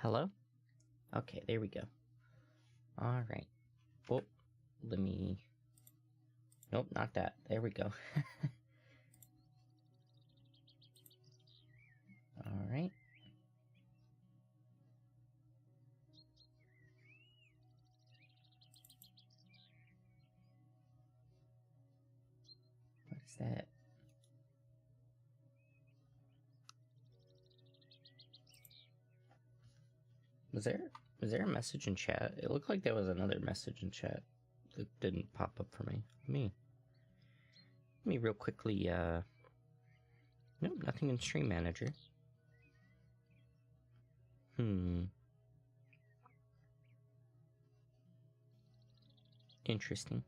Hello? Okay, there we go. Alright. Oh, let me... Nope, not that. There we go. Alright. What is that? Was there a message in chat? It looked like there was another message in chat that didn't pop up for me. Let me real quickly, nope, nothing in Stream Manager. Interesting.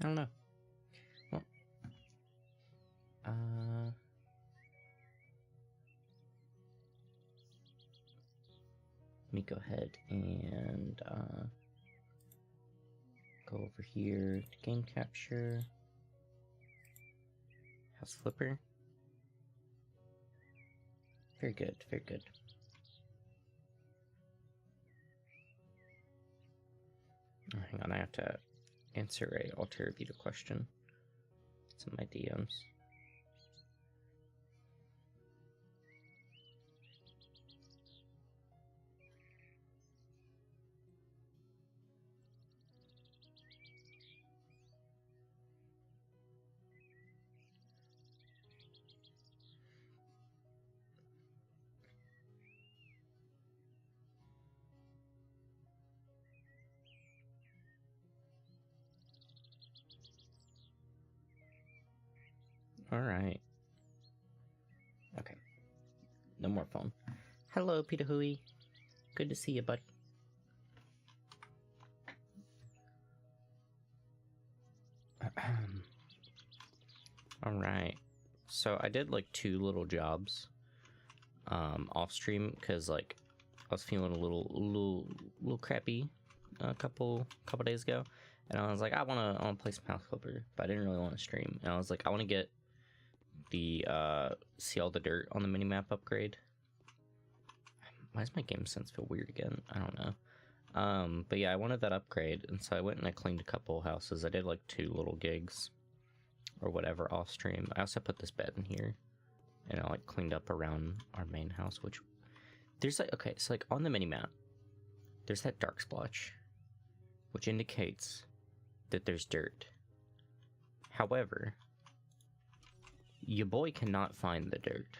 I don't know. Well, let me go ahead and, go over here to game capture. House Flipper. Very good, very good. Oh, hang on, I have to answer a Alter Vita question. It's in my DMs. Alright. Okay. No more phone. Hello, Peter Hui. Good to see you, buddy. Alright. So I did like 2 little jobs off stream because like I was feeling a little crappy a couple days ago, and I was like, I wanna play some House Flipper, but I didn't really want to stream. And I was like, I want to get the see all the dirt on the minimap upgrade. Why does my game sense feel weird again? I don't know. But yeah, I wanted that upgrade, and so I went and I cleaned a couple houses. I did like 2 little gigs or whatever off stream. I also put this bed in here, and I like cleaned up around our main house, which there's like, okay, so like on the minimap there's that dark splotch which indicates that there's dirt. However, your boy cannot find the dirt.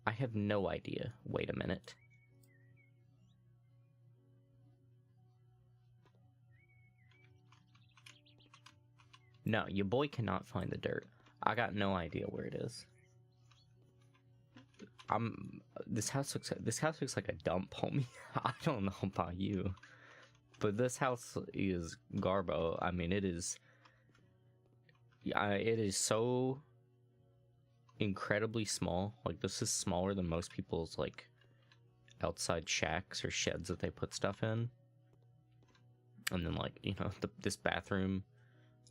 I have no idea. Wait a minute. No, your boy cannot find the dirt. I got no idea where it is. This house looks like a dump, homie. I don't know about you, but this house is garbo. I mean, it is so incredibly small. Like, this is smaller than most people's like outside shacks or sheds that they put stuff in. And then, like, you know, this bathroom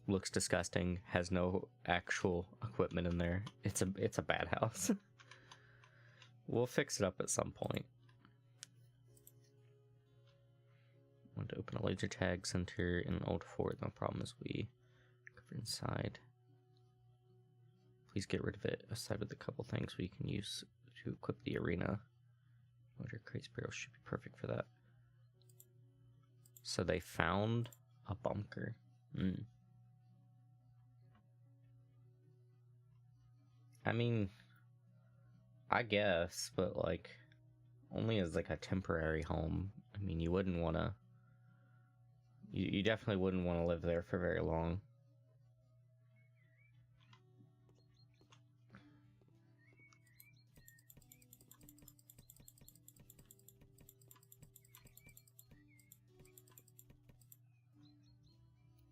looks disgusting, has no actual equipment in there. It's a bad house. We'll fix it up at some point. I want to open a laser tag center in an old fort. No problem as we cover inside. Please get rid of it, aside with a couple things we can use to equip the arena. Motor crates barrels should be perfect for that. So they found a bunker. I mean, I guess, but like only as like a temporary home. I mean, you wouldn't want to. You definitely wouldn't want to live there for very long.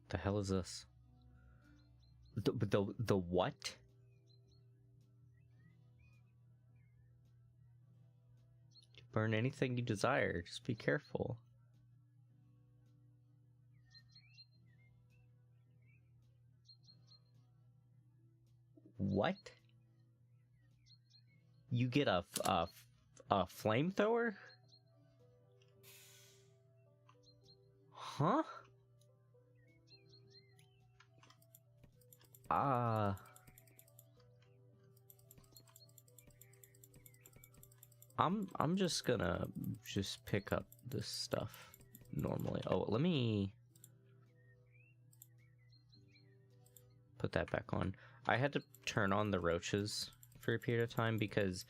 The hell is this? The what? Burn anything you desire. Just be careful. What? You get a flamethrower? Huh? I'm just gonna pick up this stuff normally. Oh, let me put that back on. I had to turn on the roaches for a period of time because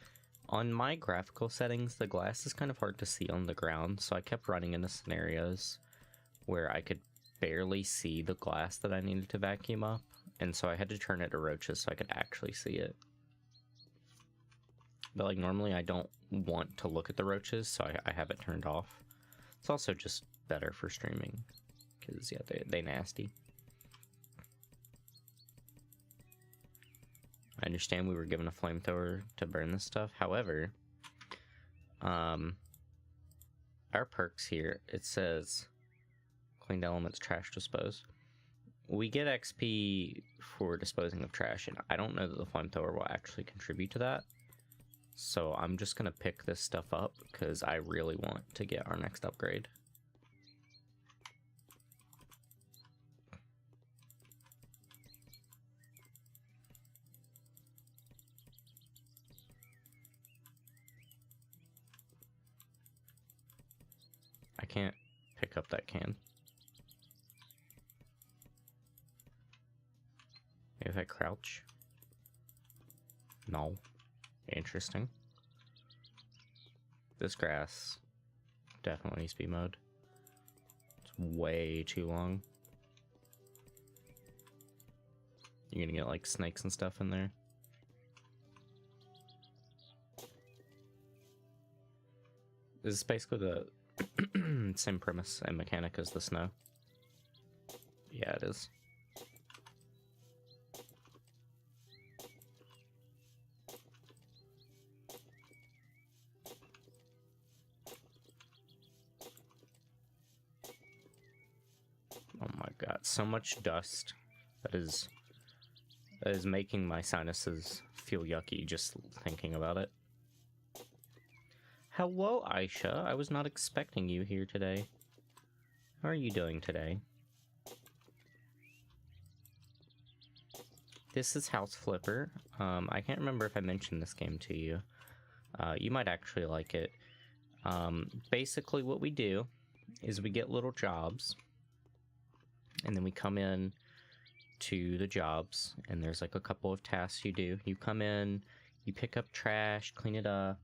on my graphical settings, the glass is kind of hard to see on the ground, so I kept running into scenarios where I could barely see the glass that I needed to vacuum up, and so I had to turn it to roaches so I could actually see it. But like normally I don't want to look at the roaches, so I have it turned off. It's also just better for streaming, because yeah, they nasty. I understand we were given a flamethrower to burn this stuff. However, our perks here, it says cleaned elements, trash dispose. We get XP for disposing of trash, and I don't know that the flamethrower will actually contribute to that. So I'm just gonna pick this stuff up because I really want to get our next upgrade. I can't pick up that can. Maybe if I crouch? No. Interesting. This grass definitely needs to be mowed. It's way too long. You're gonna get like snakes and stuff in there. This is basically the same premise and mechanic as the snow. Yeah, it is. Oh my god, so much dust that is making my sinuses feel yucky just thinking about it. Hello, Aisha. I was not expecting you here today. How are you doing today? This is House Flipper. I can't remember if I mentioned this game to you. You might actually like it. Basically what we do is we get little jobs, and then we come in to the jobs, and there's like a couple of tasks you do. You come in, you pick up trash, clean it up,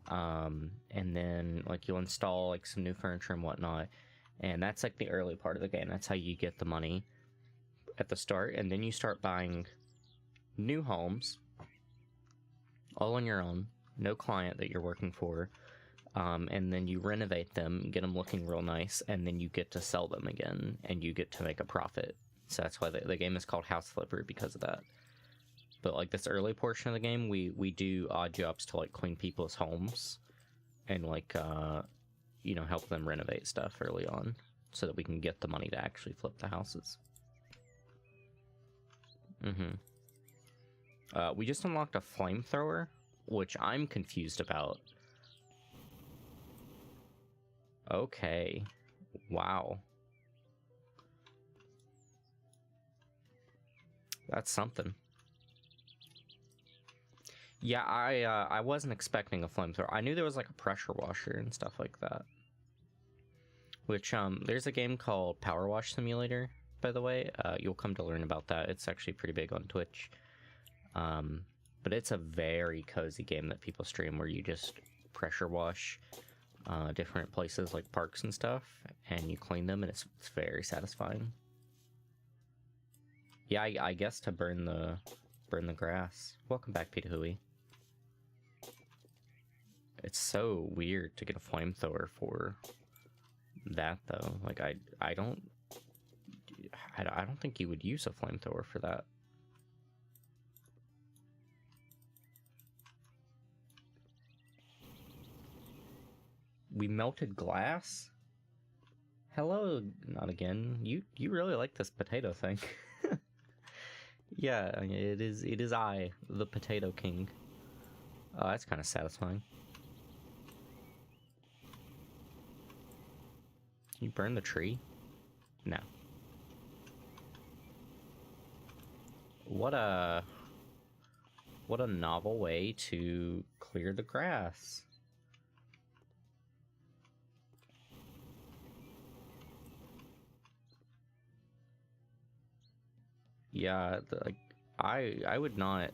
and then like you'll install like some new furniture and whatnot, and that's like the early part of the game. That's how you get the money at the start, and then you start buying new homes all on your own, no client that you're working for, and then you renovate them, get them looking real nice, and then you get to sell them again, and you get to make a profit. So that's why the game is called House Flipper, because of that. But like this early portion of the game, we do odd jobs to like clean people's homes and like you know, help them renovate stuff early on so that we can get the money to actually flip the houses. We just unlocked a flamethrower, which I'm confused about. Okay. Wow. That's something. Yeah, I wasn't expecting a flamethrower. I knew there was like a pressure washer and stuff like that. Which, there's a game called Power Wash Simulator, by the way. You'll come to learn about that. It's actually pretty big on Twitch. But it's a very cozy game that people stream where you just pressure wash different places like parks and stuff, and you clean them, and it's very satisfying. Yeah, I guess to burn the grass. Welcome back, Peter Hui. It's so weird to get a flamethrower for that though. Like I don't think you would use a flamethrower for that. We melted glass? Hello, not again. You really like this potato thing. Yeah, it is I, the Potato King. Oh, that's kind of satisfying. Can you burn the tree? No. What a novel way to clear the grass. Yeah, like I would not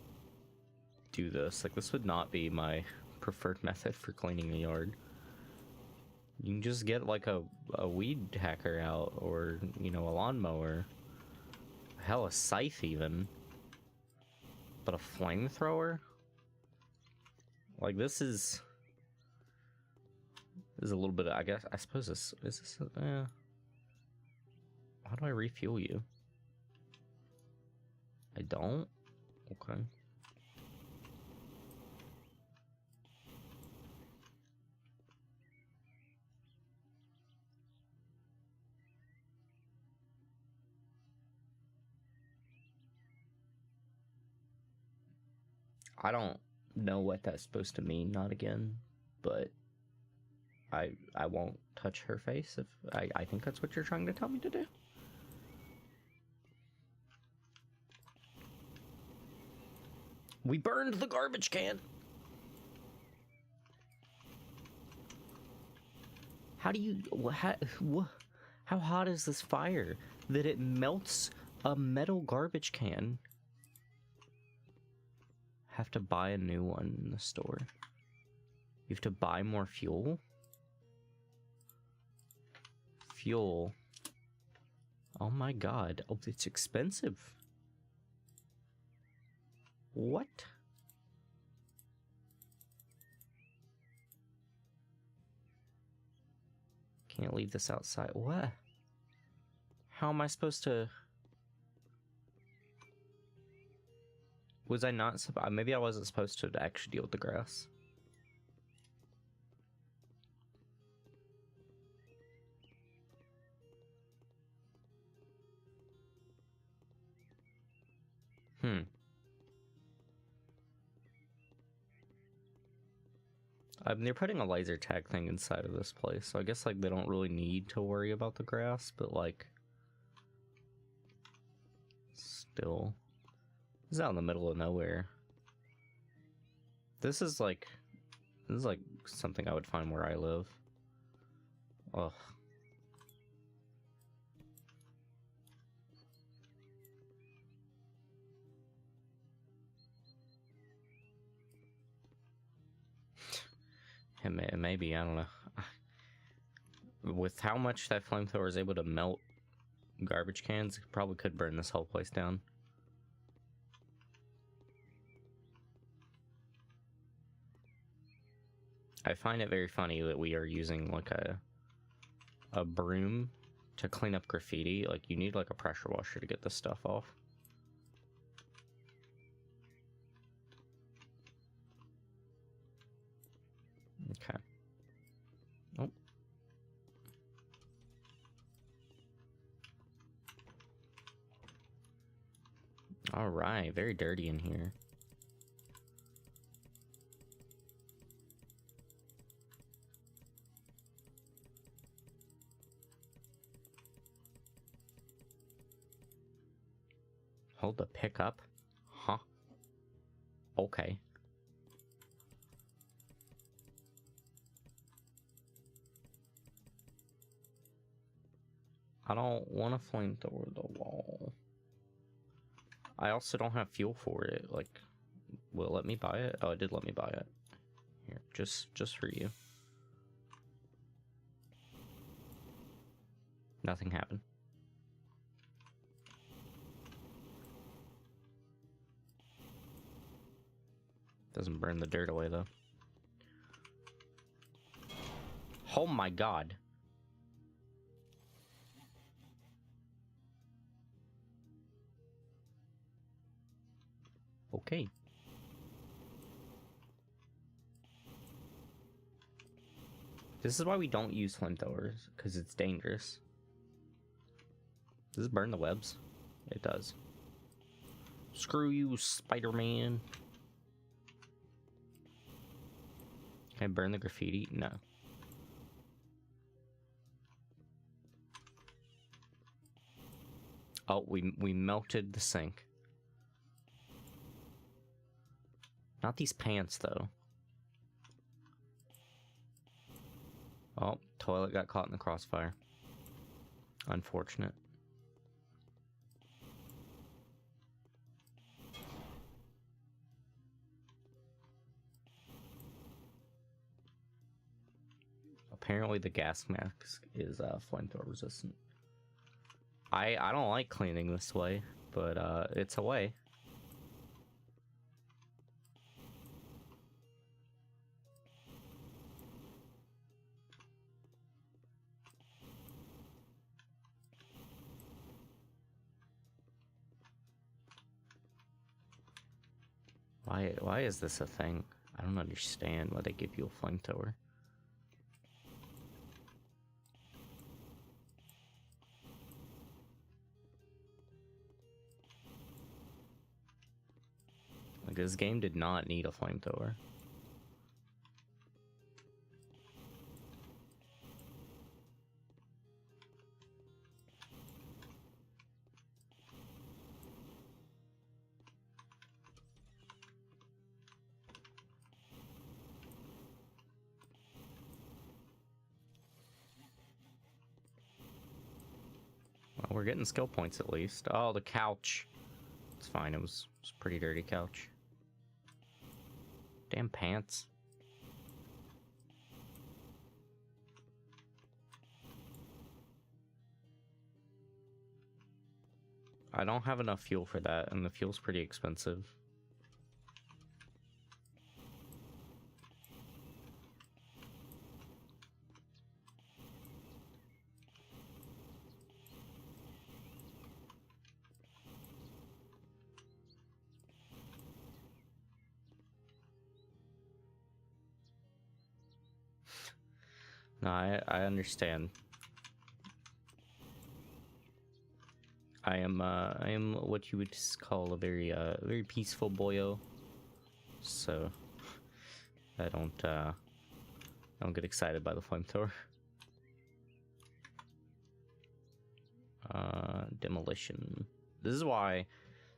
do this. Like, this would not be my preferred method for cleaning the yard. You can just get like a weed hacker out, or, you know, a lawnmower. Hell, a scythe even. But a flamethrower? Like, this is a little bit, I guess, I suppose this, is this, how do I refuel you? I don't? Okay. I don't know what that's supposed to mean, not again, but I won't touch her face if I think that's what you're trying to tell me to do. We burned the garbage can. How do you how hot is this fire that it melts a metal garbage can? Have to buy a new one in the store. You have to buy more fuel? Fuel. Oh my god. Oh, it's expensive. What? Can't leave this outside. What? How am I supposed to... Was I not... Maybe I wasn't supposed to actually deal with the grass. They're putting a laser tag thing inside of this place, so I guess, like, they don't really need to worry about the grass, but, like... Still... This is out in the middle of nowhere. This is like something I would find where I live. Ugh. Maybe, I don't know. With how much that flamethrower is able to melt garbage cans, it probably could burn this whole place down. I find it very funny that we are using like a broom to clean up graffiti. Like, you need like a pressure washer to get this stuff off. Okay. Oh. All right, very dirty in here. Hold the pickup? Huh? Okay. I don't want to flamethrower the wall. I also don't have fuel for it. Like, will it let me buy it? Oh, it did let me buy it. Here, just for you. Nothing happened. Doesn't burn the dirt away, though. Oh my god. Okay. This is why we don't use flamethrowers, because it's dangerous. Does it burn the webs? It does. Screw you, Spider-Man. Can I burn the graffiti? No. Oh, we melted the sink. Not these pants, though. Oh, toilet got caught in the crossfire. Unfortunate. Apparently the gas mask is flamethrower resistant. I don't like cleaning this way, but it's a way. Why is this a thing? I don't understand why they give you a flamethrower. Like, this game did not need a flamethrower. Well, we're getting skill points at least. Oh, the couch. It's fine, it was a pretty dirty couch. Damn pants. I don't have enough fuel for that, and the fuel's pretty expensive. No, I understand. I am what you would call a very peaceful boyo. So I don't get excited by the flamethrower. Demolition. This is why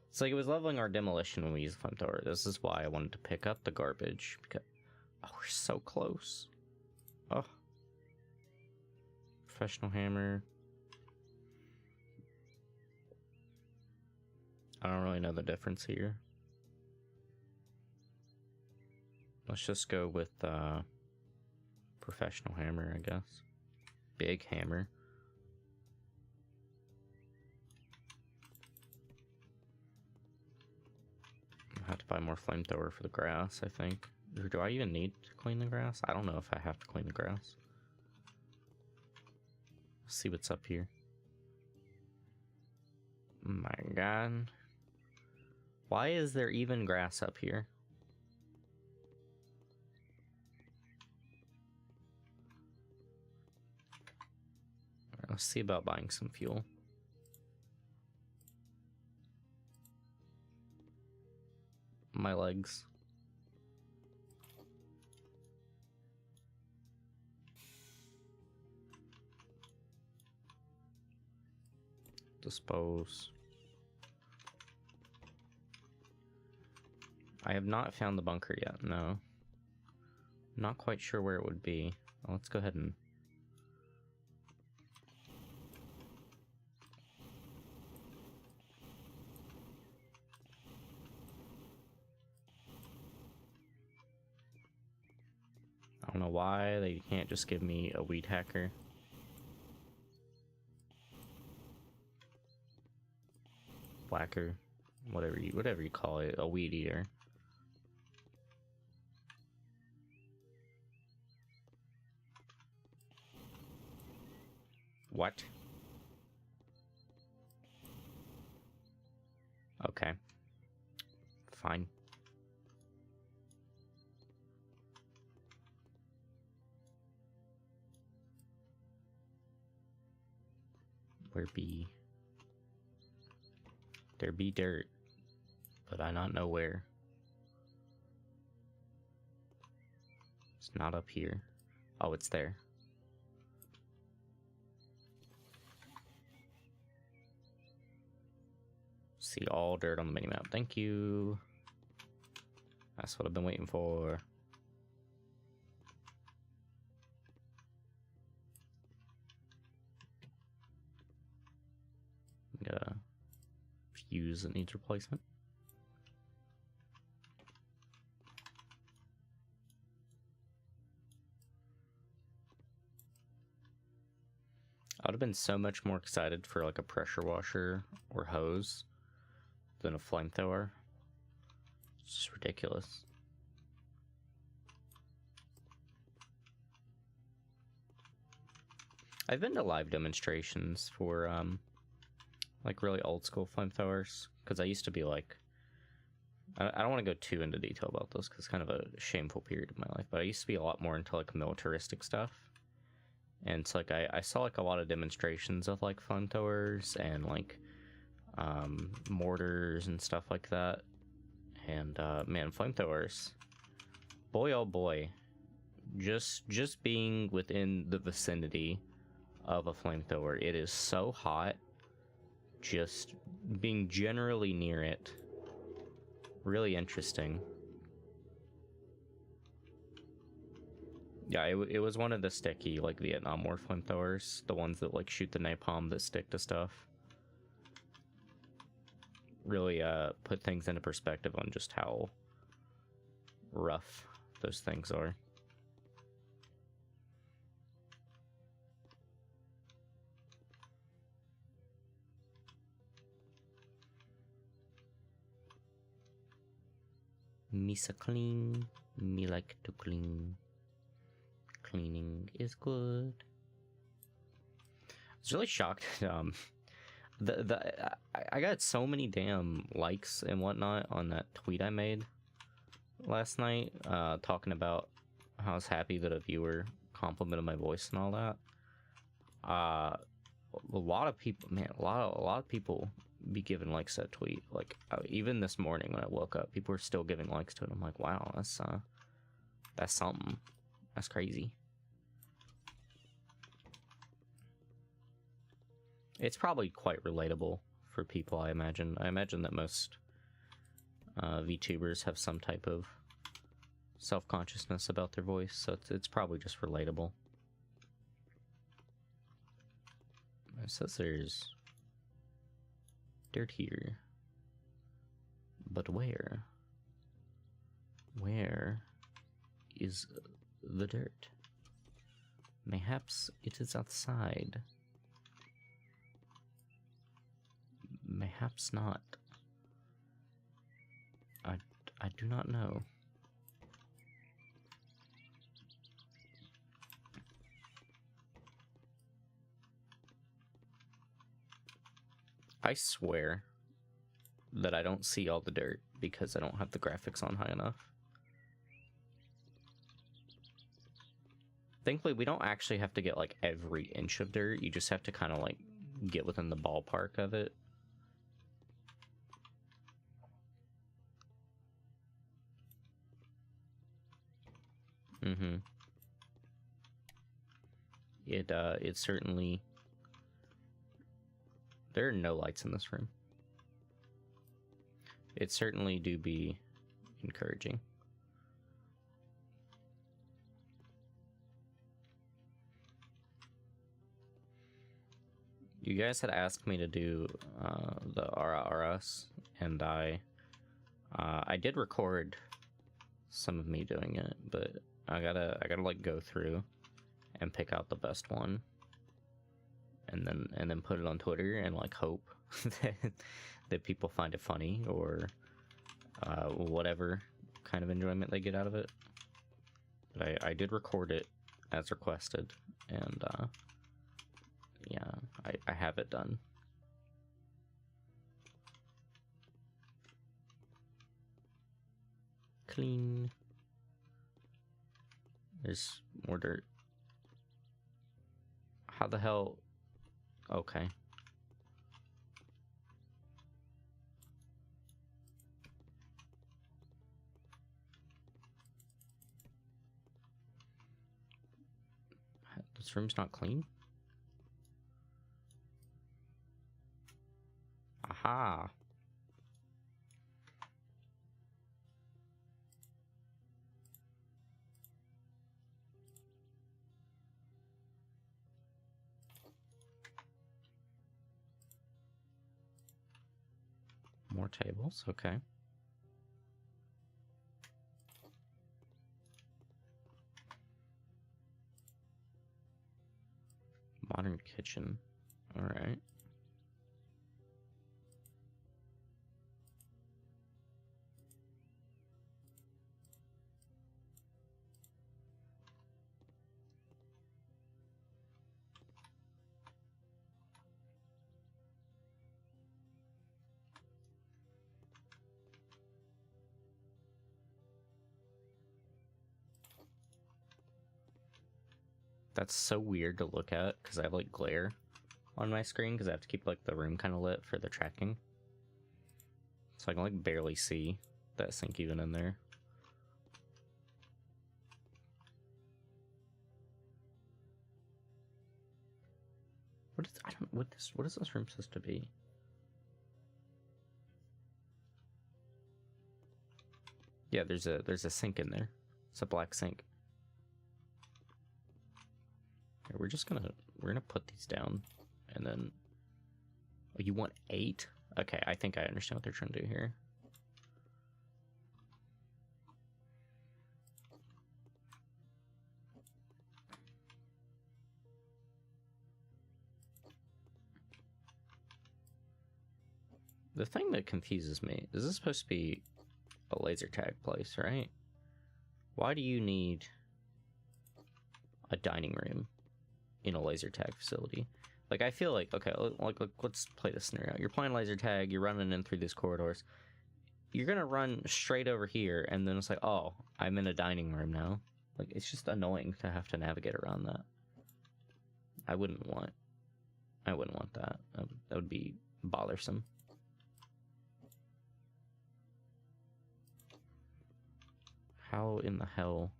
it's like it was leveling our demolition when we used the flamethrower. This is why I wanted to pick up the garbage because we're so close. Oh. Professional hammer. I don't really know the difference here. Let's just go with professional hammer, I guess. Big hammer. I'll have to buy more flamethrower for the grass, I think. Or do I even need to clean the grass? I don't know if I have to clean the grass. Let's see what's up here. My god. Why is there even grass up here? Alright, let's see about buying some fuel. My legs. Dispose. I have not found the bunker yet, no. Not quite sure where it would be. Well, let's go ahead and... I don't know why they can't just give me a weed hacker. Whacker, whatever you call it, a weed eater. What? Okay. Fine. Where be? There be dirt, but I not know where. It's not up here. Oh, it's there. See all dirt on the minimap. Thank you. That's what I've been waiting for. Got a fuse that needs replacement. I would have been so much more excited for like a pressure washer or hose than a flamethrower. It's just ridiculous. I've been to live demonstrations for like really old school flamethrowers, because I used to be like, I don't want to go too into detail about this because it's kind of a shameful period of my life, but I used to be a lot more into like militaristic stuff. And it's like I saw like a lot of demonstrations of like flamethrowers and like mortars and stuff like that. And man, flamethrowers, boy oh boy, just being within the vicinity of a flamethrower, it is so hot. Just being generally near it, really interesting. Yeah, it was one of the sticky, like, Vietnam War flamethrowers. The ones that, like, shoot the napalm that stick to stuff. Really, put things into perspective on just how rough those things are. Misa clean, me like to clean. Cleaning is good. I was really shocked. I got so many damn likes and whatnot on that tweet I made last night, talking about how I was happy that a viewer complimented my voice and all that. A lot of people, man, a lot of people be giving likes to that tweet. Like even this morning when I woke up, people were still giving likes to it. I'm like, wow, that's something. That's crazy. It's probably quite relatable for people, I imagine. I imagine that most VTubers have some type of self-consciousness about their voice, so it's probably just relatable. It says there's dirt here. But where? Where is the dirt? Mayhaps it is outside. Mayhaps not. I do not know. I swear that I don't see all the dirt because I don't have the graphics on high enough. Thankfully, we don't actually have to get like every inch of dirt. You just have to kind of like get within the ballpark of it. It certainly... There are no lights in this room. It certainly do be encouraging. You guys had asked me to do the RRS, and I did record some of me doing it, but I gotta like go through and pick out the best one, and then put it on Twitter and like hope that people find it funny or whatever kind of enjoyment they get out of it. But I did record it as requested, and yeah, I have it done. Clean. There's more dirt. How the hell? Okay. This room's not clean? Aha! More tables, okay. Modern kitchen. Alright. That's so weird to look at because I have like glare on my screen because I have to keep like the room kind of lit for the tracking. So I can like barely see that sink even in there. What is this room supposed to be? Yeah, there's a sink in there. It's a black sink. Here, we're gonna put these down and then oh, you want 8? Okay, I think I understand what they're trying to do here. The thing that confuses me is this supposed to be a laser tag place, right? Why do you need a dining room in a laser tag facility? Like, I feel like, okay, like let's play this scenario. You're playing laser tag, you're running in through these corridors. You're gonna run straight over here, and then it's like, oh, I'm in a dining room now. Like, it's just annoying to have to navigate around that. I wouldn't want that. That would be bothersome. How in the hell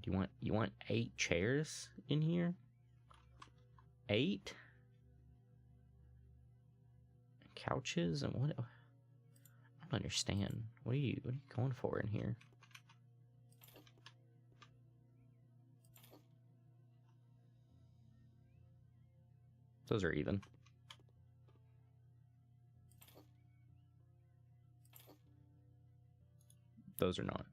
do you want 8 chairs in here? 8 couches and what? I don't understand. What are you going for in here? Those are even. Those are not.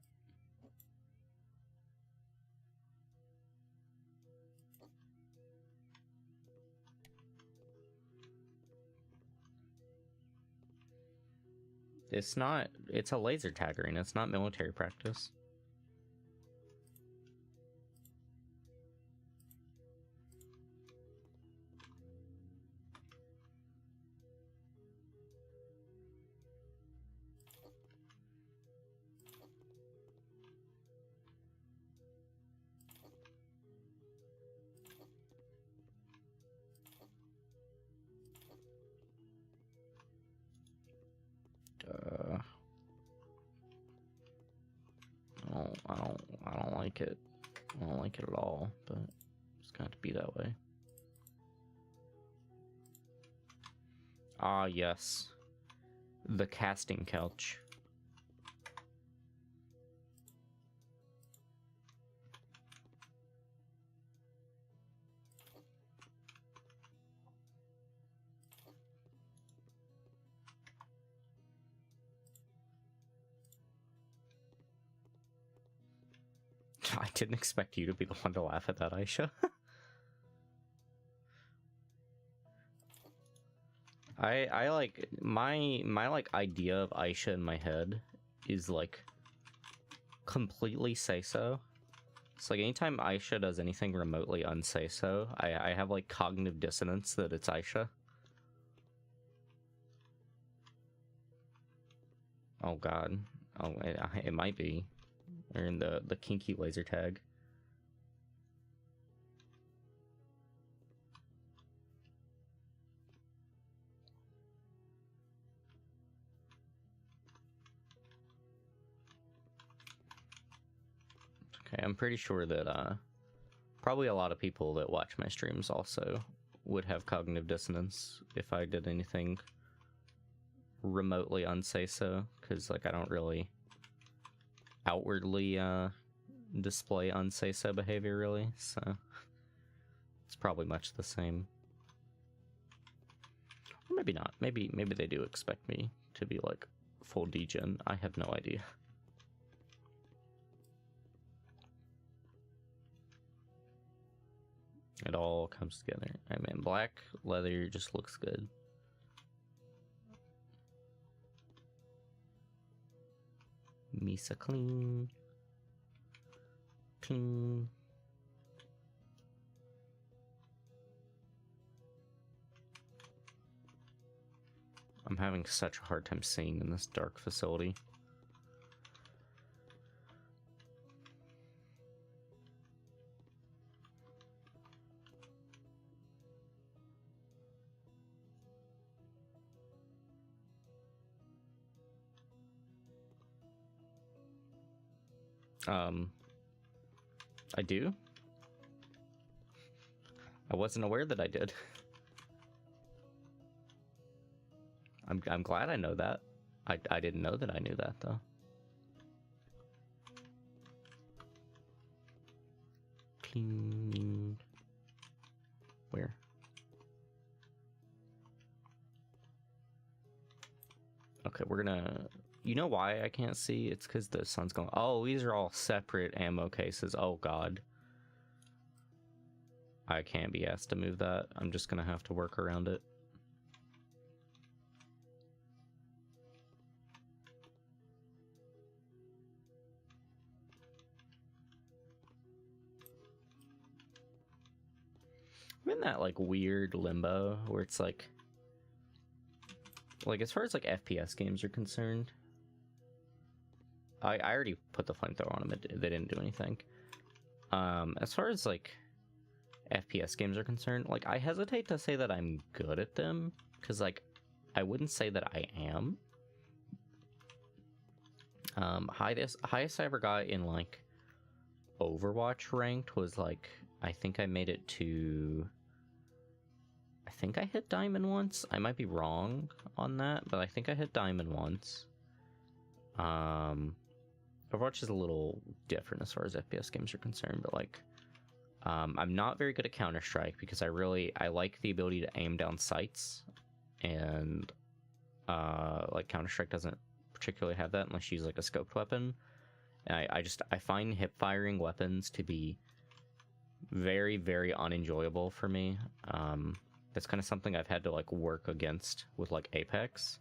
It's not. It's a laser tag arena. It's not military practice. I don't like it. I don't like it at all, but it's got to be that way. Ah, yes. The casting couch. I didn't expect you to be the one to laugh at that, Aisha. I like my like idea of Aisha in my head is like completely say so. It's like anytime Aisha does anything remotely unsay so, I have like cognitive dissonance that it's Aisha. Oh god. Oh, it might be. Or in the kinky laser tag. Okay, I'm pretty sure that probably a lot of people that watch my streams also would have cognitive dissonance if I did anything remotely unsay so, because like I don't really outwardly display unsay so behavior really, so it's probably much the same. Or maybe not. Maybe they do expect me to be like full degen. I have no idea. It all comes together. I mean, black leather just looks good. Misa clean. Clean. I'm having such a hard time seeing in this dark facility. I do. I wasn't aware that I did. I'm glad I know that. I didn't know that I knew that though. Clean. Where? Okay, we're gonna... You know why I can't see? It's because the sun's going... Oh, these are all separate ammo cases. Oh, God. I can't be asked to move that. I'm just gonna have to work around it. I'm in that, like, weird limbo where it's like... Like, as far as, like, FPS games are concerned... I already put the flamethrower on them. They didn't do anything. As far as, like, FPS games are concerned, like, I hesitate to say that I'm good at them, because, like, I wouldn't say that I am. Highest I ever got in, like, Overwatch ranked was, like, I think I made it to... I think I hit Diamond once. I might be wrong on that, but I think I hit Diamond once. Overwatch is a little different as far as FPS games are concerned, but like, I'm not very good at Counter-Strike because I like the ability to aim down sights, and like Counter-Strike doesn't particularly have that unless you use like a scoped weapon. And I find hip firing weapons to be very, very unenjoyable for me. That's kind of something I've had to like work against with like Apex.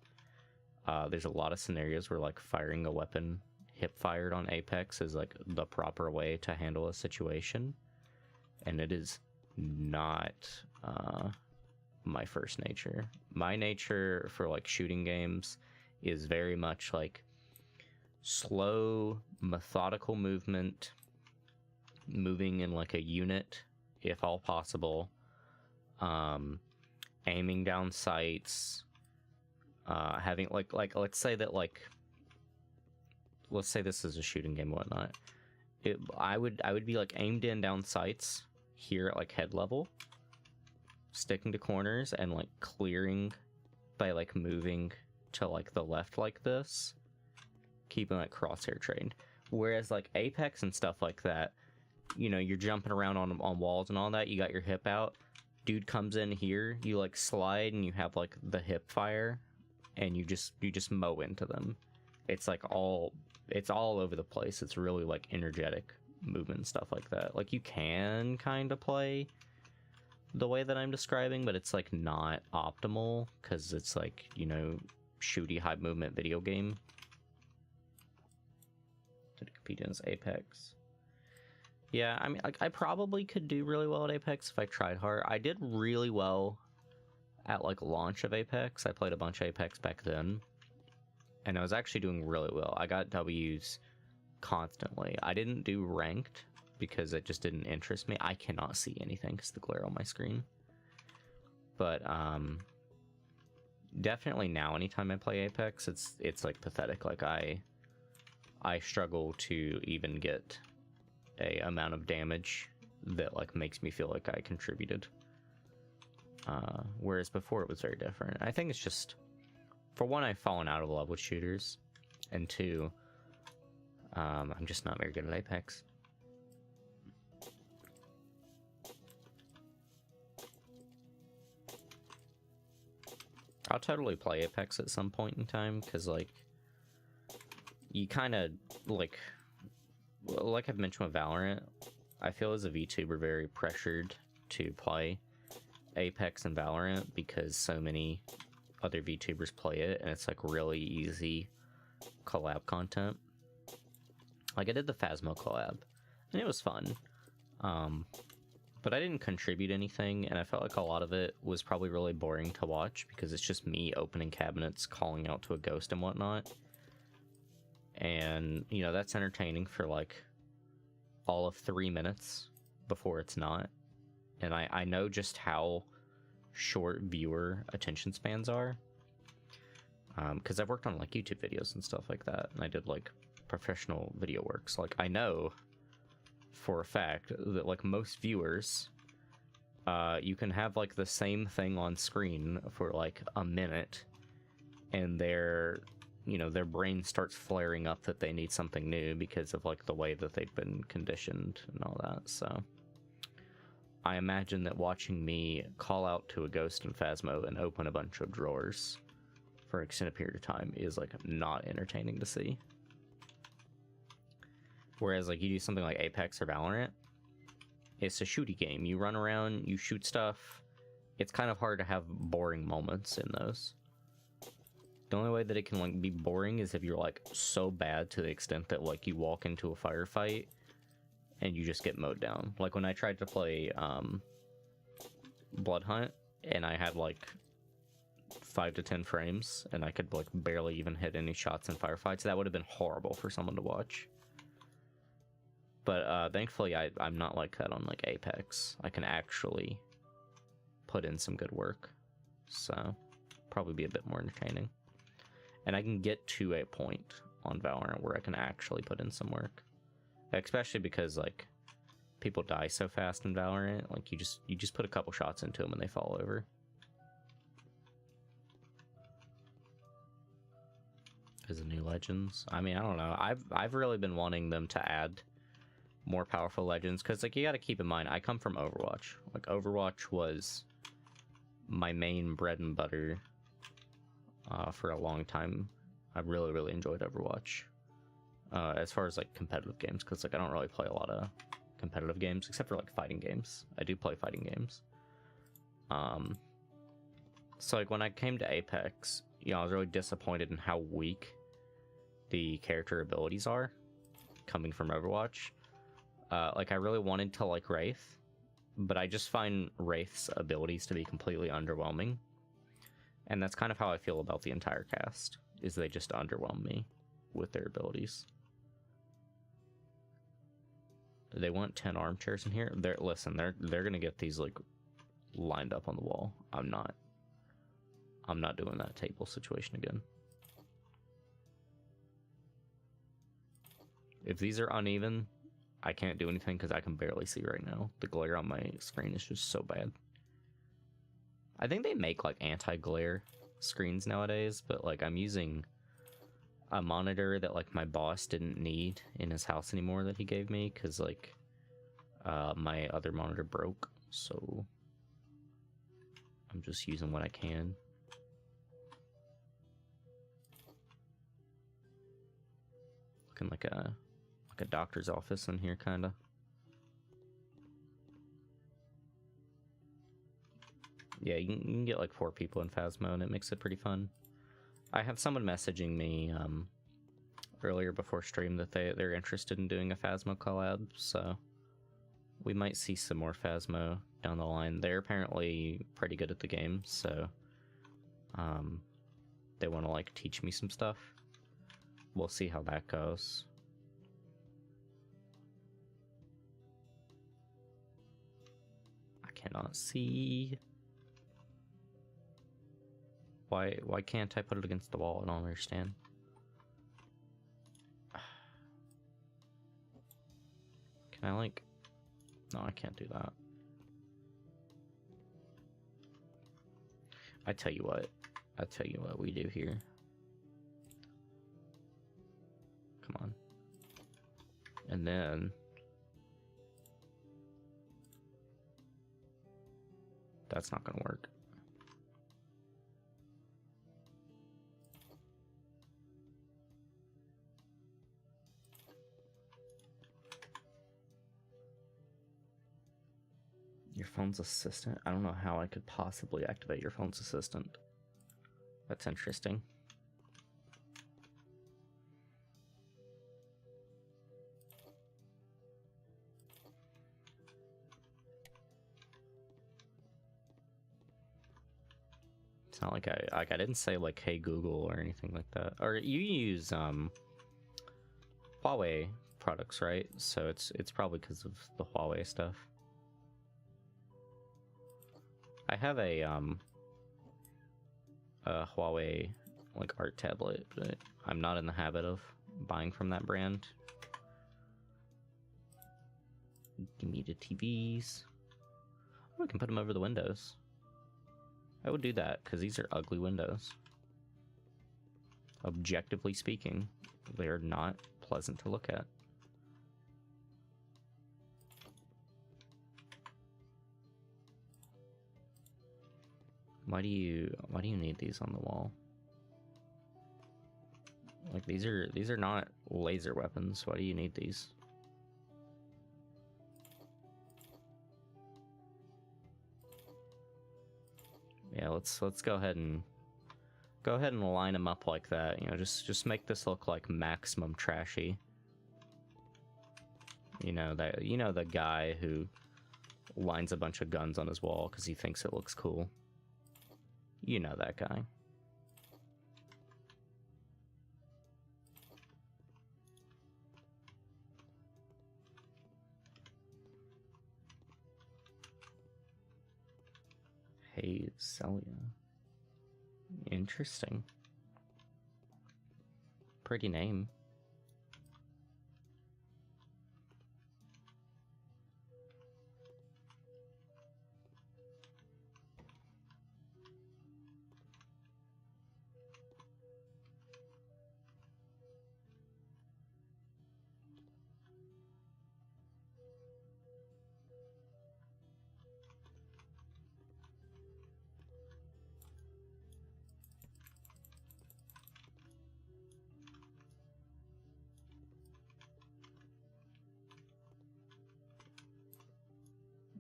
There's a lot of scenarios where like firing a weapon hip fired on Apex is like the proper way to handle a situation, and it is not my first nature. My nature for like shooting games is very much like slow, methodical movement, moving in like a unit if all possible, aiming down sights, having like let's say this is a shooting game and whatnot. I would be like aimed in down sights here at like head level, sticking to corners and like clearing by like moving to like the left like this, keeping like crosshair trained. Whereas like Apex and stuff like that, you know, you're jumping around on walls and all that, you got your hip out, dude comes in here, you like slide and you have like the hip fire and you just mow into them. It's like it's all over the place. It's really like energetic movement and stuff like that. Like you can kind of play the way that I'm describing, but it's like not optimal because it's like, you know, shooty high movement video game. Did it compete against Apex? Yeah, I mean, like I probably could do really well at Apex if I tried hard. I did really well at like launch of Apex. I played a bunch of Apex back then, and I was actually doing really well. I got W's constantly. I didn't do ranked because it just didn't interest me. I cannot see anything because the glare on my screen. But definitely now, anytime I play Apex, it's like pathetic. Like I struggle to even get a amount of damage that like makes me feel like I contributed. Whereas before it was very different. I think it's just, for one, I've fallen out of love with shooters, and two, I'm just not very good at Apex. I'll totally play Apex at some point in time, because, like, you kind of, like I've mentioned with Valorant, I feel as a VTuber very pressured to play Apex and Valorant, because so many other VTubers play it, and it's, like, really easy collab content. Like, I did the Phasmo collab, and it was fun. But I didn't contribute anything, and I felt like a lot of it was probably really boring to watch, because it's just me opening cabinets, calling out to a ghost and whatnot. And, you know, that's entertaining for, like, all of 3 minutes before it's not. And I know just how short viewer attention spans are. Because I've worked on, like, YouTube videos and stuff like that, and I did, like, professional video work. So, like, I know for a fact that, like, most viewers, you can have, like, the same thing on screen for, like, a minute, and their brain starts flaring up that they need something new because of, like, the way that they've been conditioned and all that. So I imagine that watching me call out to a ghost in Phasmo and open a bunch of drawers for an extended period of time is, like, not entertaining to see. Whereas, like, you do something like Apex or Valorant, it's a shooty game. You run around, you shoot stuff. It's kind of hard to have boring moments in those. The only way that it can, like, be boring is if you're, like, so bad to the extent that, like, you walk into a firefight and you just get mowed down. Like, when I tried to play Blood Hunt, and I had, like, 5 to 10 frames, and I could, like, barely even hit any shots in firefights, that would have been horrible for someone to watch. But thankfully, I'm not like that on, like, Apex. I can actually put in some good work, so probably be a bit more entertaining. And I can get to a point on Valorant where I can actually put in some work, especially because, like, people die so fast in Valorant. Like, you just put a couple shots into them and they fall over. As the new legends, I mean, I don't know. I've really been wanting them to add more powerful legends, because, like, you got to keep in mind, I come from Overwatch. Like, Overwatch was my main bread and butter for a long time. I really, really enjoyed Overwatch as far as, like, competitive games, because, like, I don't really play a lot of competitive games except for, like, fighting games. I do play fighting games. So, like, when I came to Apex, you know, I was really disappointed in how weak the character abilities are coming from Overwatch. Like, I really wanted to like Wraith, but I just find Wraith's abilities to be completely underwhelming. And that's kind of how I feel about the entire cast, is they just underwhelm me with their abilities. They want 10 armchairs in here. Listen, they're gonna get these, like, lined up on the wall. I'm not doing that table situation again. If these are uneven, I can't do anything because I can barely see right now. The glare on my screen is just so bad. I think they make, like, anti-glare screens nowadays, but, like, I'm using a monitor that, like, my boss didn't need in his house anymore that he gave me, because, like, my other monitor broke, so I'm just using what I can. Looking like a doctor's office in here, kinda. Yeah, you can get, like, 4 people in Phasmo, and it makes it pretty fun. I have someone messaging me earlier before stream that they're interested in doing a Phasmo collab, so we might see some more Phasmo down the line. They're apparently pretty good at the game, so they want to, like, teach me some stuff. We'll see how that goes. I cannot see. Why can't I put it against the wall? I don't understand. Can Can I like... No, I can't do that. I tell you what we do here. Come on. And then... That's not gonna work. Your phone's assistant? I don't know how I could possibly activate your phone's assistant. That's interesting. It's not like I didn't say like hey Google or anything like that. Or you use Huawei products, right? So it's probably because of the Huawei stuff. I have a Huawei like art tablet, but I'm not in the habit of buying from that brand. Give me the TVs. Oh, we can put them over the windows. I would do that because these are ugly windows. Objectively speaking, they're not pleasant to look at. Why do you need these on the wall? Like these are not laser weapons. Why do you need these? Yeah, let's go ahead and line them up like that. You know, just make this look like maximum trashy. You know the guy who lines a bunch of guns on his wall because he thinks it looks cool. You know that guy. Hey, Celia. Interesting. Pretty name.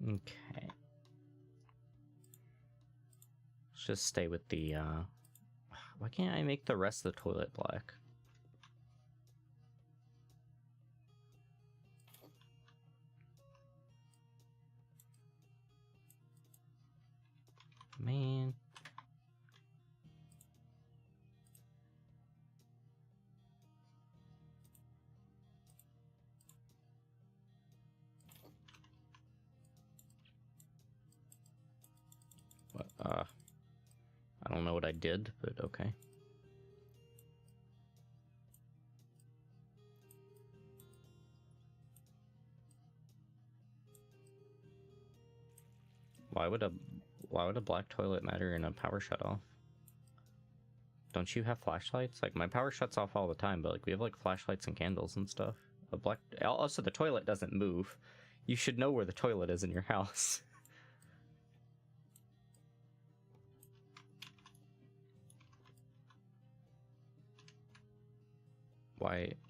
Okay. Let's just stay with the, why can't I make the rest of the toilet black? Man. I don't know what I did, but okay. Why would a black toilet matter in a power shut off? Don't you have flashlights? Like my power shuts off all the time, but like we have like flashlights and candles and stuff. Also the toilet doesn't move. You should know where the toilet is in your house.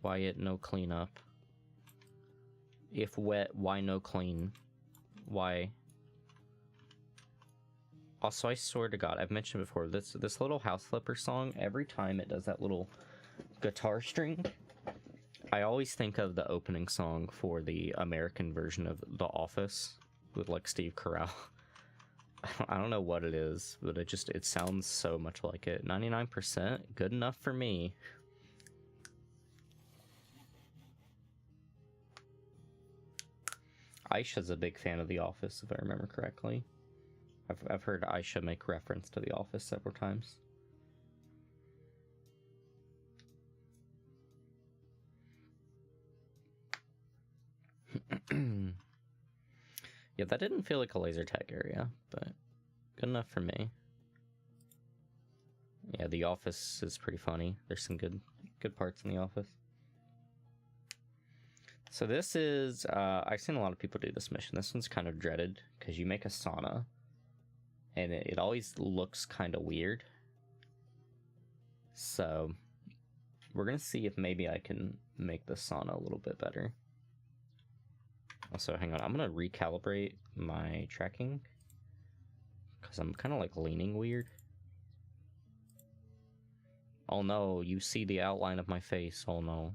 Why it no clean up? If wet, why no clean? Why? Also, I swear to God, I've mentioned before, this little House Flipper song, every time it does that little guitar string, I always think of the opening song for the American version of The Office with like Steve Carell. I don't know what it is, but it sounds so much like it. 99%, good enough for me. Aisha's a big fan of The Office, if I remember correctly. I've heard Aisha make reference to The Office several times. Yeah, that didn't feel like a laser tag area, but good enough for me. Yeah, the office is pretty funny. There's some good parts in the office. So this is, I've seen a lot of people do this mission. This one's kind of dreaded because you make a sauna and it always looks kind of weird. So we're going to see if maybe I can make the sauna a little bit better. Also, hang on, I'm going to recalibrate my tracking because I'm kind of like leaning weird. Oh no, you see the outline of my face. Oh no.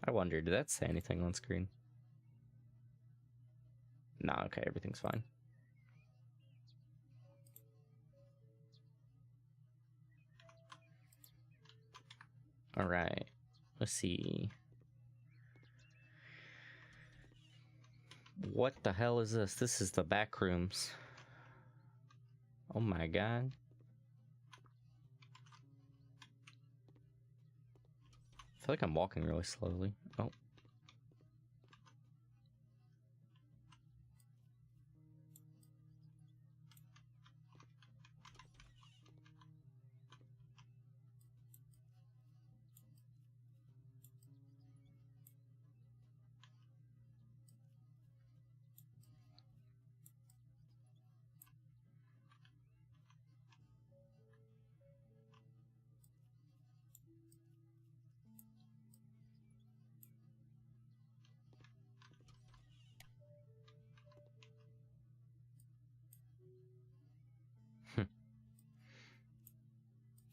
I wonder, did that say anything on screen? Nah, okay, everything's fine. Alright, let's see. What the hell is this? This is the back rooms. Oh my god. I feel like I'm walking really slowly. Oh.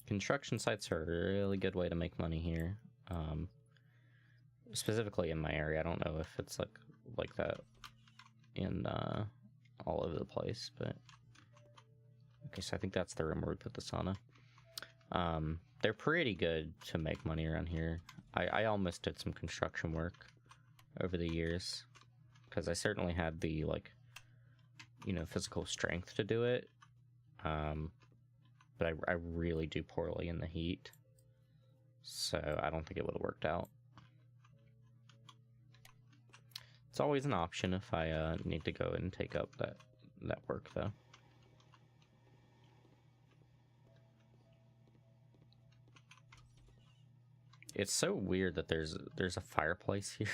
Construction sites are a really good way to make money here. Specifically in my area. I don't know if it's like that in all over the place, but okay, so I think that's the room where we put the sauna. They're pretty good to make money around here. I almost did some construction work over the years because I certainly had the, like, you know, physical strength to do it. But I really do poorly in the heat, so I don't think it would have worked out. It's always an option if I need to go and take up that work, though. It's so weird that there's a fireplace here.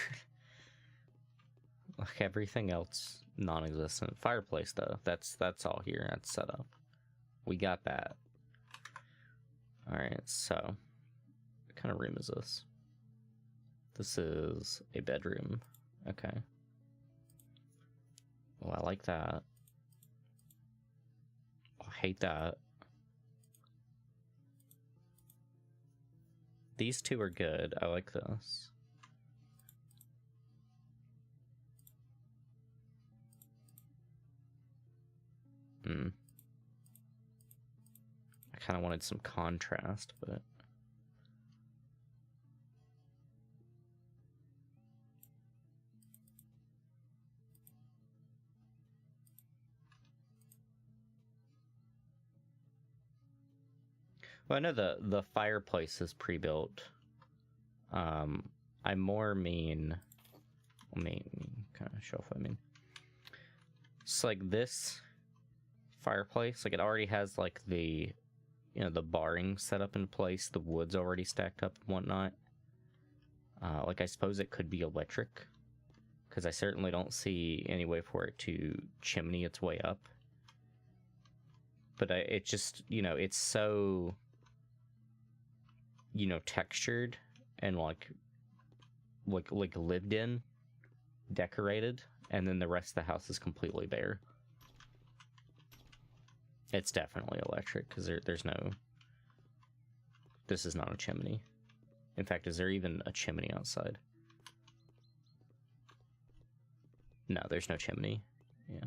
Like everything else non-existent. Fireplace though, that's all here. That's set up. We got that. Alright, so what kind of room is this? This is a bedroom. Okay. Well, I like that. Oh, I hate that. These two are good. I like this. I kind of wanted some contrast, but... Well, I know the fireplace is pre-built. I more mean... Let me kind of show off what I mean. It's like this fireplace, like it already has like the, you know, the barring set up in place, the wood's already stacked up and whatnot. Like I suppose it could be electric, because I certainly don't see any way for it to chimney its way up. But it just, you know, it's so, you know, textured and like lived in, decorated, and then the rest of the house is completely bare. It's definitely electric, because there's no... This is not a chimney. In fact, is there even a chimney outside? No, there's no chimney. Yeah.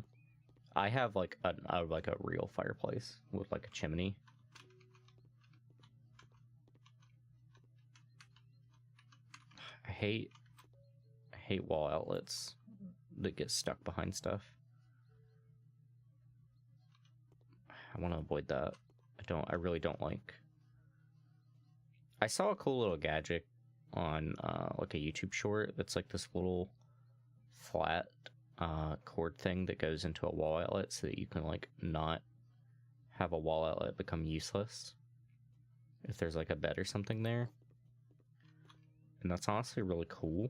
I have like a real fireplace with like a chimney. I hate wall outlets that get stuck behind stuff. I want to avoid that. I really don't like... I saw a cool little gadget on like a YouTube short that's like this little flat cord thing that goes into a wall outlet so that you can like not have a wall outlet become useless if there's like a bed or something there. And that's honestly really cool.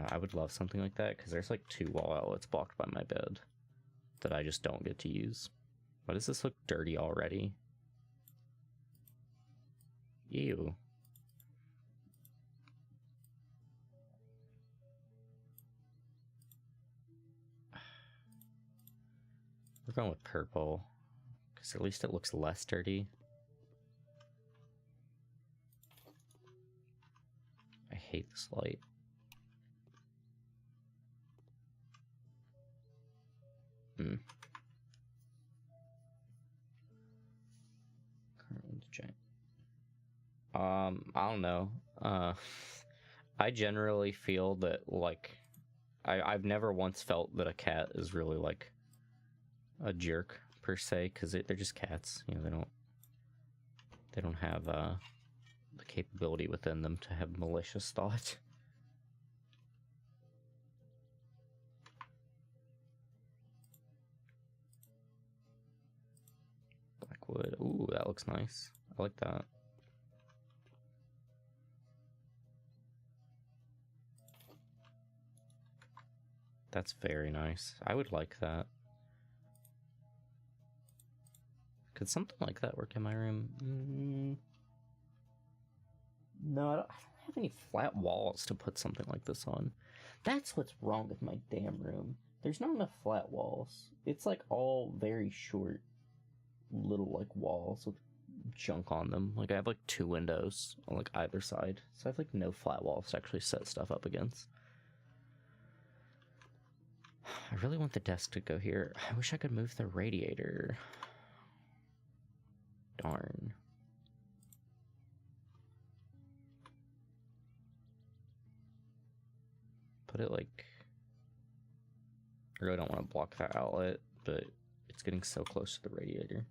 I would love something like that because there's like 2 wall outlets blocked by my bed that I just don't get to use. Why does this look dirty already? Ew. We're going with purple because at least it looks less dirty. I hate this light. I don't know. I generally feel that like I've never once felt that a cat is really like a jerk per se, because they're just cats. You know, they don't have the capability within them to have malicious thought. Blackwood. Ooh, that looks nice. I like that. That's very nice. I would like that. Could something like that work in my room? No, I don't have any flat walls to put something like this on. That's what's wrong with my damn room. There's not enough flat walls. It's like all very short little like walls with junk on them. Like I have like 2 windows on like either side. So I have like no flat walls to actually set stuff up against. I really want the desk to go here. I wish I could move the radiator. Darn. Put it like... I really don't want to block that outlet, but it's getting so close to the radiator.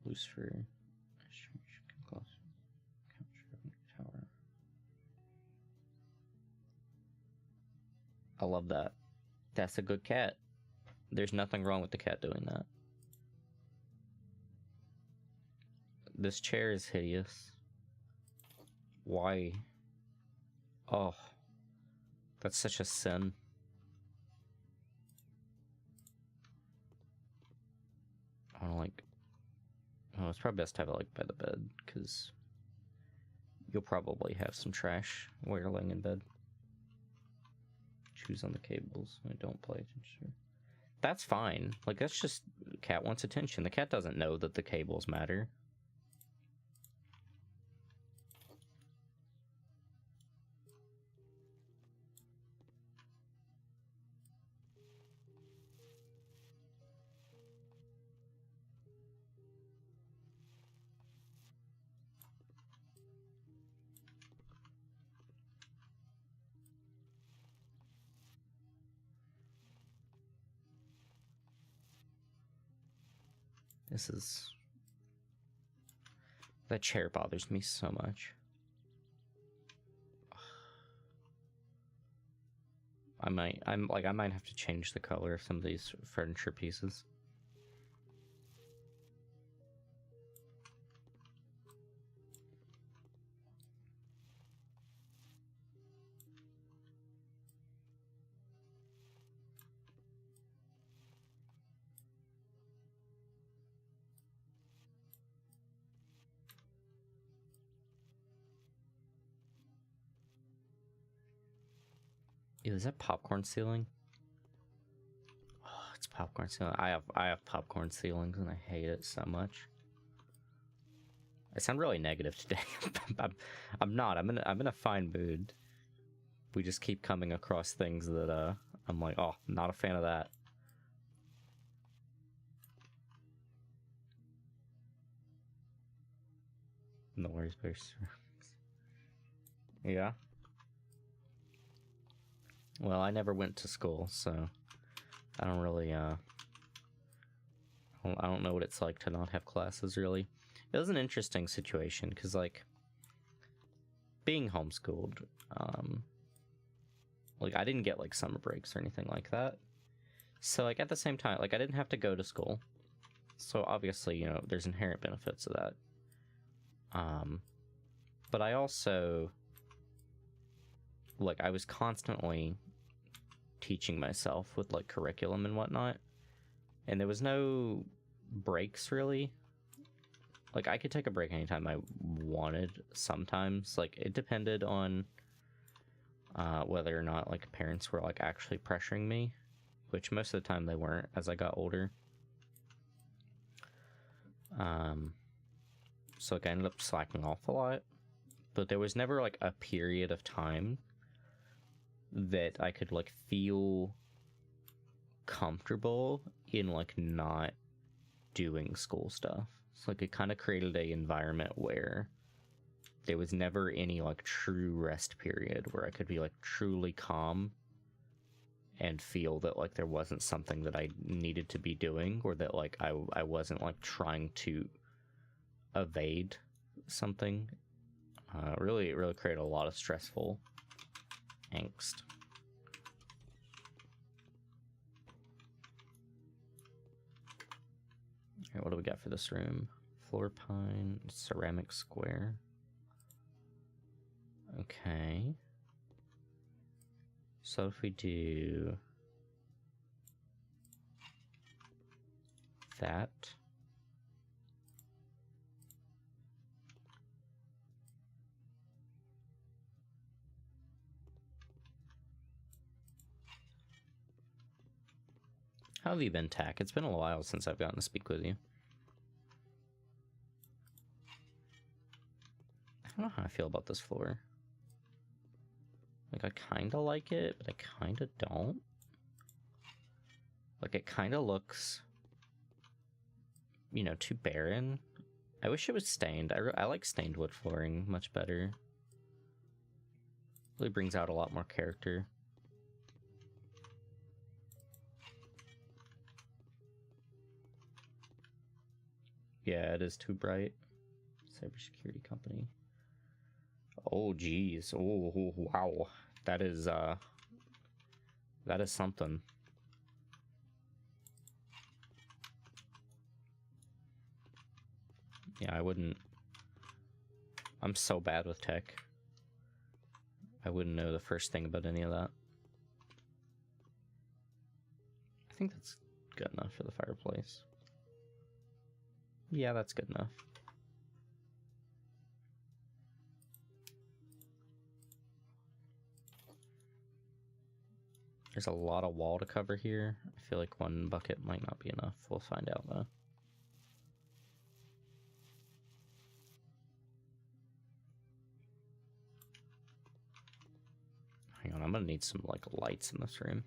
Lucifer. Tower. I love that. That's a good cat. There's nothing wrong with the cat doing that. This chair is hideous. Why? Oh. That's such a sin. I don't like... Oh, it's probably best to have it like by the bed, because you'll probably have some trash while you're laying in bed. Choose on the cables. I don't play attention. That's fine. Like, that's just... The cat wants attention. The cat doesn't know that the cables matter. This is... That chair bothers me so much. I might have to change the color of some of these furniture pieces. Ew, is that popcorn ceiling? Oh, it's popcorn ceiling. I have popcorn ceilings and I hate it so much. I sound really negative today. I'm not. I'm in a fine mood. We just keep coming across things that I'm like, oh, not a fan of that. No worries, Bears. Yeah. Well, I never went to school, so I don't really I don't know what it's like to not have classes, really. It was an interesting situation, because, like, being homeschooled, like, I didn't get, like, summer breaks or anything like that. So, like, at the same time, like, I didn't have to go to school. So, obviously, you know, there's inherent benefits of that. But I also, like, I was constantly teaching myself with, like, curriculum and whatnot. And there was no breaks, really. Like, I could take a break anytime I wanted sometimes. Like, it depended on whether or not, like, parents were, like, actually pressuring me, which most of the time they weren't as I got older. So, like, I ended up slacking off a lot. But there was never, like, a period of time that I could, like, feel comfortable in, like, not doing school stuff. So, like, it kind of created a environment where there was never any, like, true rest period where I could be, like, truly calm and feel that, like, there wasn't something that I needed to be doing, or that, like, I wasn't, like, trying to evade something. It really created a lot of stressful angst. Alright, what do we got for this room? Floor pine, ceramic square. Okay. So if we do that. How have you been, Tack? It's been a while since I've gotten to speak with you. I don't know how I feel about this floor. Like, I kinda like it, but I kinda don't. Like, it kinda looks, you know, too barren. I wish it was stained. I like stained wood flooring much better. Really brings out a lot more character. Yeah, it is too bright. Cybersecurity company. Oh, geez. Oh, wow. That is something. Yeah, I wouldn't. I'm so bad with tech. I wouldn't know the first thing about any of that. I think that's good enough for the fireplace. Yeah, that's good enough. There's a lot of wall to cover here. I feel like one bucket might not be enough. We'll find out though. Hang on, I'm gonna need some like lights in this room.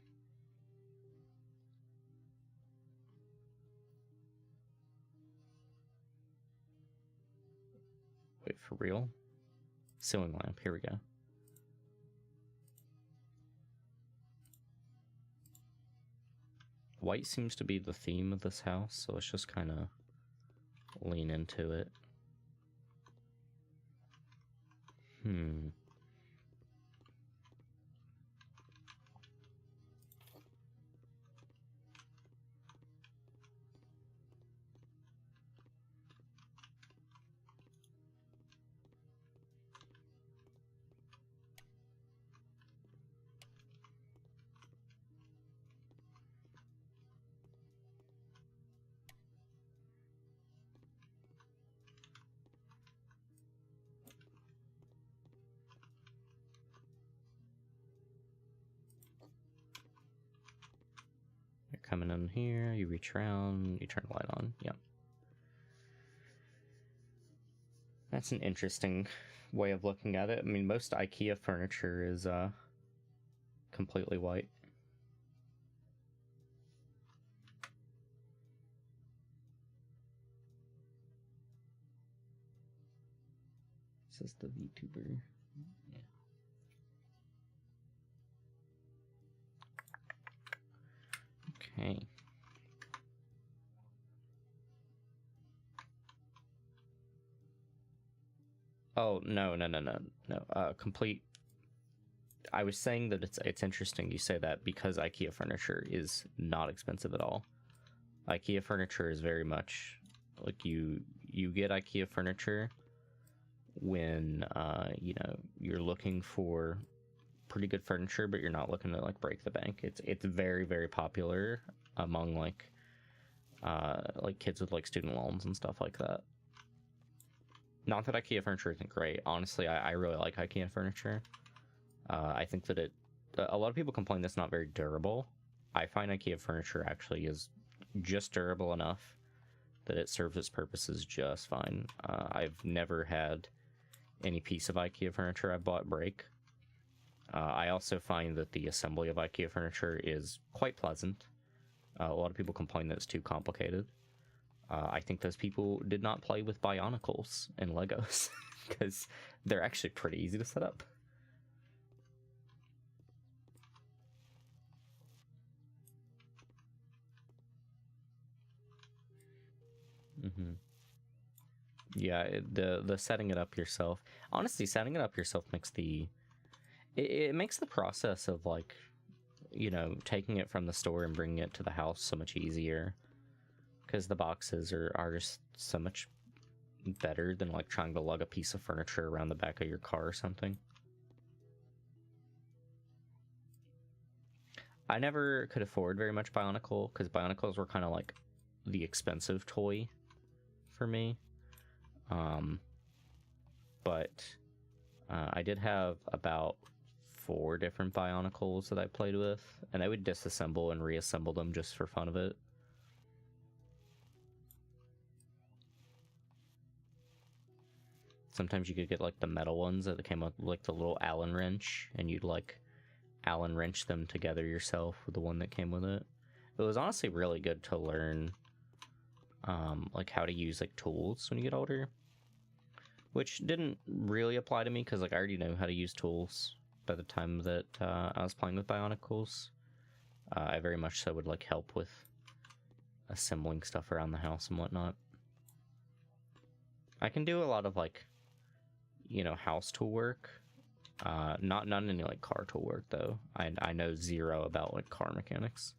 Wait, for real? Ceiling lamp, here we go. White seems to be the theme of this house, so let's just kind of lean into it. You're coming in here, you reach around, you turn the light on. Yep. That's an interesting way of looking at it. I mean, most IKEA furniture is completely white. This is the Vtuber. Yeah. Okay. Oh, no, no, no, no, no. Complete. I was saying that it's interesting you say that because IKEA furniture is not expensive at all. IKEA furniture is very much like you get IKEA furniture when you know, you're looking for pretty good furniture, but you're not looking to like break the bank. It's very, very popular among like kids with like student loans and stuff like that. Not that IKEA furniture isn't great. Honestly, I really like IKEA furniture. I think that a lot of people complain that's not very durable. I find IKEA furniture actually is just durable enough that it serves its purposes just fine. I've never had any piece of IKEA furniture I bought break. I also find that the assembly of IKEA furniture is quite pleasant. A lot of people complain that it's too complicated. I think those people did not play with Bionicles and Legos because they're actually pretty easy to set up. Mm-hmm. Yeah, the setting it up yourself. Honestly, setting it up yourself makes it makes the process of like, you know, taking it from the store and bringing it to the house so much easier, because the boxes are just so much better than like trying to lug a piece of furniture around the back of your car or something. I never could afford very much Bionicle because Bionicles were kind of like the expensive toy for me. But I did have about 4 different Bionicles that I played with, and I would disassemble and reassemble them just for fun of it. Sometimes you could get like the metal ones that came with like the little Allen wrench, and you'd like Allen wrench them together yourself with the one that came with it. It was honestly really good to learn like how to use like tools when you get older, which didn't really apply to me because like I already know how to use tools by the time that I was playing with Bionicles. I very much so would like help with assembling stuff around the house and whatnot. I can do a lot of like, you know, house tool work. Not any like car tool work though. I know zero about like car mechanics.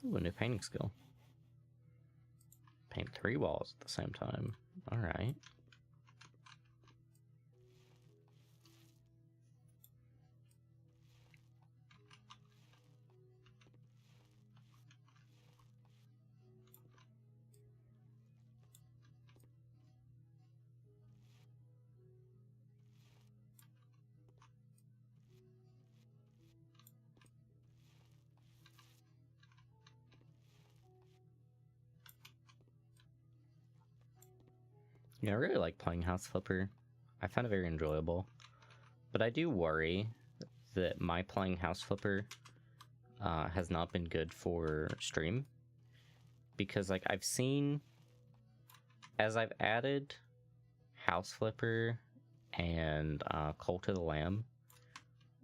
Ooh, a new painting skill. Paint 3 walls at the same time. Alright. Yeah, I really like playing House Flipper. I find it very enjoyable. But I do worry that my playing House Flipper has not been good for stream. Because, like, I've seen, as I've added House Flipper and Cult of the Lamb,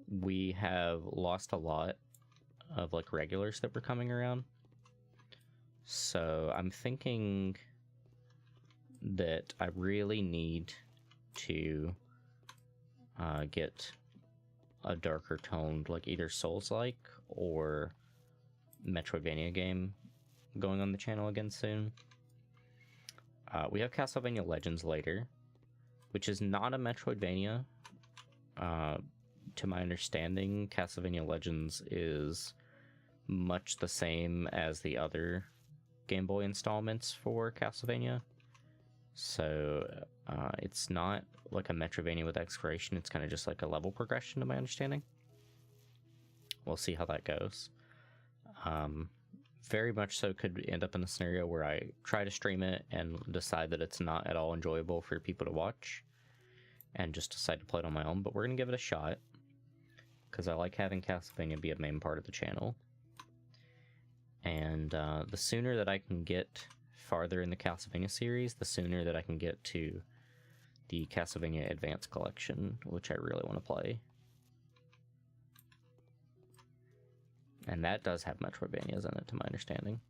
we have lost a lot of, like, regulars that were coming around. So I'm thinking that I really need to get a darker toned, like either Souls-like or Metroidvania game going on the channel again soon. We have Castlevania Legends later, which is not a Metroidvania. To my understanding, Castlevania Legends is much the same as the other Game Boy installments for Castlevania. So it's not like a Metroidvania with exploration, it's kind of just like a level progression to my understanding. We'll see how that goes. Very much so could end up in a scenario where I try to stream it and decide that it's not at all enjoyable for people to watch and just decide to play it on my own, but we're going to give it a shot. because I like having Castlevania be a main part of the channel. And the sooner that I can get farther in the Castlevania series, the sooner that I can get to the Castlevania Advance Collection, which I really want to play. And that does have Metroidvanias in it, to my understanding.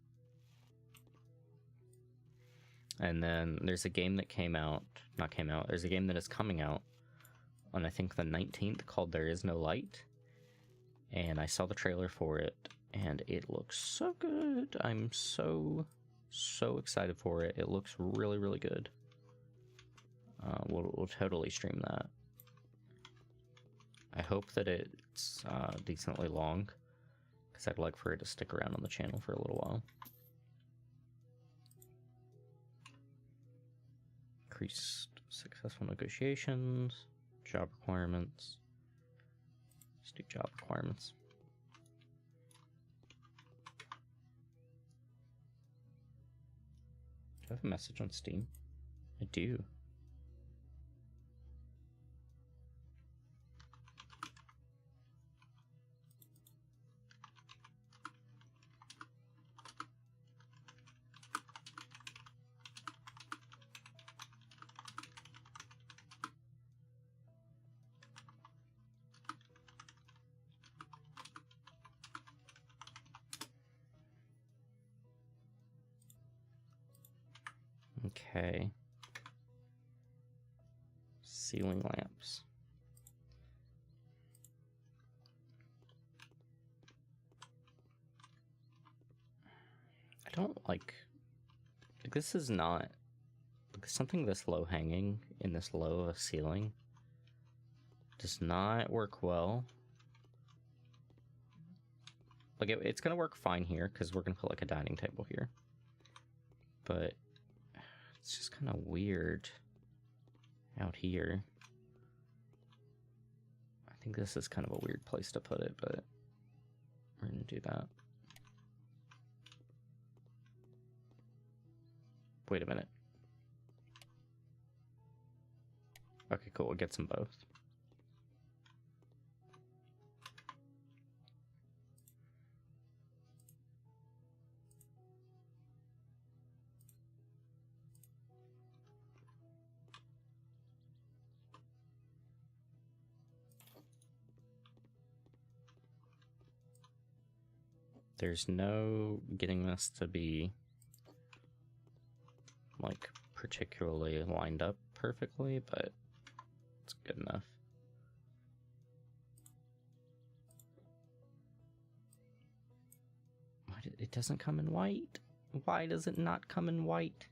And then there's a game that there's a game that is coming out on, I think, the 19th, called There Is No Light. And I saw the trailer for it, and it looks so good. I'm so excited for it. It looks really, really good. We'll totally stream that. I hope that it's decently long, because I'd like for it to stick around on the channel for a little while. Increased successful negotiations, job requirements. Let's do job requirements. Do I have a message on Steam? I do. Okay. Ceiling lamps. I don't like this is not something this low hanging in this low of a ceiling does not work well. Like it's gonna work fine here because we're gonna put like a dining table here, but it's just kind of weird out here. I think this is kind of a weird place to put it, but we're gonna do that. Wait a minute. Okay, cool, we'll get some both. There's no getting this to be like particularly lined up perfectly, but it's good enough. Why it doesn't come in white? Why does it not come in white?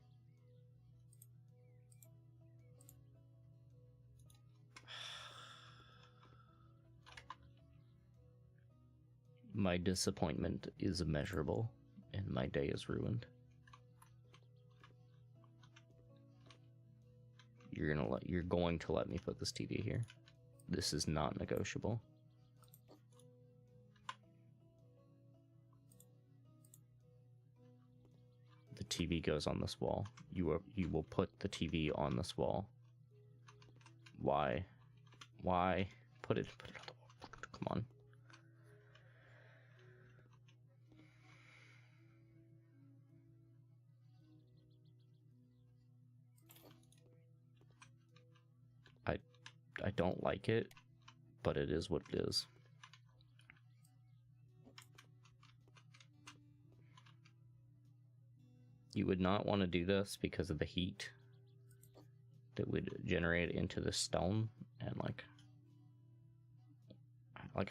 My disappointment is immeasurable, and my day is ruined. You're going to let me put this TV here. This is not negotiable. The TV goes on this wall. You will put the TV on this wall. Why? Why? Put it on the wall. Come on. I don't like it, but it is what it is. You would not want to do this because of the heat that would generate into the stone, and like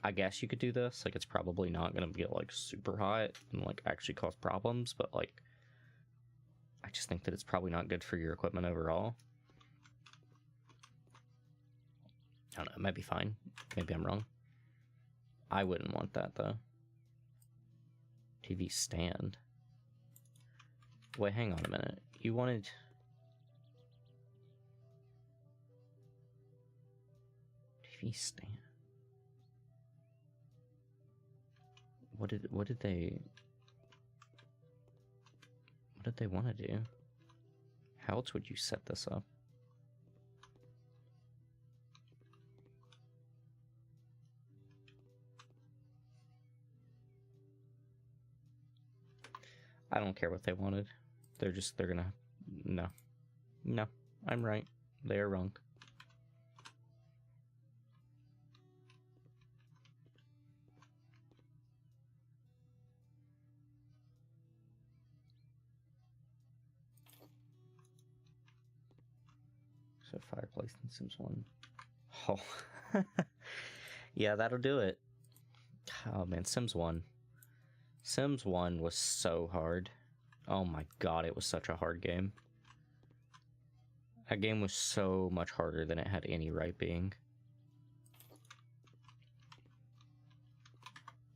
I guess you could do this. Like, it's probably not gonna get like super hot and like actually cause problems, but like I just think that it's probably not good for your equipment overall. I don't know, it might be fine. Maybe I'm wrong. I wouldn't want that, though. TV stand. Wait, hang on a minute. You wanted... TV stand. What did they want to do? How else would you set this up? I don't care what they wanted. They're gonna... No. No. I'm right. They are wrong. So fireplace in Sims 1. Oh. Yeah, that'll do it. Oh man, Sims 1. Sims 1 was so hard. Oh my god, it was such a hard game. That game was so much harder than it had any right being.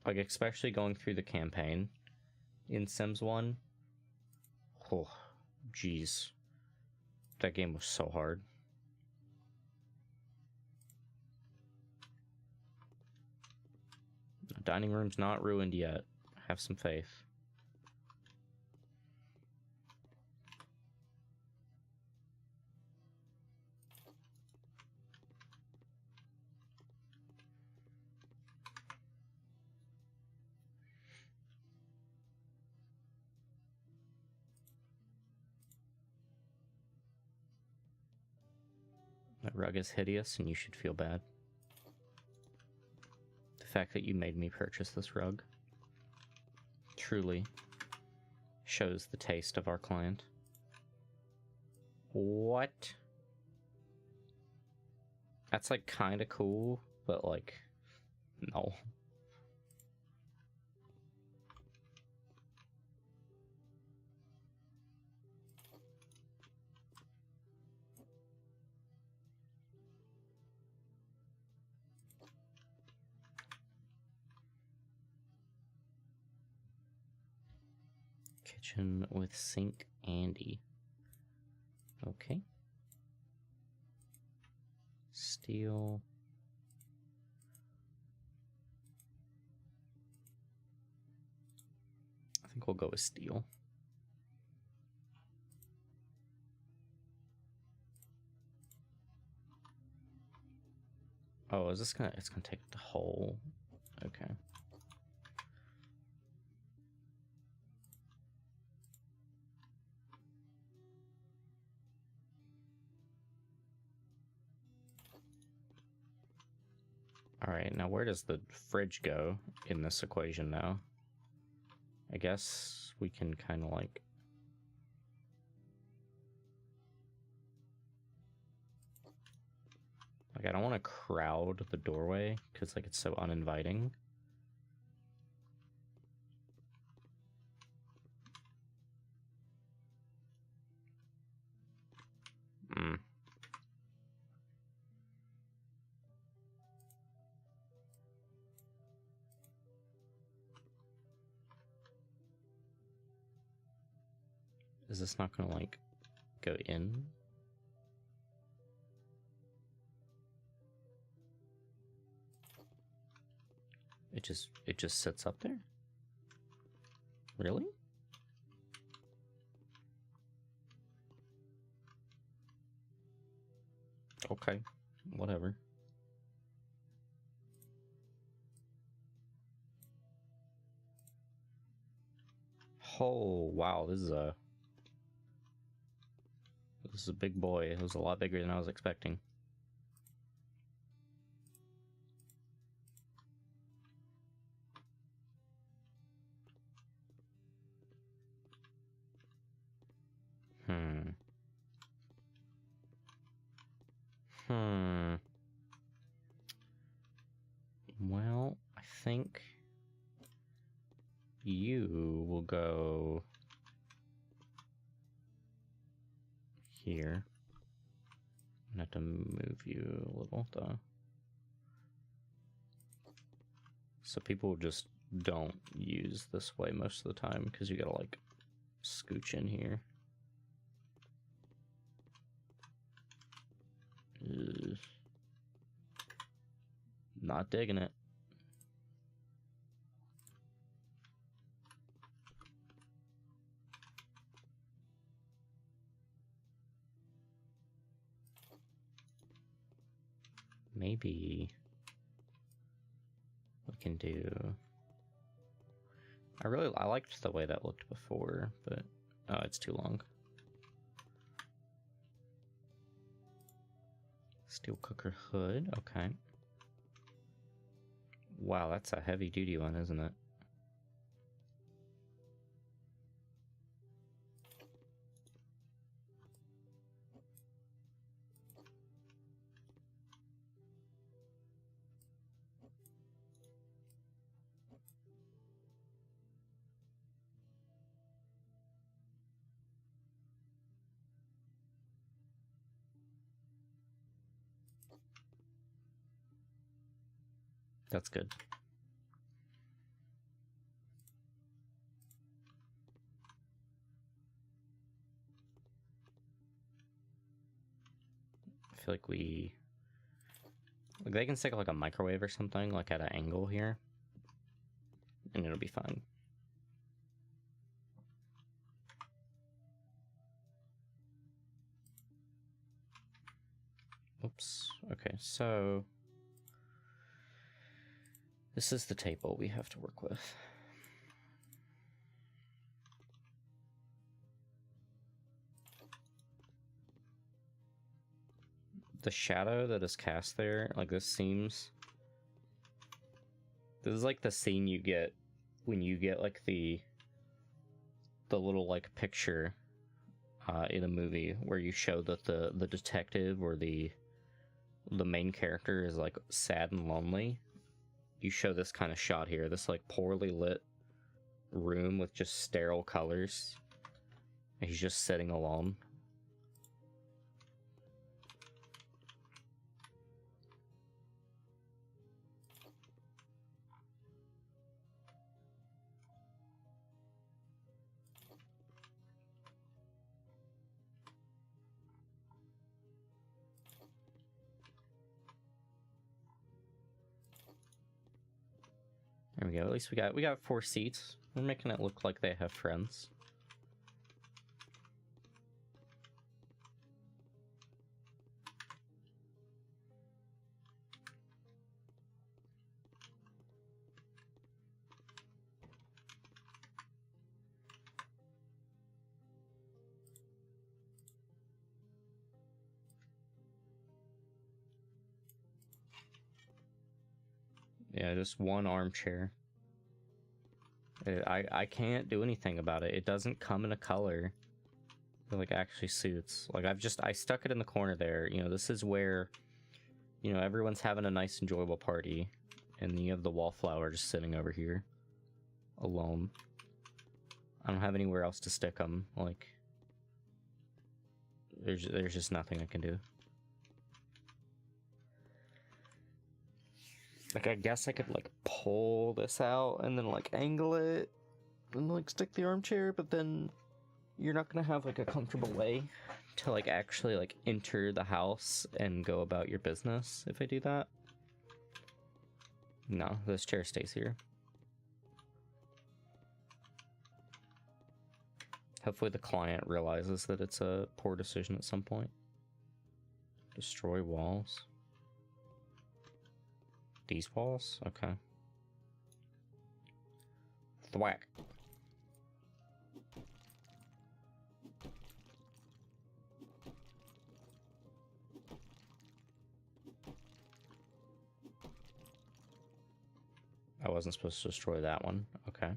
Like, especially going through the campaign in Sims 1. Oh, jeez. That game was so hard. The dining room's not ruined yet. Have some faith. That rug is hideous and you should feel bad. The fact that you made me purchase this rug truly shows the taste of our client. What? That's like kind of cool, but like, no. Kitchen with sink Andy. Okay. Steel. I think we'll go with steel. Oh, is this gonna... It's gonna take the whole... Okay. Alright, now where does the fridge go in this equation now? I guess we can kind of like... Like, I don't want to crowd the doorway, because like it's so uninviting. Hmm. Is this not gonna like go in? It just sits up there? Really? Okay, whatever. Oh, wow, this is a big boy. It was a lot bigger than I was expecting. Well, I think you will go here. I'm gonna have to move you a little though. So people just don't use this way most of the time because you gotta like scooch in here. Ugh. Not digging it. Maybe we can do... I liked the way that looked before, but oh, it's too long. Steel cooker hood, okay. Wow, that's a heavy duty one, isn't it? That's good. I feel like they can stick like a microwave or something, like at an angle here, and it'll be fine. Oops. Okay, so this is the table we have to work with. The shadow that is cast there, like this is like the scene you get when you get like the little like picture in a movie where you show that the detective or the main character is like sad and lonely. You show this kind of shot here, this like poorly lit room with just sterile colors. And he's just sitting alone. There we go. At least we got 4 seats. We're making it look like they have friends. Yeah, just one armchair. I can't do anything about it. It doesn't come in a color that like actually suits. Like I stuck it in the corner there. You know, this is where, you know, everyone's having a nice enjoyable party, and you have the wallflower just sitting over here alone. I don't have anywhere else to stick them. Like there's just nothing I can do. Like, I guess I could, like, pull this out and then, like, angle it and, like, stick the armchair, but then you're not gonna have, like, a comfortable way to, like, actually, like, enter the house and go about your business if I do that. No, this chair stays here. Hopefully the client realizes that it's a poor decision at some point. Destroy walls. These walls? Okay. Thwack. I wasn't supposed to destroy that one. Okay.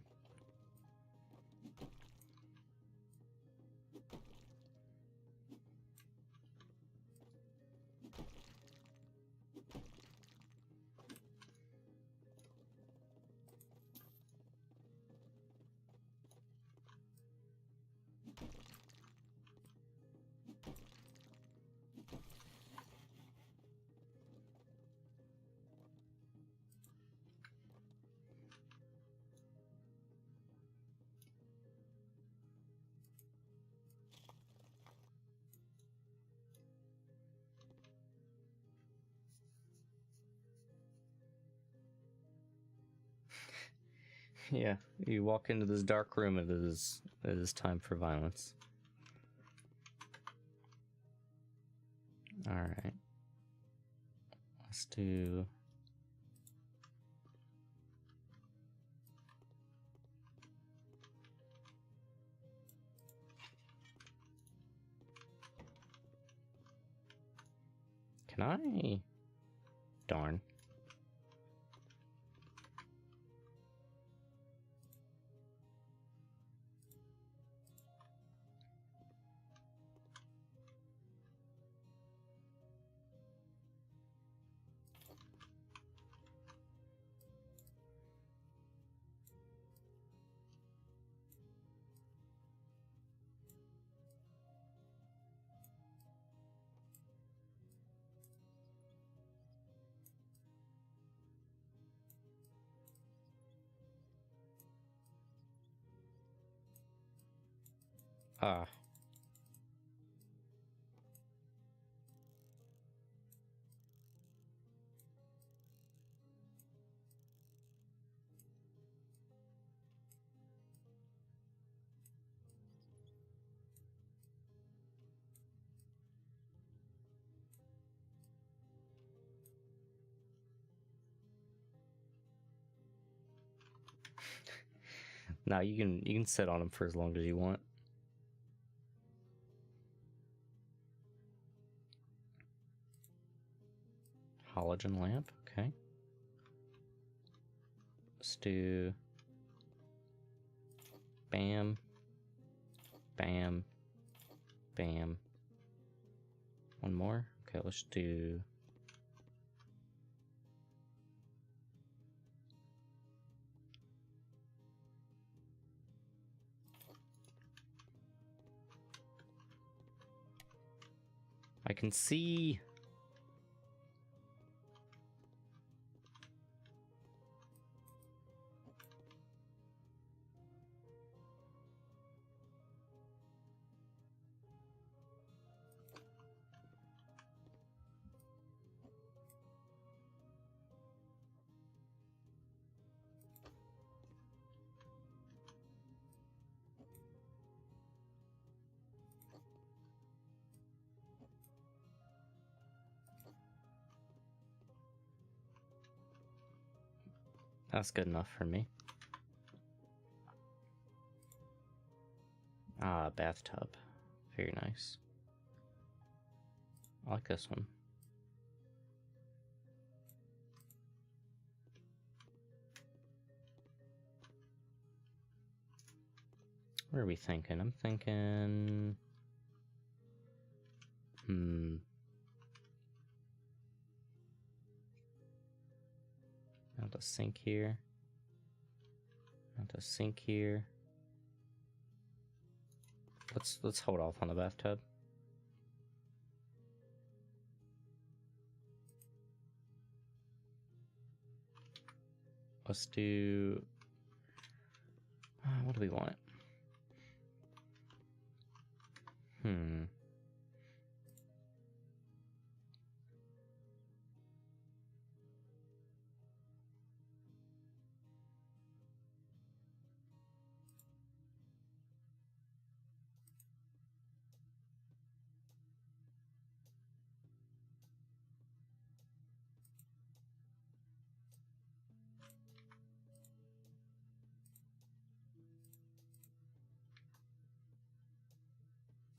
Yeah, you walk into this dark room, it is time for violence. Alright. Let's do... Can I? Darn. Ah. Now you can sit on them for as long as you want. Halogen lamp, okay. Let's do bam, bam, bam. One more. Okay, let's do I can see. That's good enough for me. Ah, bathtub. Very nice. I like this one. What are we thinking? I'm thinking... Not a sink here. Not a sink here. Let's hold off on the bathtub. Let's do... what do we want?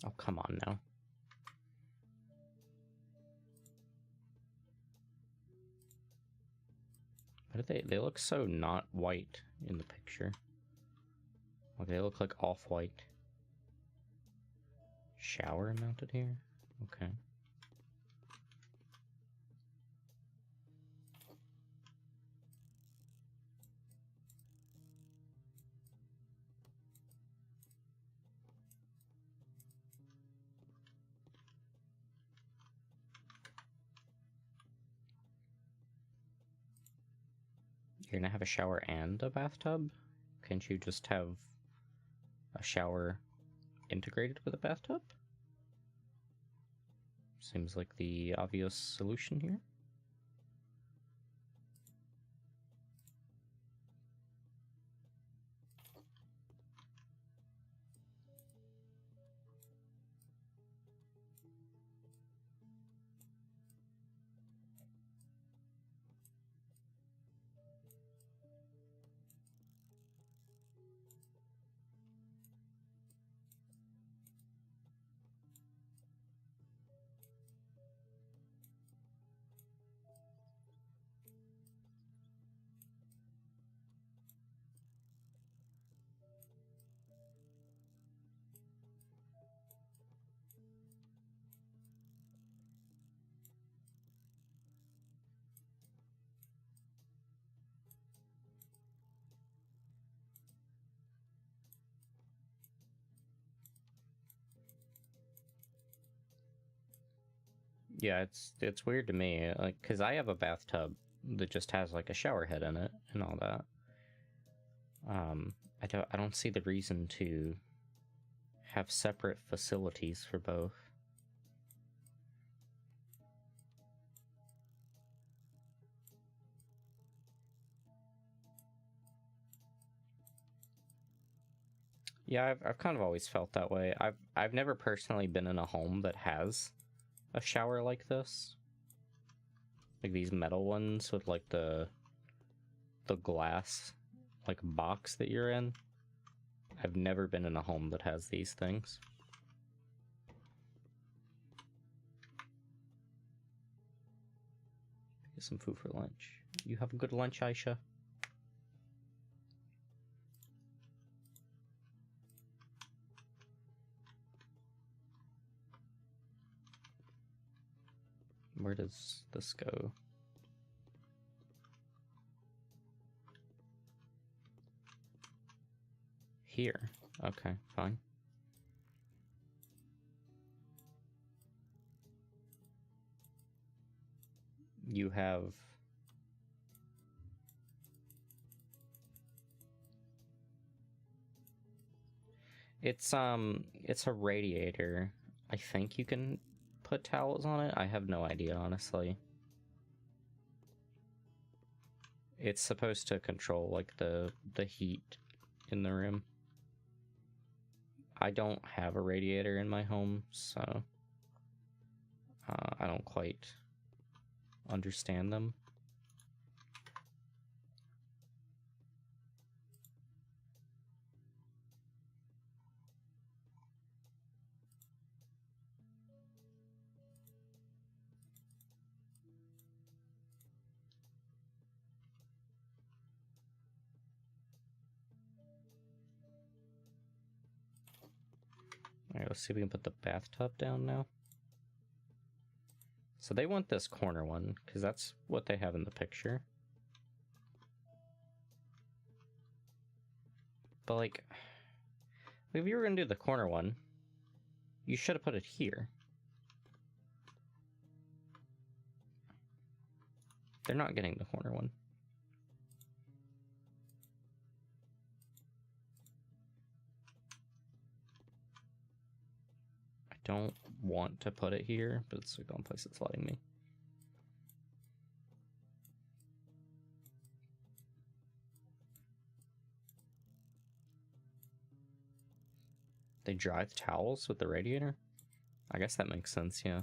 Oh, come on now. But they look so not white in the picture. Like they look like off-white. Shower mounted here? Okay. You're gonna have a shower and a bathtub? Can't you just have a shower integrated with a bathtub? Seems like the obvious solution here. Yeah, it's weird to me, like, cause I have a bathtub that just has like a shower head in it and all that. I don't see the reason to have separate facilities for both. Yeah, I've kind of always felt that way. I've never personally been in a home that has a shower like this. Like these metal ones with like the glass like box that you're in. I've never been in a home that has these things. Get some food for lunch. You have a good lunch, Aisha? Where does this go? Here. Okay, fine. You have... It's a radiator. I think you can put towels on it. I have no idea, honestly. It's supposed to control like the heat in the room. I don't have a radiator in my home, so I don't quite understand them. Alright, let's see if we can put the bathtub down now. So they want this corner one, because that's what they have in the picture. But like, if you were going to do the corner one, you should have put it here. They're not getting the corner one. I don't want to put it here, but it's the only place it's letting me. They dry the towels with the radiator? I guess that makes sense, yeah.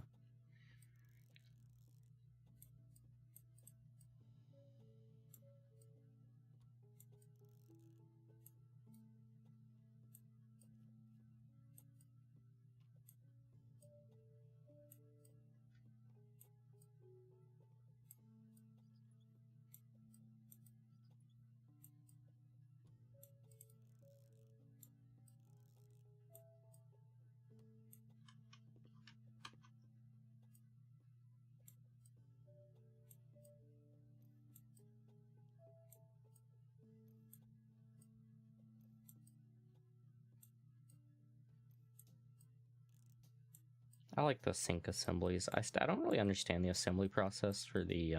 I like the sink assemblies. I don't really understand the assembly process for the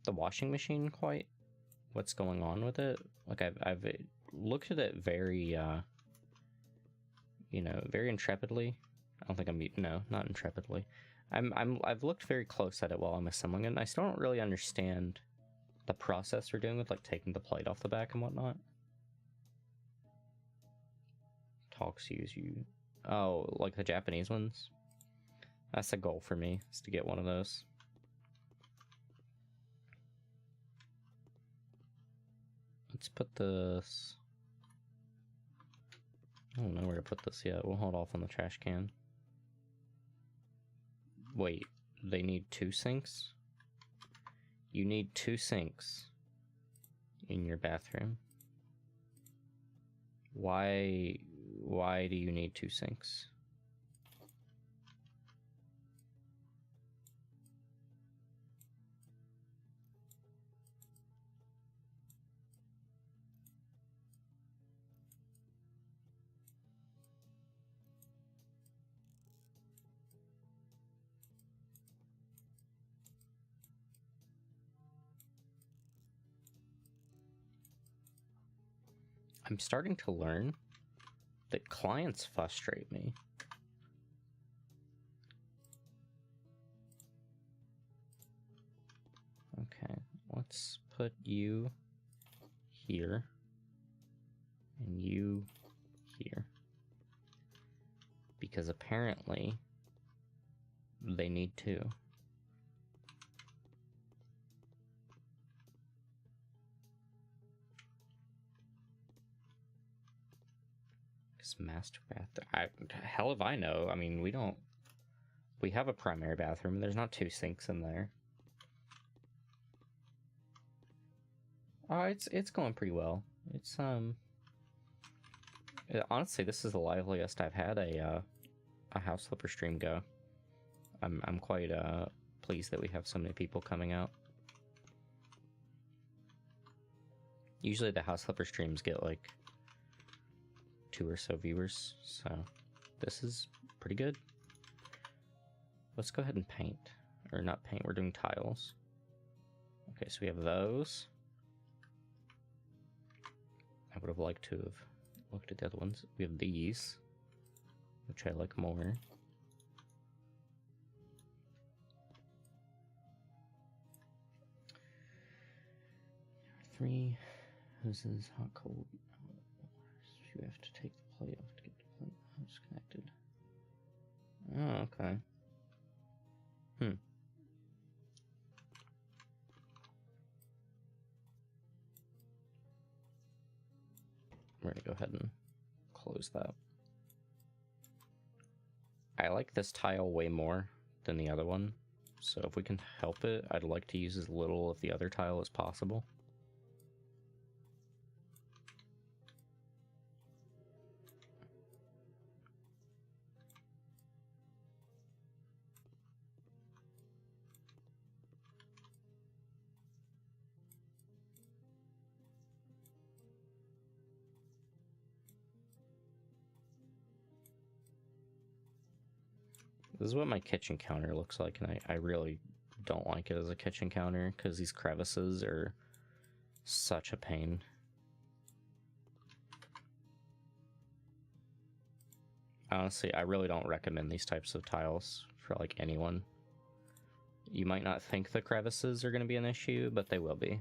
washing machine quite. What's going on with it? Like I've looked at it very you know, very intrepidly. I don't think no, not intrepidly. I've looked very close at it while I'm assembling it, and I still don't really understand the process we're doing with like taking the plate off the back and whatnot. Talks use you. Oh, like the Japanese ones? That's a goal for me, is to get one of those. Let's put this... I don't know where to put this yet. We'll hold off on the trash can. Wait, they need 2 sinks? You need 2 sinks in your bathroom. Why do you need 2 sinks? I'm starting to learn that clients frustrate me. Okay, let's put you here and you here. Because apparently they need to. Because master bathroom, hell if I know. I mean, we have a primary bathroom. There's not 2 sinks in there. Oh, it's going pretty well. It's honestly, this is the liveliest I've had a House Flipper stream go. I'm quite pleased that we have so many people coming out. Usually the House Flipper streams get like 2 or so viewers, so this is pretty good. Let's go ahead and paint. Or not paint, we're doing tiles. Okay, so we have those. I would have liked to have looked at the other ones. We have these, which I like more. Three hoses, hot, cold. You have to take the plate off to get the plate hose connected. Oh, okay. We're gonna go ahead and close that. I like this tile way more than the other one, so if we can help it, I'd like to use as little of the other tile as possible. This is what my kitchen counter looks like, and I really don't like it as a kitchen counter because these crevices are such a pain. Honestly, I really don't recommend these types of tiles for like anyone. You might not think the crevices are going to be an issue, but they will be.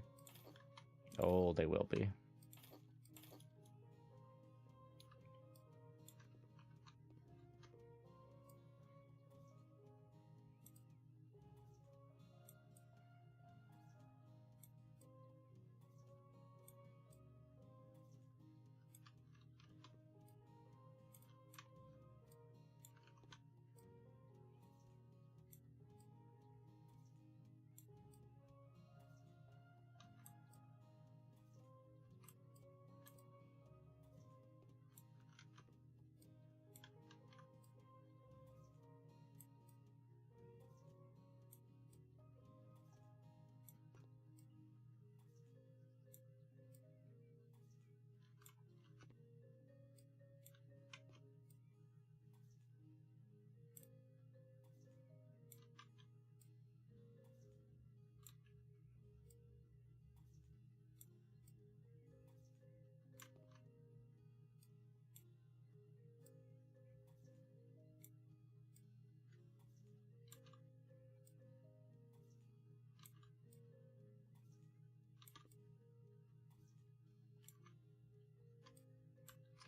Oh, they will be.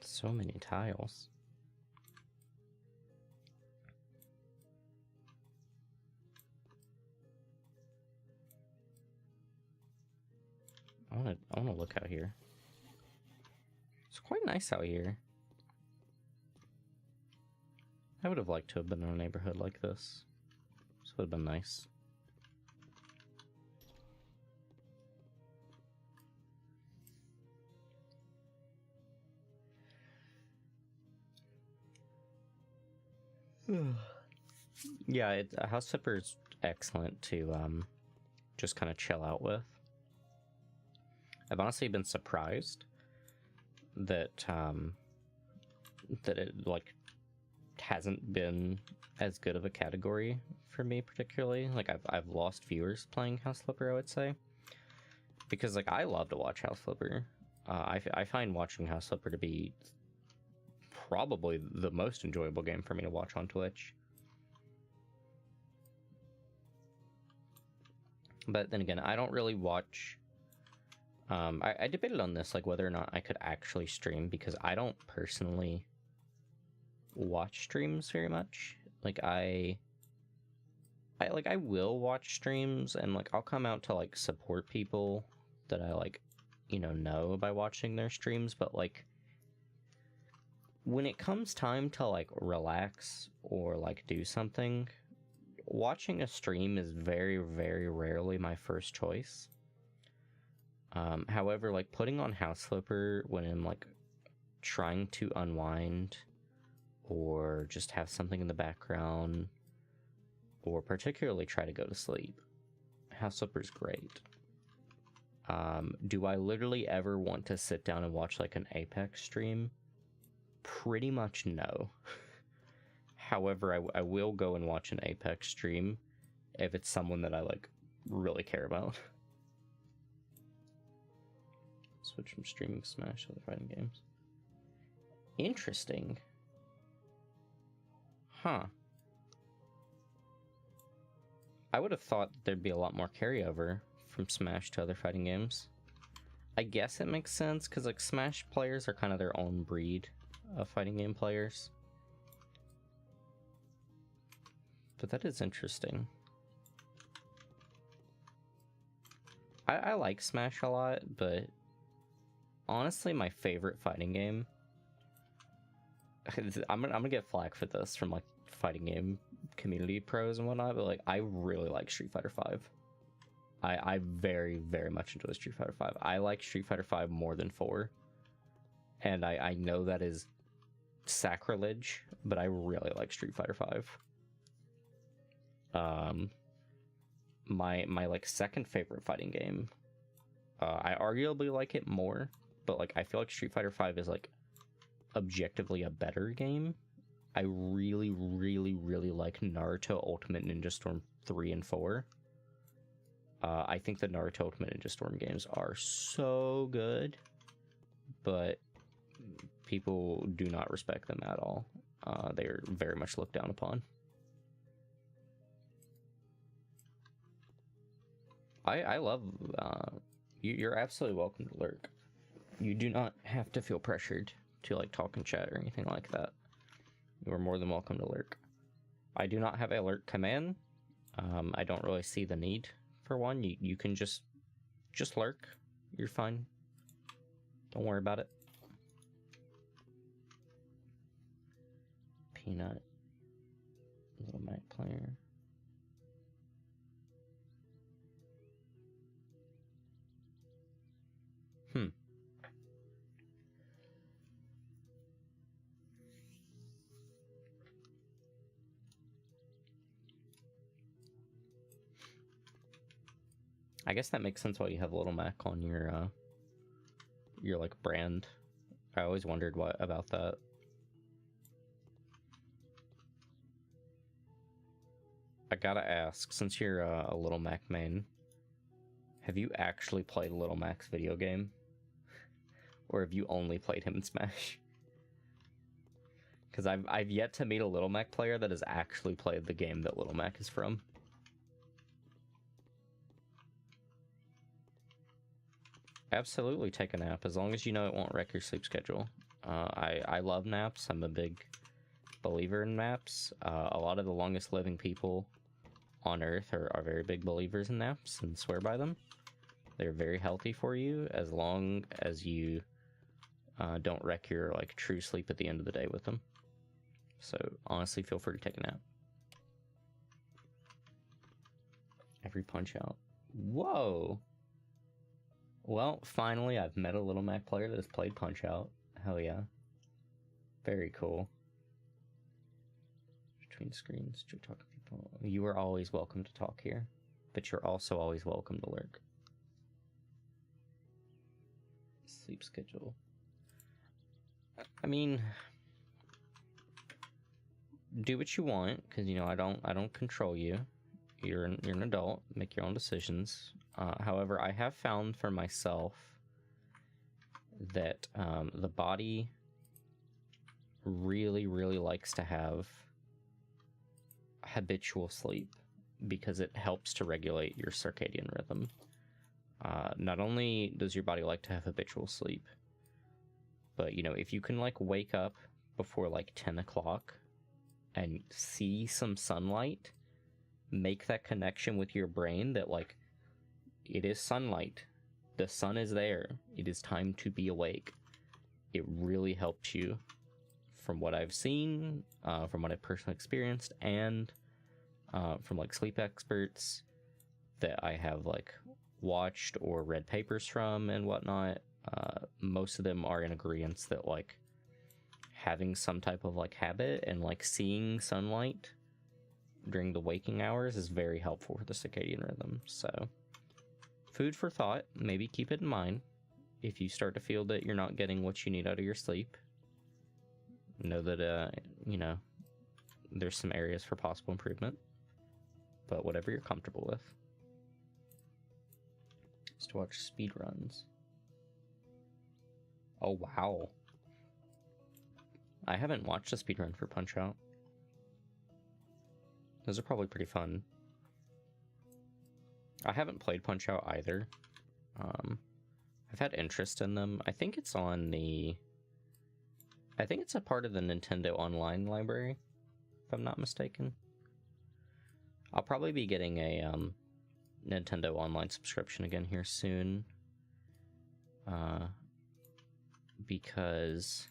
So many tiles. I wanna look out here. It's quite nice out here. I would have liked to have been in a neighborhood like this. This would have been nice. Yeah, House Flipper is excellent to just kind of chill out with. I've honestly been surprised that that it like hasn't been as good of a category for me particularly. Like I've lost viewers playing House Flipper, I would say, because like I love to watch House Flipper. I find watching House Flipper to be probably the most enjoyable game for me to watch on Twitch. But then again, I don't really watch... I debated on this, like, whether or not I could actually stream, because I don't personally watch streams very much. Like, I will watch streams, and, like, I'll come out to, like, support people that I, like, you know by watching their streams, but, like, when it comes time to, like, relax or, like, do something, watching a stream is very, very rarely my first choice. However, like, putting on House Flipper when I'm, like, trying to unwind or just have something in the background or particularly try to go to sleep, House Flipper's great. Do I literally ever want to sit down and watch, like, an Apex stream? Pretty much no. However, I will go and watch an Apex stream if it's someone that I, like, really care about. Switch from streaming Smash to other fighting games. Interesting. Huh. I would have thought there'd be a lot more carryover from Smash to other fighting games. I guess it makes sense, because, like, Smash players are kind of their own breed of fighting game players. But that is interesting. I like Smash a lot, but honestly, my favorite fighting game... I'm gonna get flack for this from, like, fighting game community pros and whatnot, but, like, I really like Street Fighter V. I very, very much enjoy Street Fighter V. I like Street Fighter V more than 4. And I know that is sacrilege, but I really like Street Fighter V. My like second favorite fighting game, I arguably like it more, but, like, I feel like Street Fighter V is, like, objectively a better game. I really, really, really like Naruto Ultimate Ninja Storm 3 and 4. I think the Naruto Ultimate Ninja Storm games are so good, but people do not respect them at all. They're very much looked down upon. I love... you're absolutely welcome to lurk. You do not have to feel pressured to, like, talk and chat or anything like that. You are more than welcome to lurk. I do not have a lurk command. I don't really see the need for one. You can just lurk. You're fine. Don't worry about it. Peanut. Little Mac player. I guess that makes sense why you have Little Mac on your like, brand. I always wondered what about that. I gotta ask, since you're a Little Mac main, have you actually played Little Mac's video game? Or have you only played him in Smash? Because I've yet to meet a Little Mac player that has actually played the game that Little Mac is from. Absolutely take a nap, as long as you know it won't wreck your sleep schedule. I love naps. I'm a big believer in naps. A lot of the longest living people on Earth are very big believers in naps and swear by them. They're very healthy for you, as long as you don't wreck your, like, true sleep at the end of the day with them. So honestly, feel free to take a nap. Every punch out. Whoa! Well, finally, I've met a Little Mac player that has played Punch-Out. Hell yeah. Very cool. Between screens, to talk to people. You are always welcome to talk here, but you're also always welcome to lurk. Sleep schedule. I mean, do what you want, because, you know, I don't control you. You're an adult. Make your own decisions. However, I have found for myself that the body really, really likes to have habitual sleep because it helps to regulate your circadian rhythm. Not only does your body like to have habitual sleep, but, you know, if you can, like, wake up before, like, 10 o'clock and see some sunlight, make that connection with your brain that, like, it is sunlight. The sun is there. It is time to be awake. It really helps you, from what I've seen, from what I've personally experienced, and from, like, sleep experts that I have, like, watched or read papers from and whatnot. Most of them are in agreement that, like, having some type of, like, habit and, like, seeing sunlight during the waking hours is very helpful for the circadian rhythm. So, food for thought. Maybe keep it in mind. If you start to feel that you're not getting what you need out of your sleep, know that, you know, there's some areas for possible improvement. But whatever you're comfortable with. Just to watch speed runs. Oh, wow. I haven't watched a speedrun for Punch-Out. Those are probably pretty fun. I haven't played Punch-Out either. I've had interest in them. I think it's on the... I think it's a part of the Nintendo Online library, if I'm not mistaken. I'll probably be getting a Nintendo Online subscription again here soon. Because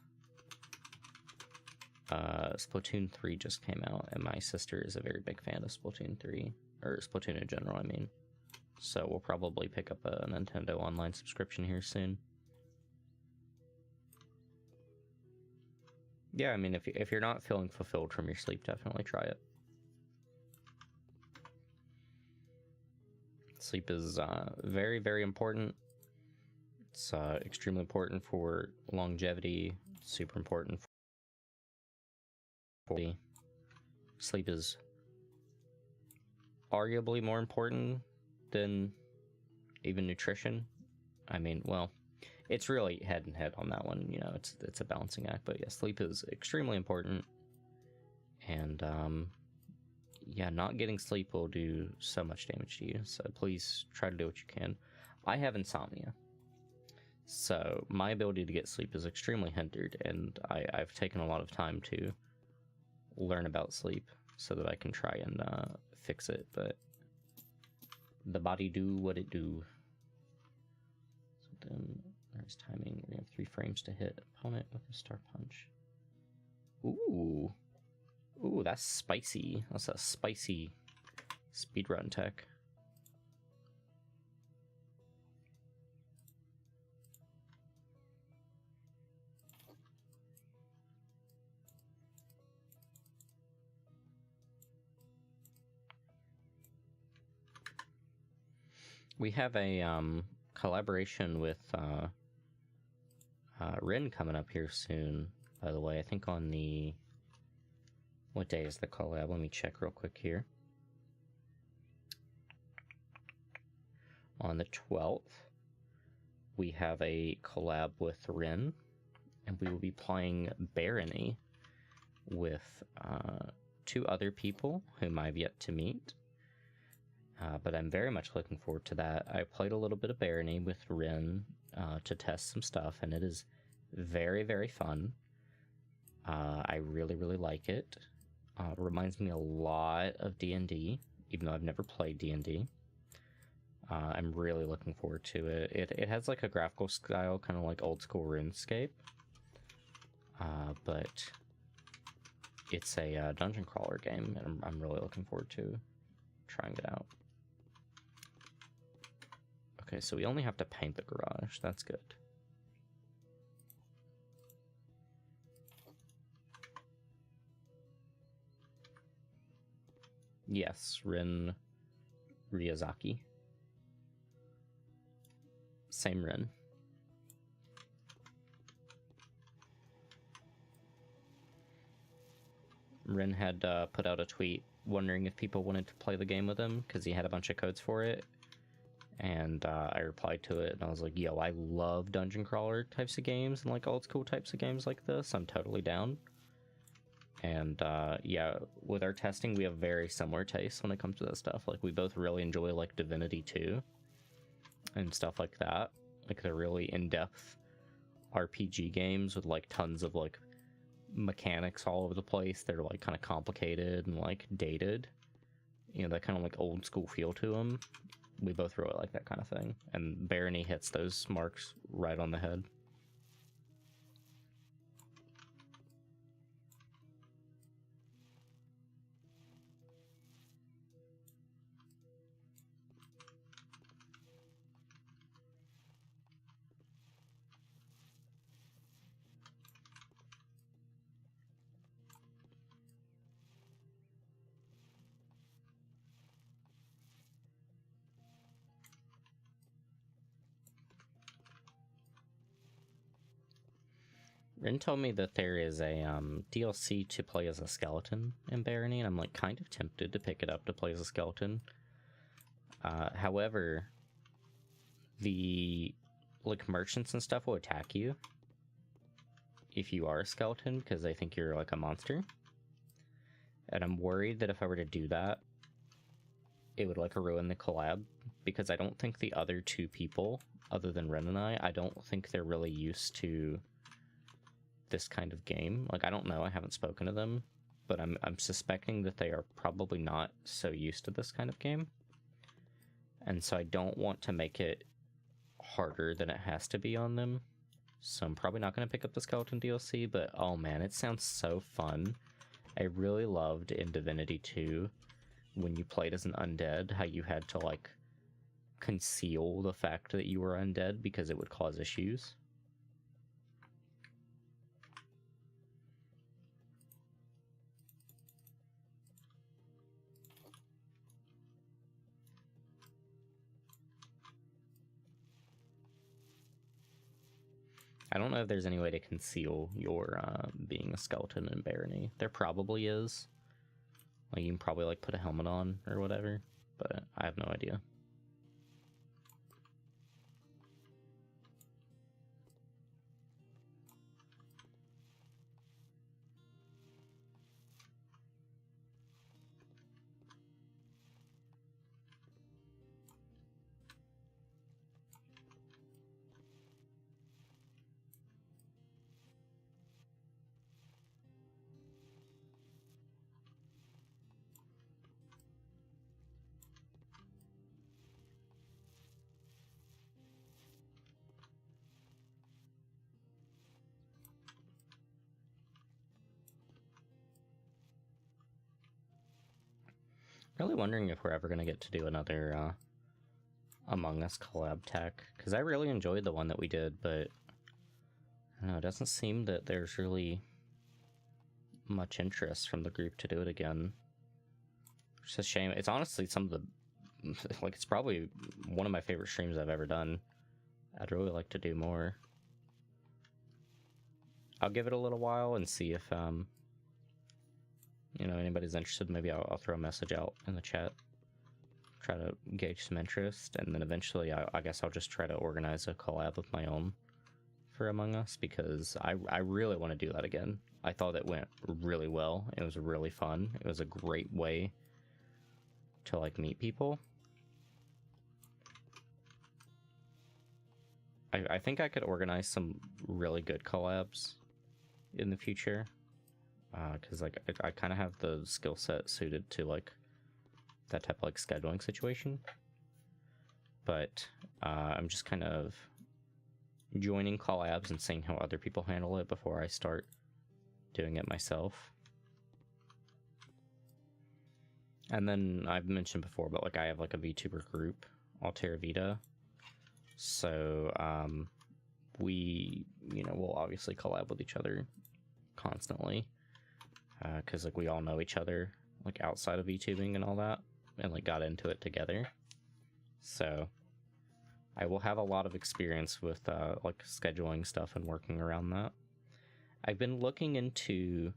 Splatoon 3 just came out, and my sister is a very big fan of Splatoon 3, or Splatoon in general, I mean. So we'll probably pick up a Nintendo Online subscription here soon. Yeah, I mean, if you're not feeling fulfilled from your sleep, definitely try it. Sleep is very, very important. It's extremely important for longevity, super important for body. Sleep is arguably more important than even nutrition. I mean, well, it's really head and head on that one, you know, it's a balancing act, but yeah, sleep is extremely important. And yeah, not getting sleep will do so much damage to you, so please try to do what you can. I have insomnia, so my ability to get sleep is extremely hindered, and I've taken a lot of time to learn about sleep so that I can try and fix it, but the body do what it do. So then there's timing. We have 3 frames to hit opponent with a star punch. Ooh. Ooh, that's spicy. That's a spicy speedrun tech. We have a collaboration with Rin coming up here soon, by the way. I think on the... What day is the collab? Let me check real quick here. On the 12th, we have a collab with Rin, and we will be playing Barony with 2 other people whom I've yet to meet. But I'm very much looking forward to that. I played a little bit of Barony with Rin to test some stuff, and it is very, very fun. I really, really like it. Reminds me a lot of D&D, even though I've never played D&D. I'm really looking forward to it. It has like a graphical style, kind of like old school RuneScape. But it's a dungeon crawler game, and I'm really looking forward to trying it out. Okay, so we only have to paint the garage. That's good. Yes, Rin Ryazaki. Same Rin. Rin had put out a tweet wondering if people wanted to play the game with him because he had a bunch of codes for it. and I replied to it, and I was like, yo, I love dungeon crawler types of games and like old school types of games like this. I'm totally down. And yeah, with our testing, we have very similar tastes when it comes to that stuff. Like, we both really enjoy like Divinity 2 and stuff like that. Like, they're really in-depth RPG games with like tons of like mechanics all over the place. They're like kind of complicated and like dated. You know, that kind of like old school feel to them. We both really like that kind of thing. And Barony hits those marks right on the head. Rin told me that there is a DLC to play as a skeleton in Barony, and I'm like kind of tempted to pick it up to play as a skeleton. However, the like merchants and stuff will attack you if you are a skeleton because they think you're like a monster. And I'm worried that if I were to do that, it would like ruin the collab, because I don't think the other two people, other than Ren and I don't think they're really used to this kind of game. Like, I don't know, I haven't spoken to them, but I'm suspecting that they are probably not so used to this kind of game. And so I don't want to make it harder than it has to be on them. So I'm probably not going to pick up the skeleton DLC, but oh man, it sounds so fun. I really loved in Divinity 2 when you played as an undead, how you had to like conceal the fact that you were undead because it would cause issues. I don't know if there's any way to conceal your being a skeleton in Barony. There probably is. Like, you can probably like put a helmet on or whatever, but I have no idea. Really wondering if we're ever going to get to do another Among Us collab tech, because I really enjoyed the one that we did, but I don't know, it doesn't seem that there's really much interest from the group to do it again. It's a shame. It's honestly some of the, like, it's probably one of my favorite streams I've ever done. I'd really like to do more. I'll give it a little while and see if you know, anybody's interested. Maybe I'll throw a message out in the chat, try to gauge some interest, and then eventually I guess I'll just try to organize a collab of my own for Among Us, because I really want to do that again. I thought it went really well. It was really fun. It was a great way to like meet people. I think I could organize some really good collabs in the future, because like I kind of have the skill set suited to like that type of like scheduling situation, but I'm just kind of joining collabs and seeing how other people handle it before I start doing it myself. And then I've mentioned before, but like I have like a VTuber group, Altera Vita, so we, you know, we'll obviously collab with each other constantly, because like we all know each other like outside of VTubing and all that, and like got into it together. So I will have a lot of experience with like scheduling stuff and working around that. I've been looking into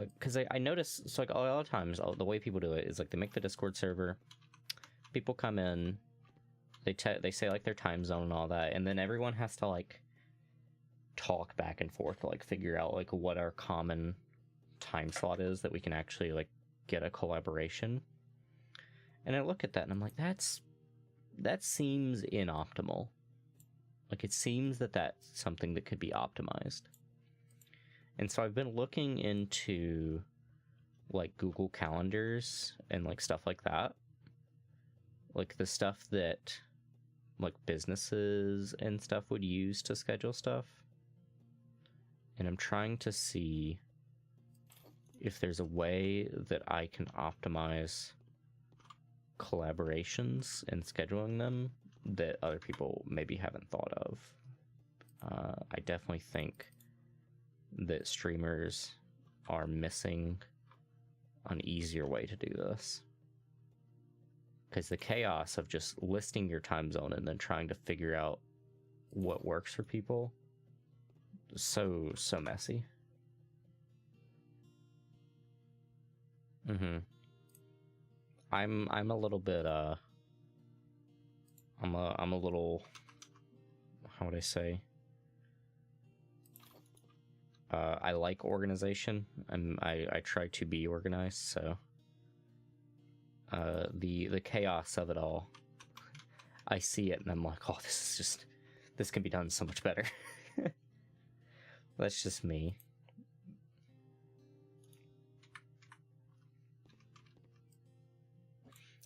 because I notice, so like a lot of times the way people do it is like they make the Discord server, people come in, they say like their time zone and all that, and then everyone has to like talk back and forth to like figure out like what our common time slot is that we can actually like get a collaboration. And I look at that and I'm like, that seems inoptimal. Like, it seems that that's something that could be optimized. And so I've been looking into like Google Calendars and like stuff like that, like the stuff that like businesses and stuff would use to schedule stuff. And I'm trying to see if there's a way that I can optimize collaborations and scheduling them that other people maybe haven't thought of. I definitely think that streamers are missing an easier way to do this, because the chaos of just listing your time zone and then trying to figure out what works for people is so messy. I'm a little bit I'm a little, how would I say, I like organization. I try to be organized, so the chaos of it all, I see it and I'm like, oh, this can be done so much better. That's just me.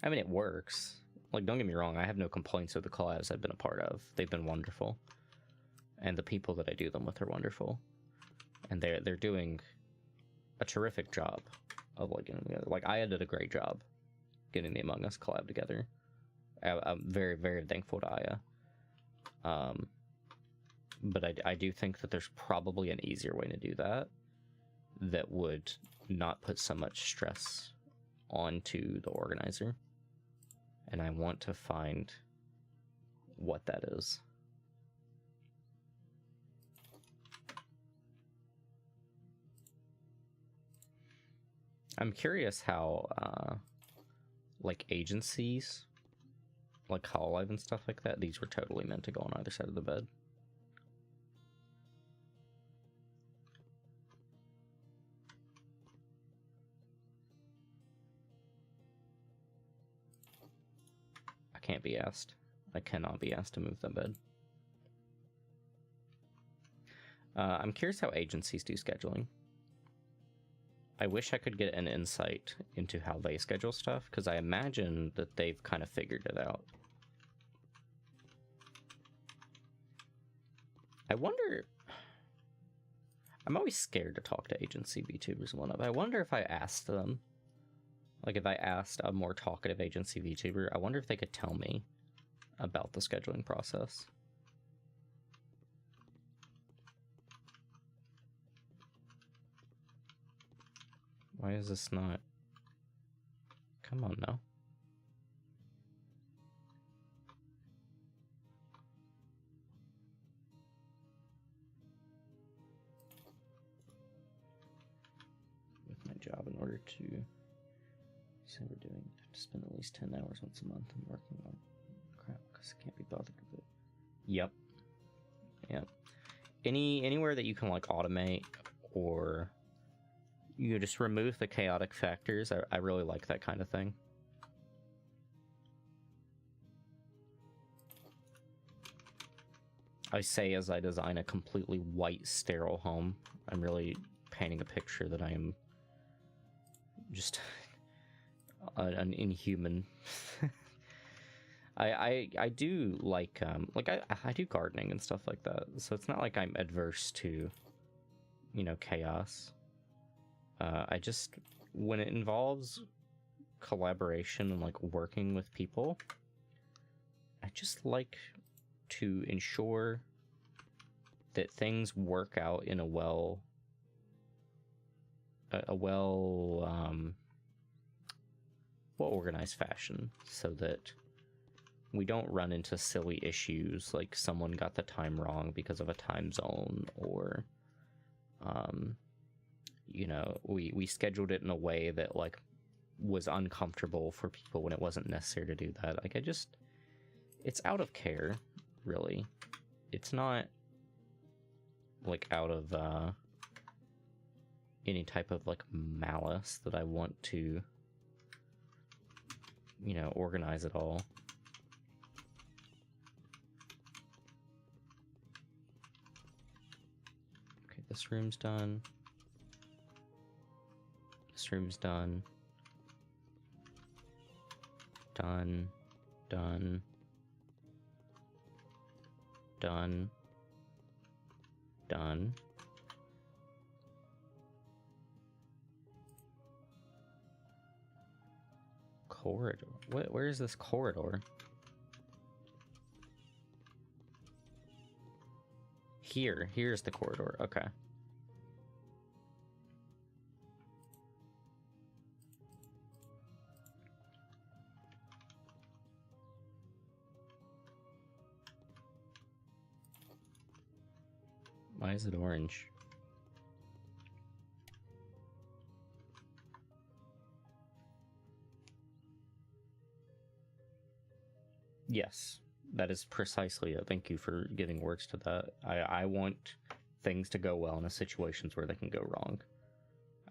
I mean, it works. Like, don't get me wrong, I have no complaints with the collabs I've been a part of. They've been wonderful. And the people that I do them with are wonderful. And they're doing a terrific job of like getting together. Like, Aya did a great job getting the Among Us collab together. I'm very, very thankful to Aya. But I do think that there's probably an easier way to do that that would not put so much stress onto the organizer. And I want to find what that is. I'm curious how, like, agencies, like Hololive and stuff like that, these were totally meant to go on either side of the bed. Can't be asked. I cannot be asked to move that bed. I'm curious how agencies do scheduling. I wish I could get an insight into how they schedule stuff, because I imagine that they've kind of figured it out. I wonder... I'm always scared to talk to agency VTubers one of. I wonder if I asked them, like if I asked a more talkative agency VTuber, I wonder if they could tell me about the scheduling process. Why is this not? Come on now. With my job, in order to say we're doing, to spend at least 10 hours once a month and working on crap because I can't be bothered with it. Yep. Anywhere that you can like automate or you just remove the chaotic factors, I really like that kind of thing. I say as I design a completely white, sterile home, I'm really painting a picture that I am just an inhuman. I do like I do gardening and stuff like that, so it's not like I'm adverse to, you know, chaos. I just, when it involves collaboration and like working with people, I just like to ensure that things work out in a well organized fashion, so that we don't run into silly issues like someone got the time wrong because of a time zone, or you know, we scheduled it in a way that like was uncomfortable for people when it wasn't necessary to do that. Like, it's out of care, really. It's not, like, out of, any type of, like, malice that I want to, you know, organize it all. Okay, this room's done. This room's done. Done. Done. Done. Done. Corridor. Where is this corridor? Here's the corridor. Okay. Why is it orange? Yes, that is precisely it. Thank you for giving words to that. I want things to go well in situations where they can go wrong.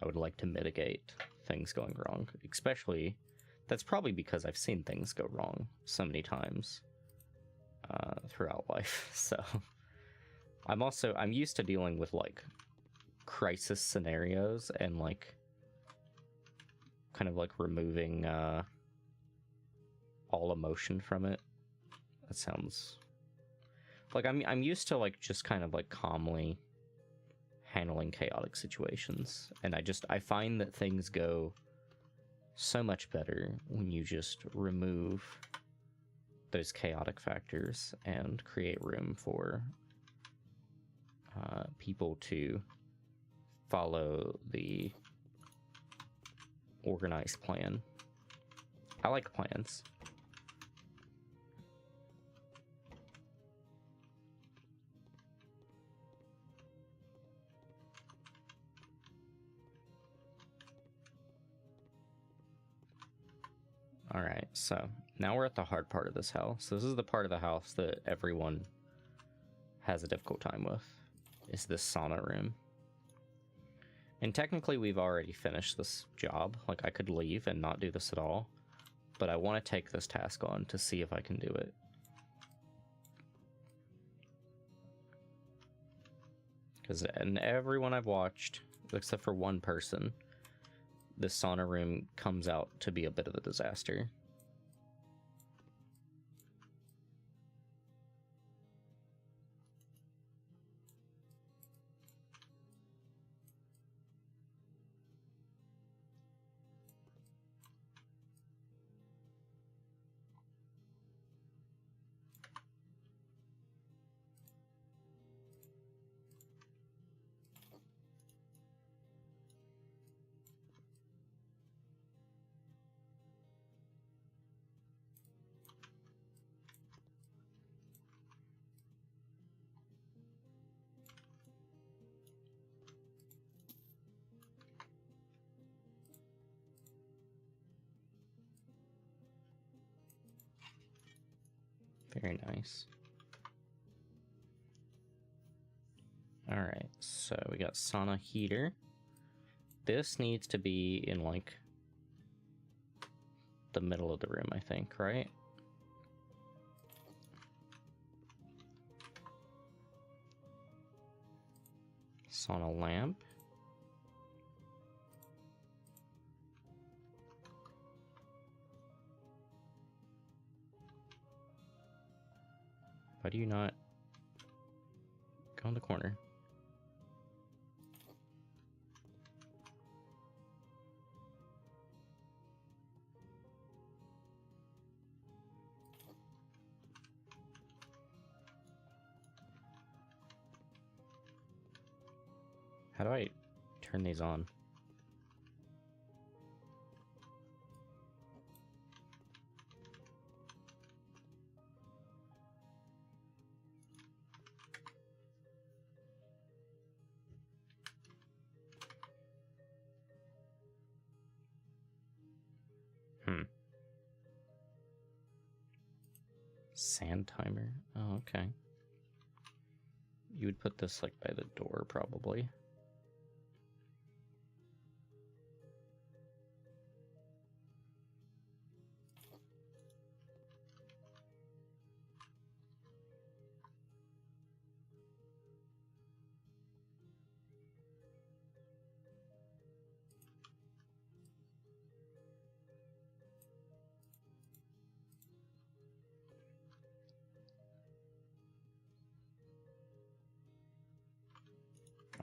I would like to mitigate things going wrong. Especially, that's probably because I've seen things go wrong so many times throughout life. So I'm used to dealing with like crisis scenarios and like kind of like removing all emotion from it. That sounds like I'm used to like just kind of like calmly handling chaotic situations, and I find that things go so much better when you just remove those chaotic factors and create room for people to follow the organized plan. I like plans. Alright, so now we're at the hard part of this house. This is the part of the house that everyone has a difficult time with, is this sauna room. And technically we've already finished this job. Like, I could leave and not do this at all, but I want to take this task on to see if I can do it. Because in everyone I've watched, except for one person, this sauna room comes out to be a bit of a disaster. Very nice. Alright, so we got sauna heater. This needs to be in, like, the middle of the room, I think, right? Sauna lamp. Why do you not go in the corner? How do I turn these on? Sand timer. Oh, okay. You would put this like by the door, probably.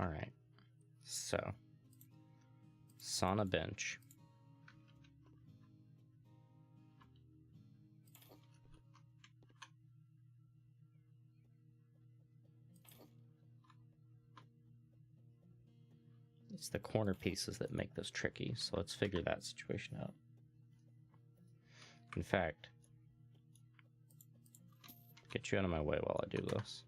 All right. So, sauna bench. It's the corner pieces that make this tricky, so let's figure that situation out. In fact, get you out of my way while I do this.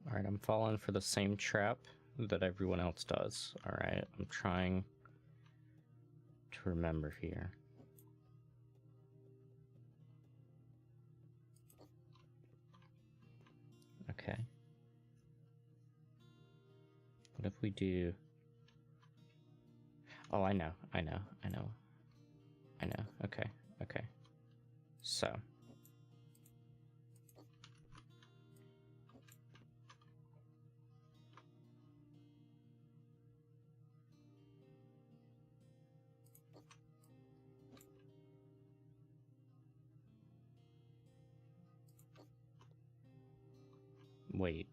All right, I'm falling for the same trap that everyone else does. All right, I'm trying to remember here. Okay. What if we do... Oh, I know. Okay, okay. So... Wait.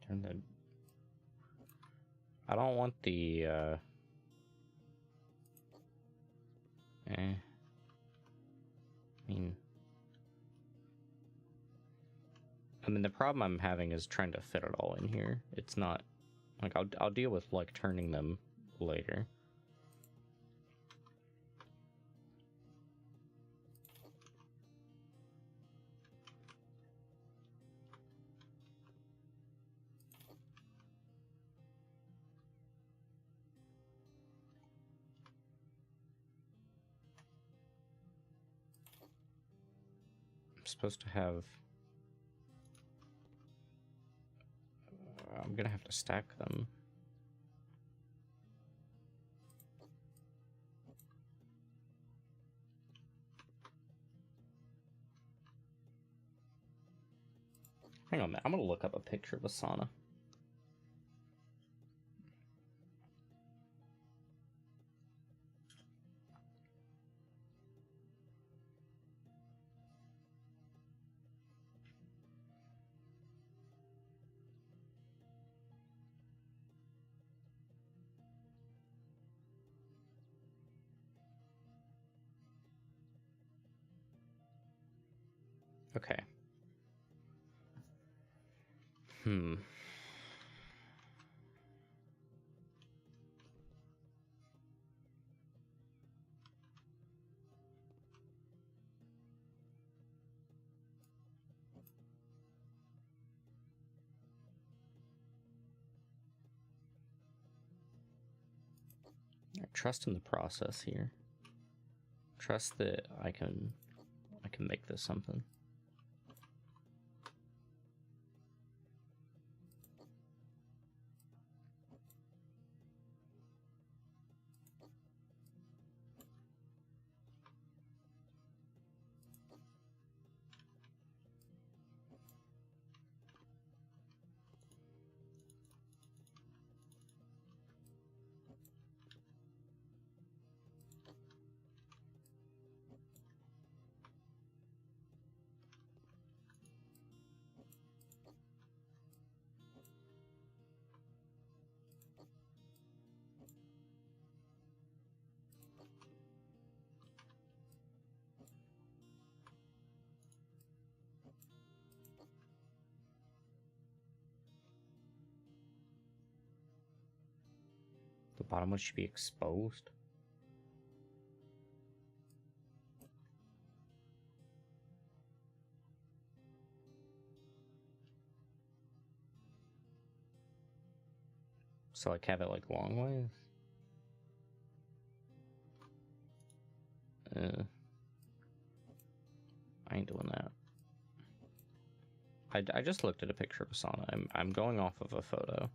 Turn the... I don't want the, I mean, the problem I'm having is trying to fit it all in here. It's not... Like, I'll deal with, like, turning them later. I'm supposed to have... I'm gonna have to stack them. Hang on a minute, I'm gonna look up a picture of a sauna. Okay. Trust in the process here. Trust that I can make this something. The bottom one should be exposed. So like have it like long ways. I ain't doing that. I just looked at a picture of a sauna. I'm going off of a photo.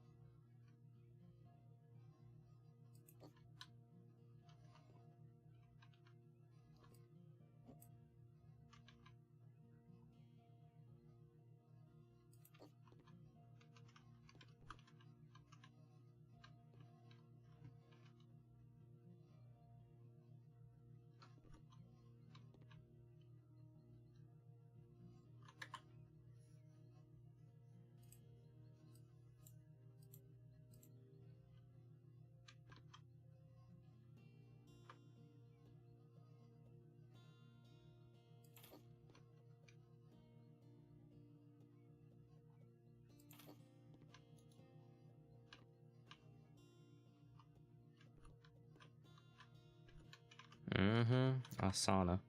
A sauna.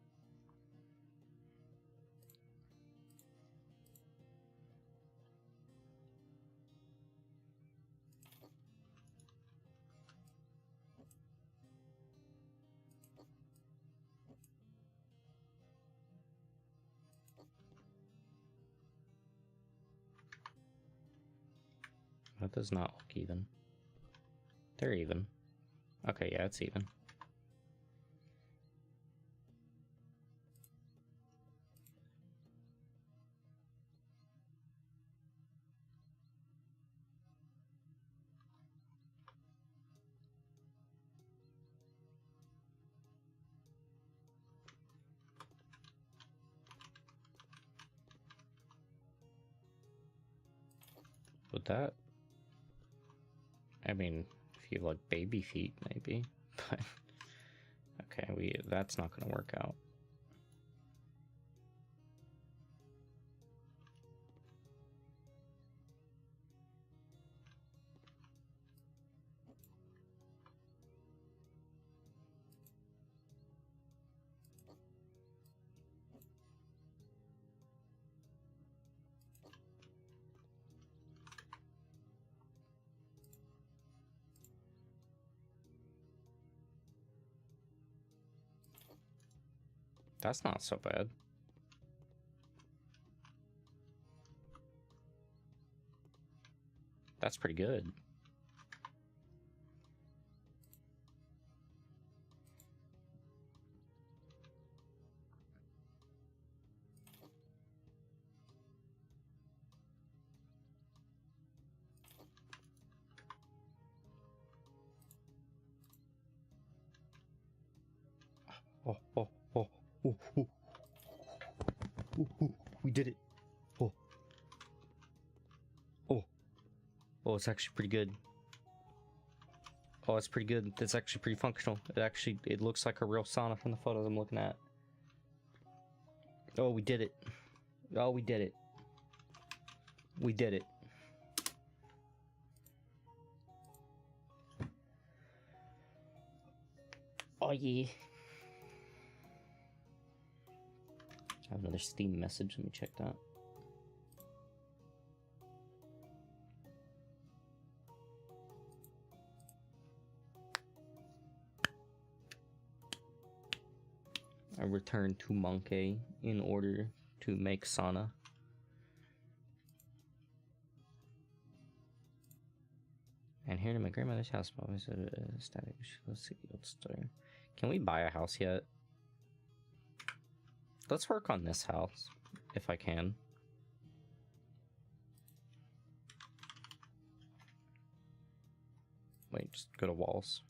That does not look even. They're even. Okay, yeah, it's even. Would that... I mean, if you have like baby feet, maybe. But okay, that's not gonna work out. That's not so bad. That's pretty good. Oh, oh, oh, oh, oh. Ooh, ooh, we did it. Oh. Oh. Oh, it's actually pretty good. Oh, it's pretty good. It's actually pretty functional. It looks like a real sauna from the photos I'm looking at. Oh, we did it. Oh, we did it. We did it. Oh, yeah. I have another Steam message. Let me check that. I returned to Monkey in order to make Sana. And here to my grandmother's house, but always static. Let's see what's there. Can we buy a house yet? Let's work on this house, if I can. Wait, just go to walls.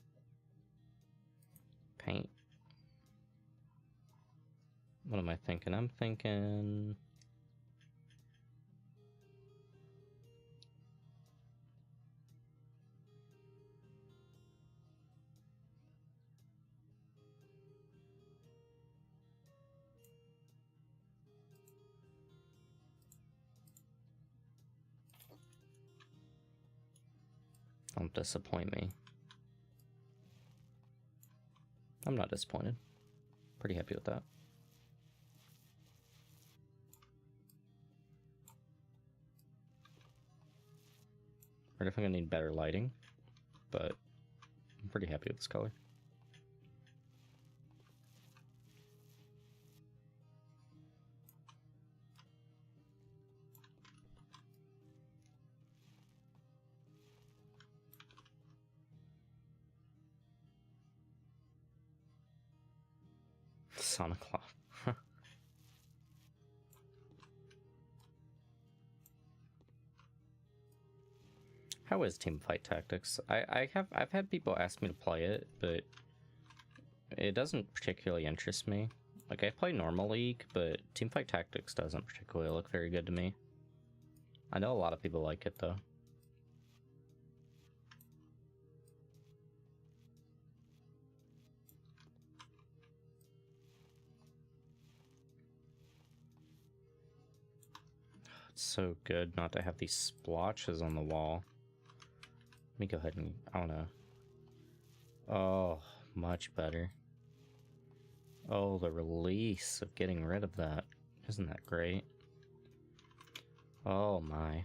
Paint. What am I thinking? I'm thinking... Don't disappoint me. I'm not disappointed. Pretty happy with that. We're definitely gonna need better lighting, but I'm pretty happy with this color. Sonic Claw. How is Teamfight Tactics? I've had people ask me to play it, but it doesn't particularly interest me. Like, I play normal League, but Teamfight Tactics doesn't particularly look very good to me. I know a lot of people like it though. It's so good not to have these splotches on the wall. Let me go ahead and, I don't know. Oh, much better. Oh, the release of getting rid of that. Isn't that great? Oh my.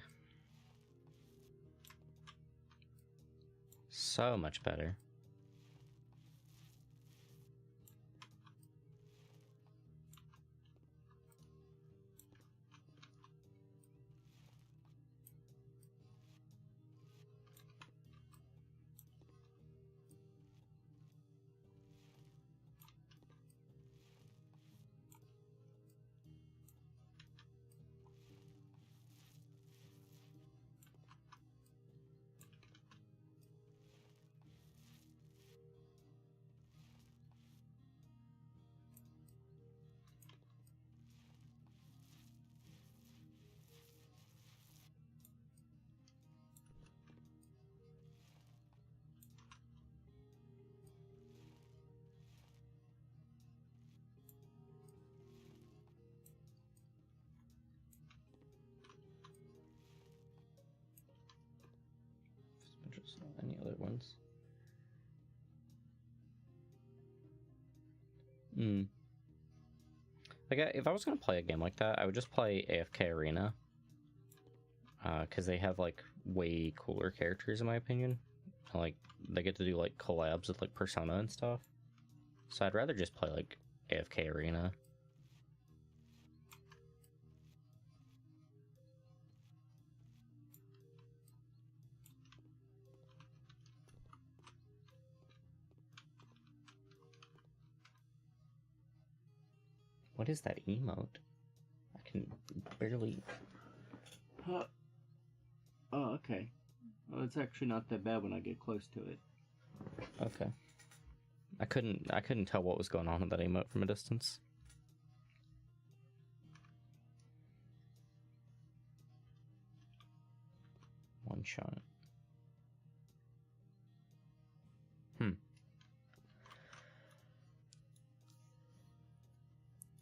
So much better. Any other ones? Like, if I was gonna play a game like that, I would just play AFK Arena. Because they have, like, way cooler characters, in my opinion. Like, they get to do, like, collabs with, like, Persona and stuff. So I'd rather just play, like, AFK Arena. What is that emote? I can barely... Oh, okay. Well, it's actually not that bad when I get close to it. Okay. I couldn't tell what was going on with that emote from a distance. One shot.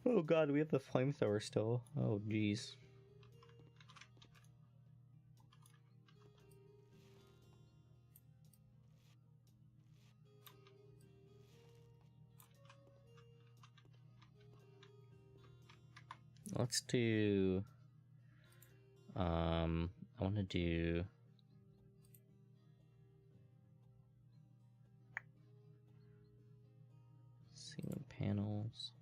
Oh god, we have the flamethrower still. Oh jeez. Let's do I want to do ceiling panels.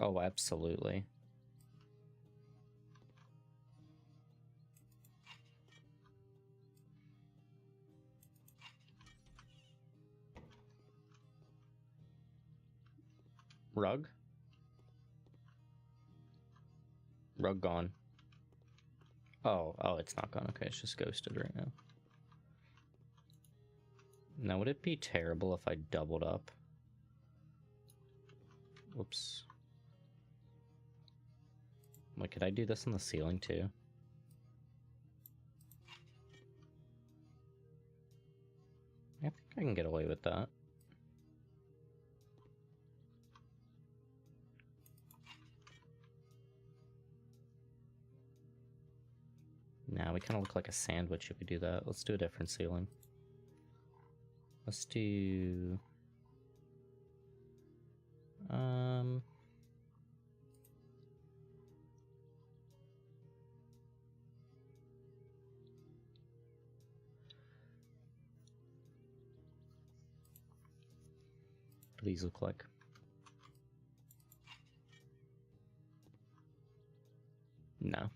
Oh, absolutely. Rug? Rug gone. Oh, it's not gone. Okay, it's just ghosted right now. Now, would it be terrible if I doubled up? Whoops. Wait, could I do this on the ceiling too? I think I can get away with that. Now we kind of look like a sandwich if we do that. Let's do a different ceiling. Let's do... What do these look like? No.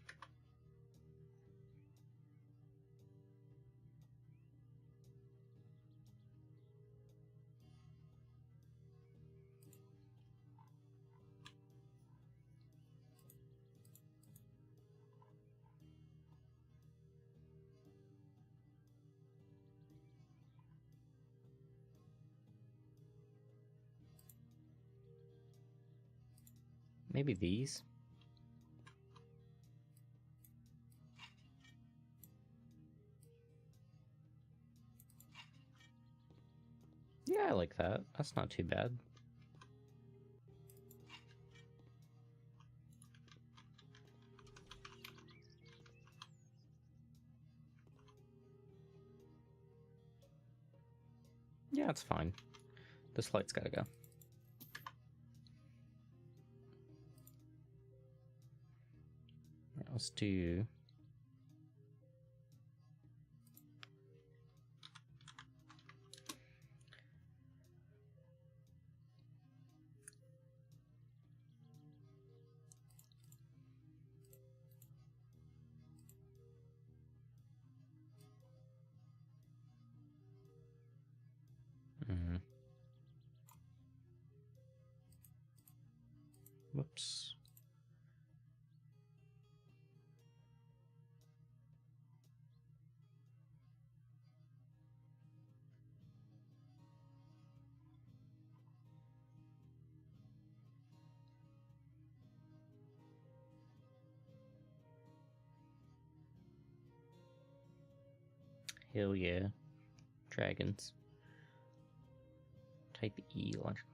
Maybe these? Yeah, I like that. That's not too bad. Yeah, it's fine. This light's gotta go. Right, let's do... Whoops. Hell yeah. Dragons. Type E electrical.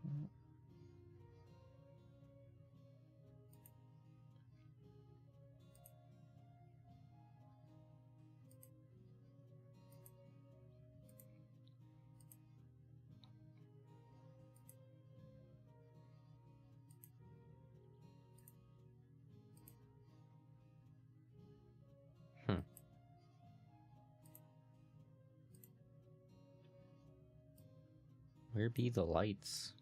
Where be the lights?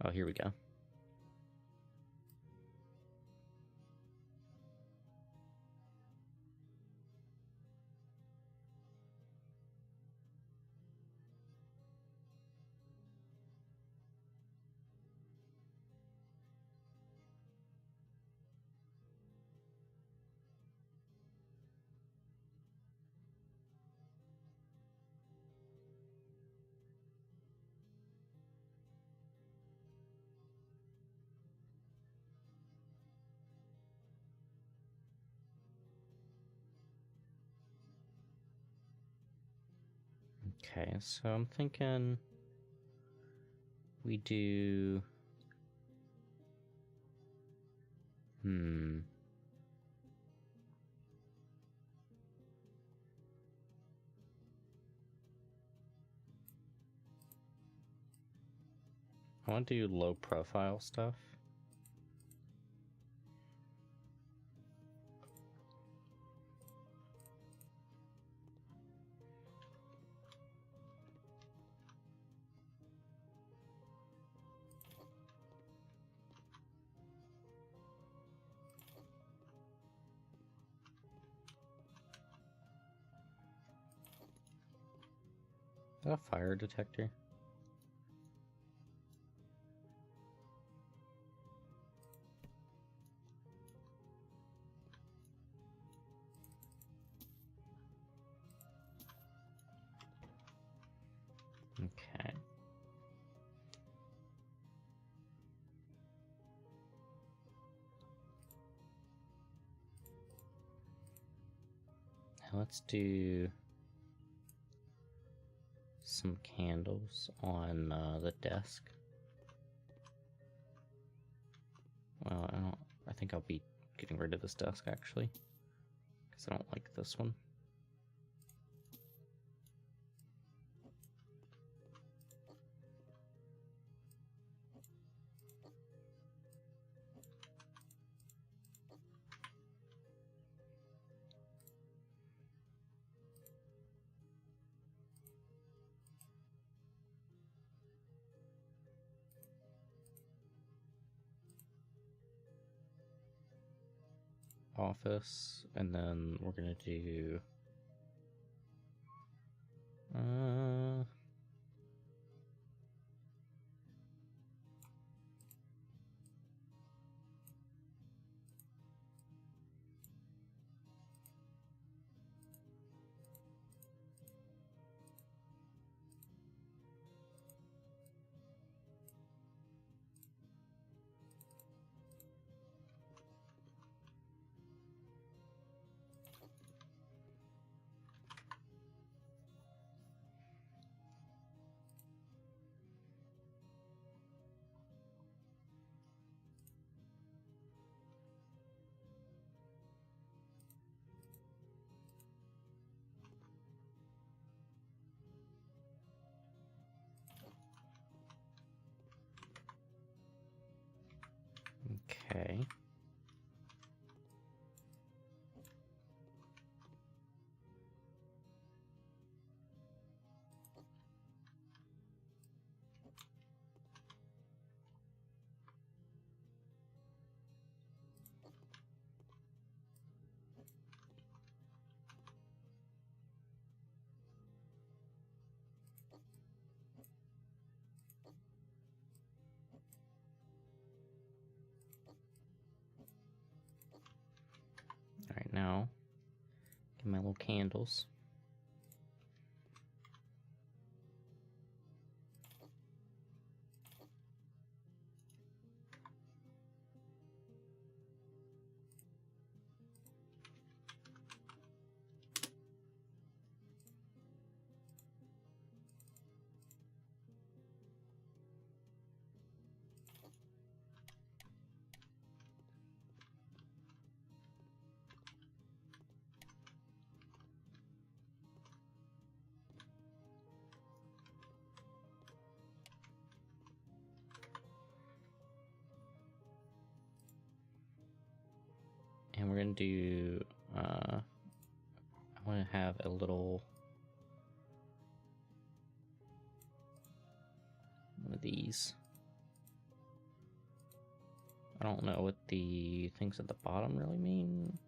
Oh, here we go. Okay, so I'm thinking we do... I want to do low profile stuff. Is that a fire detector? Okay. Now let's do some candles on the desk. Well, I think I'll be getting rid of this desk actually, because I don't like this one. Office, and then we're gonna do okay. Alright, now get my little candles. And we're gonna do, I want to have a little one of these. I don't know what the things at the bottom really mean.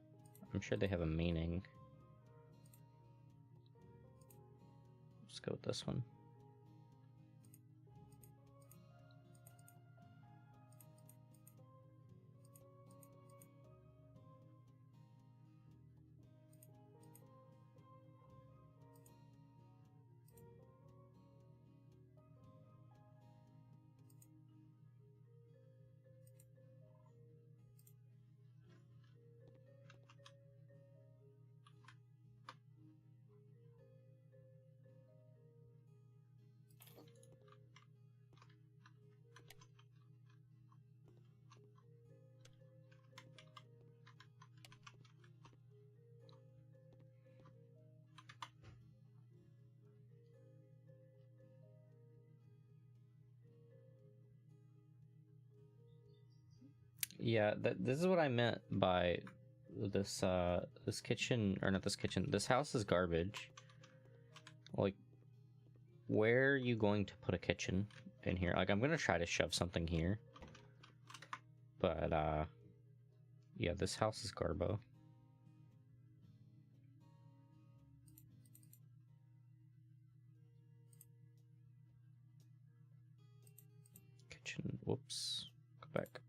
I'm sure they have a meaning. Let's go with this one. Yeah, this is what I meant by this this kitchen, or not this kitchen. This house is garbage. Like, where are you going to put a kitchen in here? Like, I'm gonna try to shove something here, but yeah, this house is garbo. Kitchen, whoops, go back.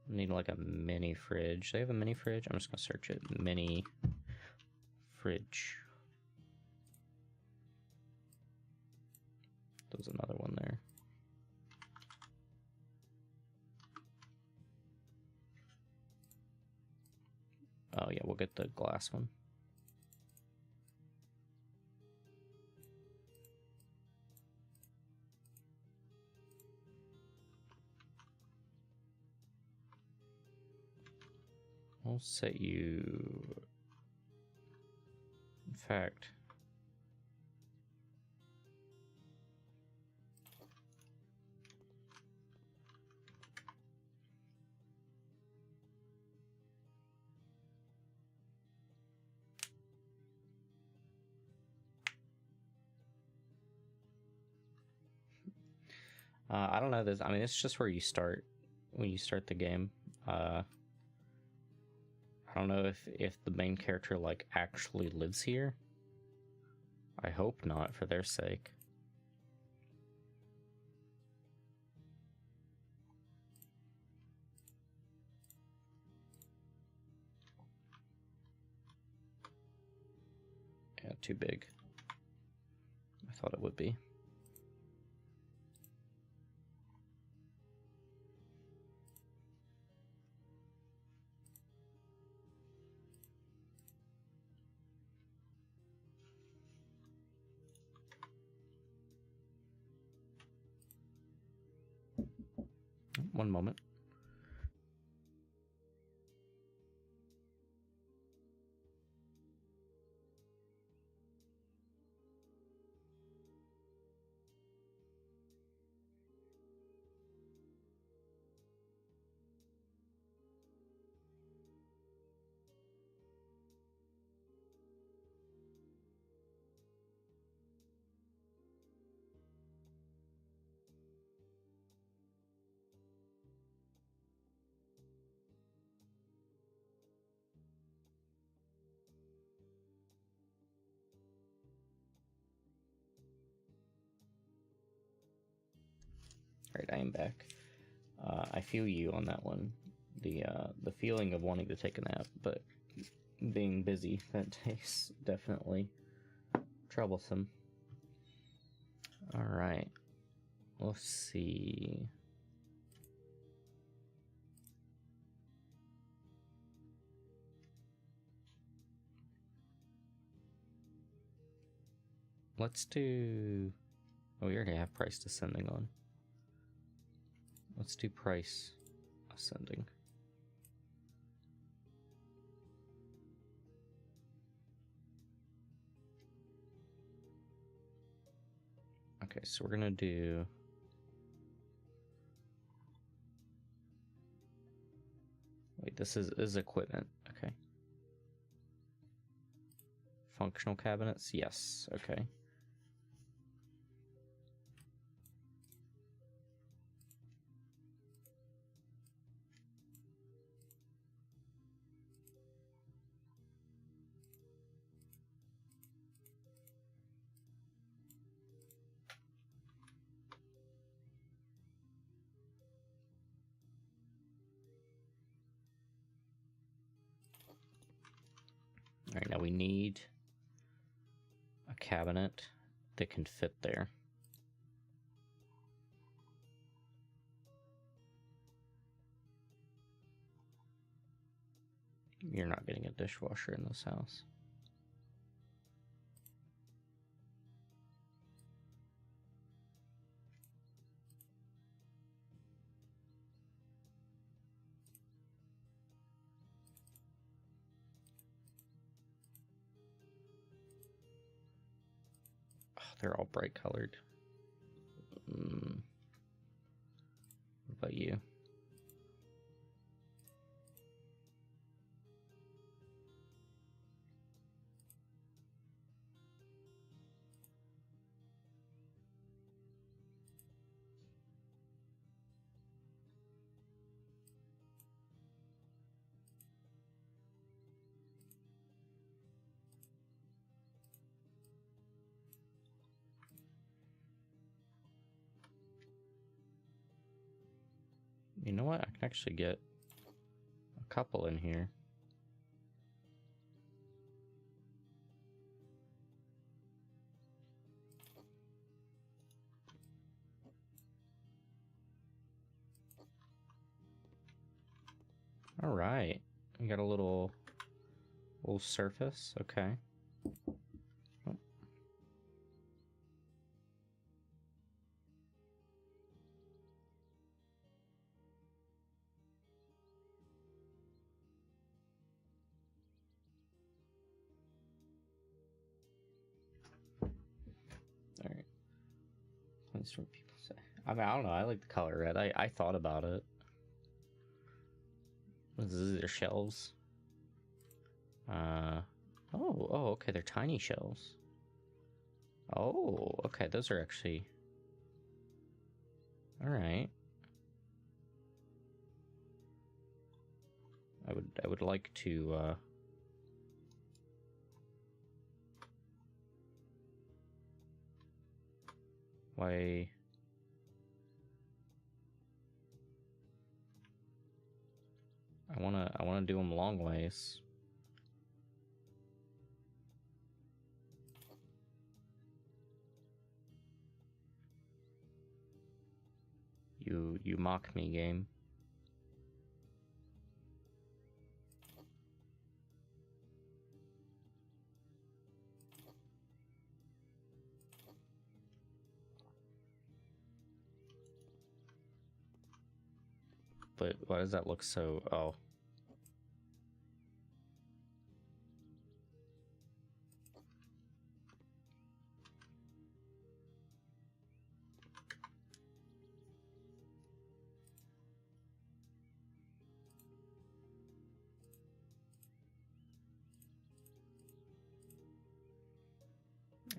Need like a mini fridge. They have a mini fridge? I'm just gonna search it. Mini fridge. There's another one there. Oh yeah, we'll get the glass one. I'll set you... In fact... I don't know this. I mean, it's just where you start when you start the game. I don't know if the main character like actually lives here. I hope not, for their sake. Yeah, too big. I thought it would be. One moment. Alright, I am back. I feel you on that one. The feeling of wanting to take a nap, but being busy that day's definitely troublesome. Alright. Let's see. Let's do... Oh, we already have price descending on. Let's do price ascending. Okay, so we're gonna do... Wait, this is equipment. Okay. Functional cabinets? Yes, okay. Alright, now we need a cabinet that can fit there. You're not getting a dishwasher in this house. Oh, they're all bright colored. about you? You know what? I can actually get a couple in here. All right, we got a little surface. Okay. Oh. All right. That's what people say. I mean, I don't know. I like the color red. I thought about it. What is this? Their shells. Oh, okay. They're tiny shells. Oh, okay. Those are actually. All right. I would like to. Why? I wanna do them long ways. You mock me, game. But why does that look so... Oh.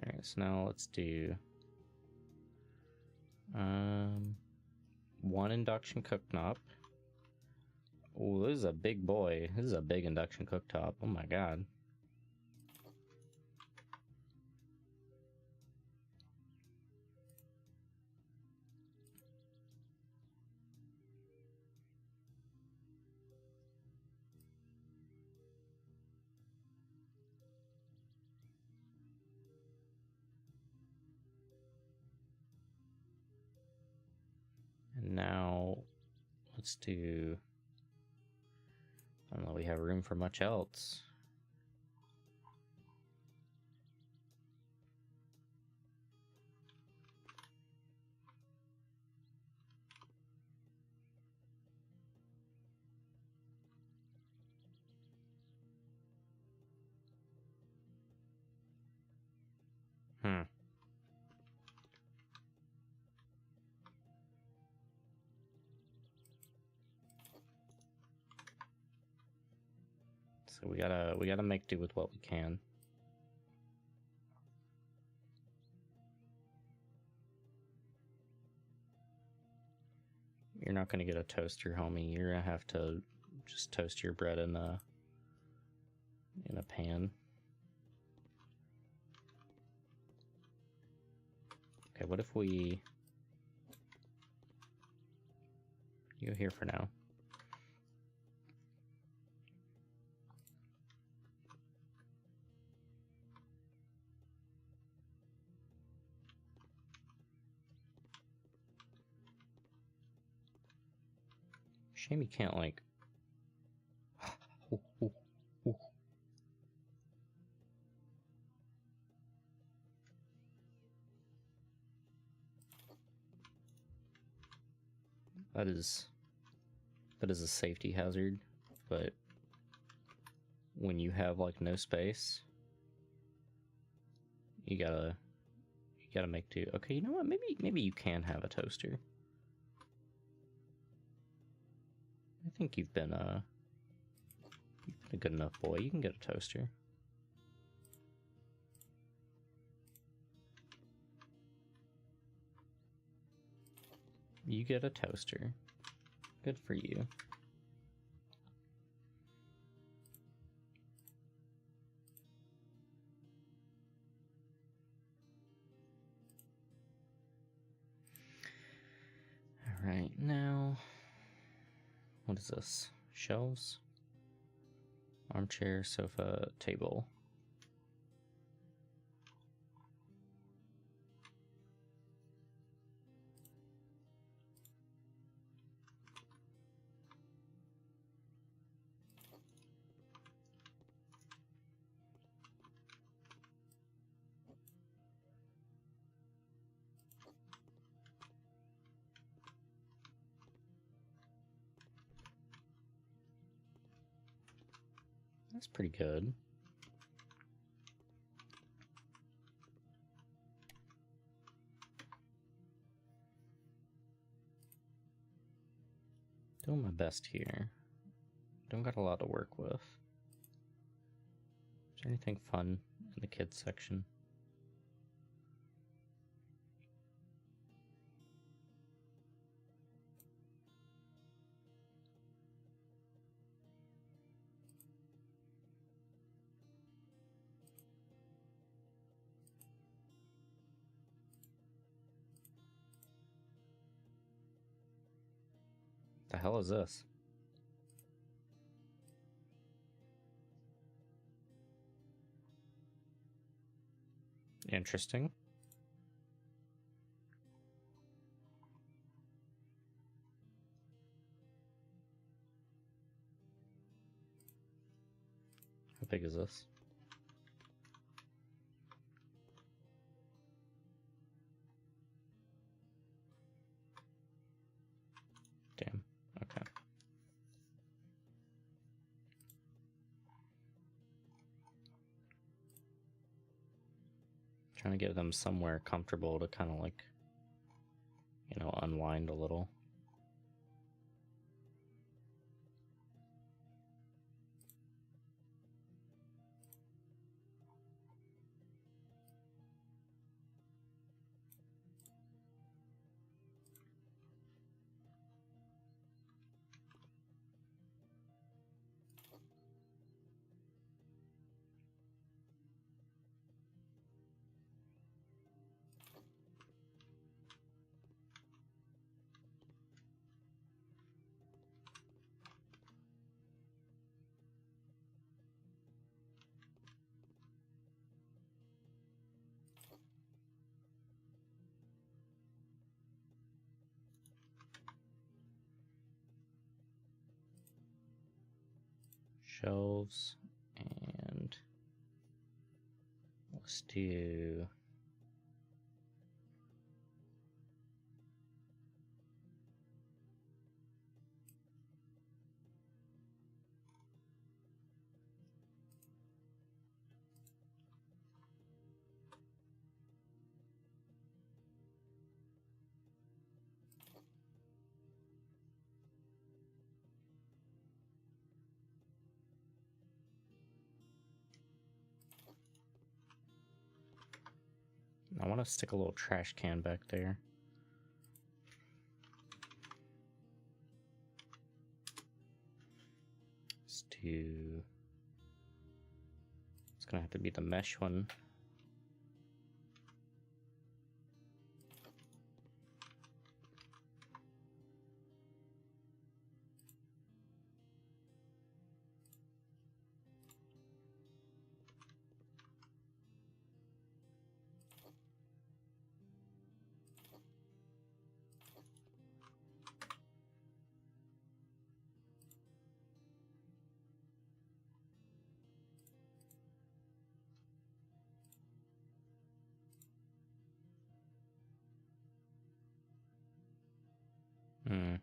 Alright, so now let's do... one induction cooktop. Oh, this is a big boy. This is a big induction cooktop. Oh my god. And now let's do... I don't know, we have room for much else. So we gotta make do with what we can. You're not gonna get a toaster, homie. You're gonna have to just toast your bread in a pan. Okay, what if we... You here for now. Shame you can't, like... That is a safety hazard, but when you have, like, no space, you gotta make do. Okay, you know what? Maybe you can have a toaster. I think you've been a good enough boy. You can get a toaster. You get a toaster. Good for you. All right, now, what is this? Shelves? Armchair, sofa, table. That's pretty good. Doing my best here. Don't got a lot to work with. Is there anything fun in the kids section? The hell is this? Interesting. How big is this? Damn. Okay. Trying to get them somewhere comfortable to kind of like, you know, unwind a little. Shelves, and let's do I want to stick a little trash can back there. Let's do... It's gonna have to be the mesh one. Hmm.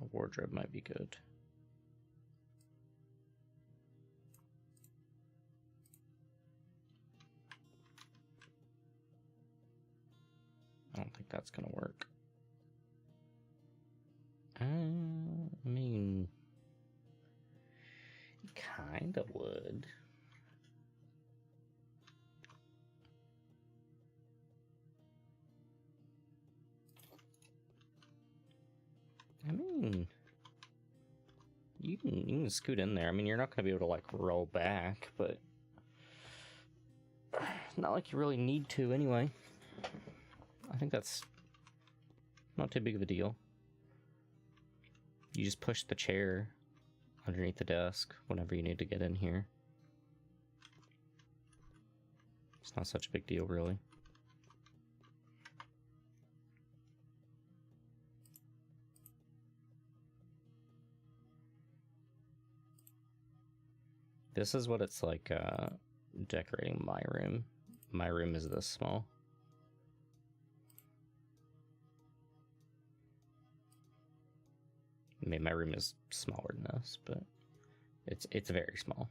A wardrobe might be good. I don't think that's gonna work. I mean, it kinda would. I mean, you can scoot in there. I mean, you're not gonna be able to like roll back, but not like you really need to anyway. I think that's not too big of a deal. You just push the chair underneath the desk whenever you need to get in here. It's not such a big deal, really. This is what it's like decorating my room. My room is this small. I mean, my room is smaller than this, but it's very small.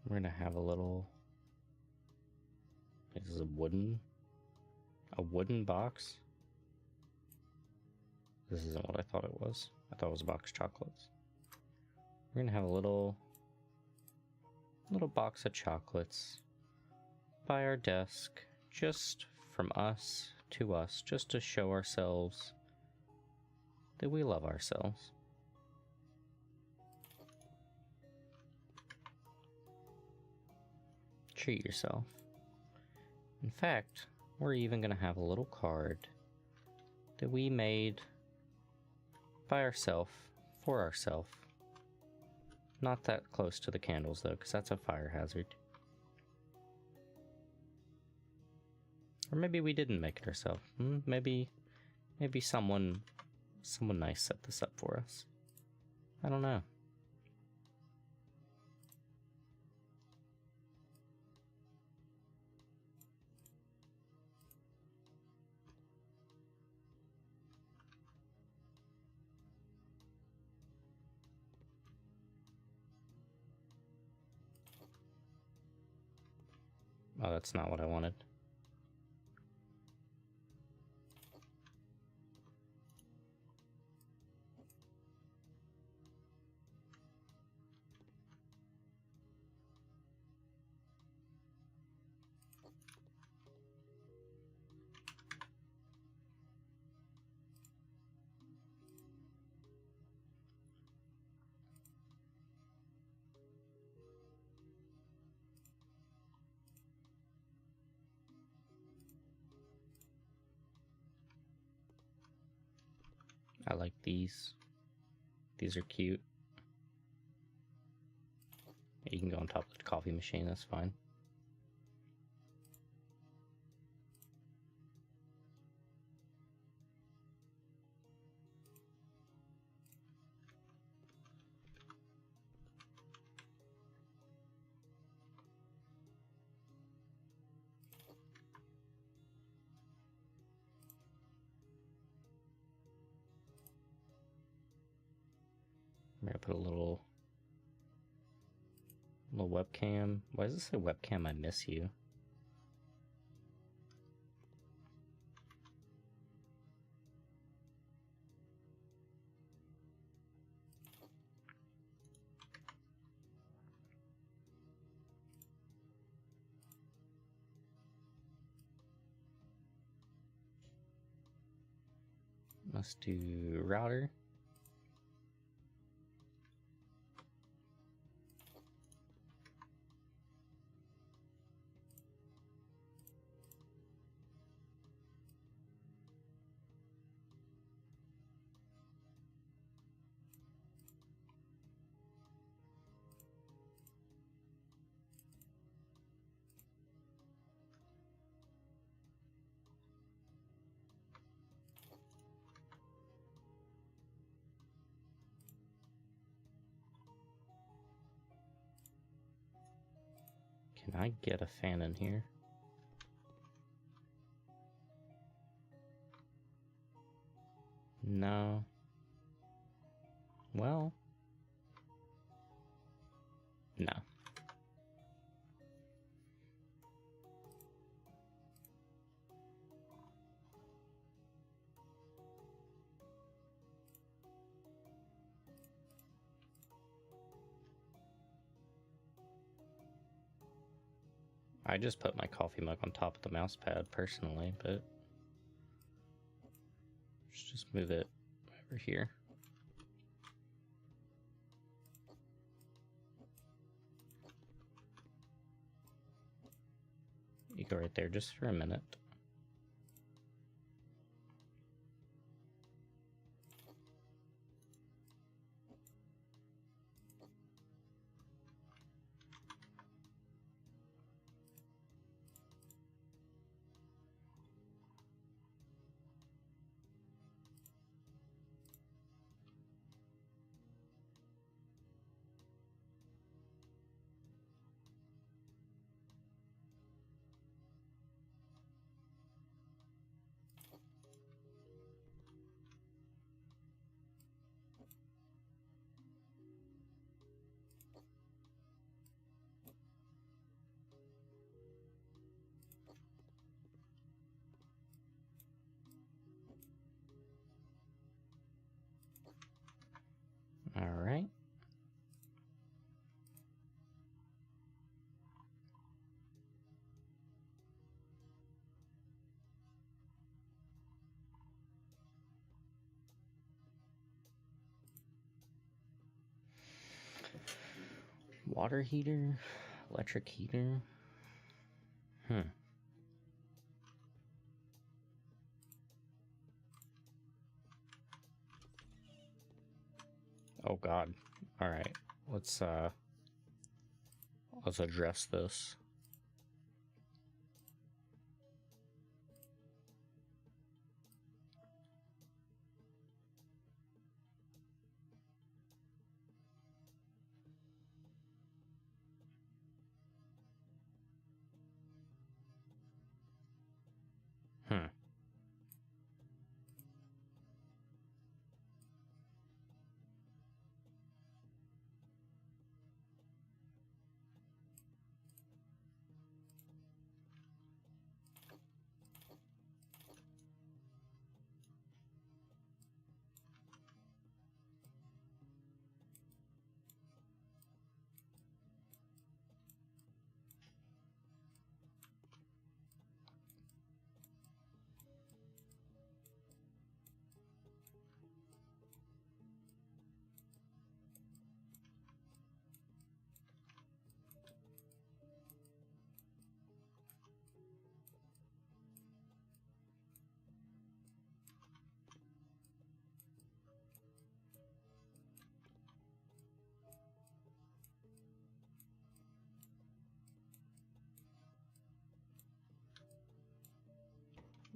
We're gonna have a little. This is a wooden box. This isn't what I thought it was. I thought it was a box of chocolates. We're gonna have a little box of chocolates by our desk, just from us to us, just to show ourselves that we love ourselves. Treat yourself. In fact, we're even gonna have a little card that we made by ourselves, for ourselves. Not that close to the candles though, because that's a fire hazard. Or maybe we didn't make it ourselves. Maybe someone nice set this up for us. I don't know. Oh, that's not what I wanted. I like these. These are cute. You can go on top of the coffee machine, that's fine. I'm gonna put a little webcam. Why does it say webcam I miss you? Let's do router. Can I get a fan in here? No. Well. No. I just put my coffee mug on top of the mouse pad personally, but let's just move it over here. You go right there just for a minute. All right. Water heater, electric heater. Oh God. All right. Let's address this.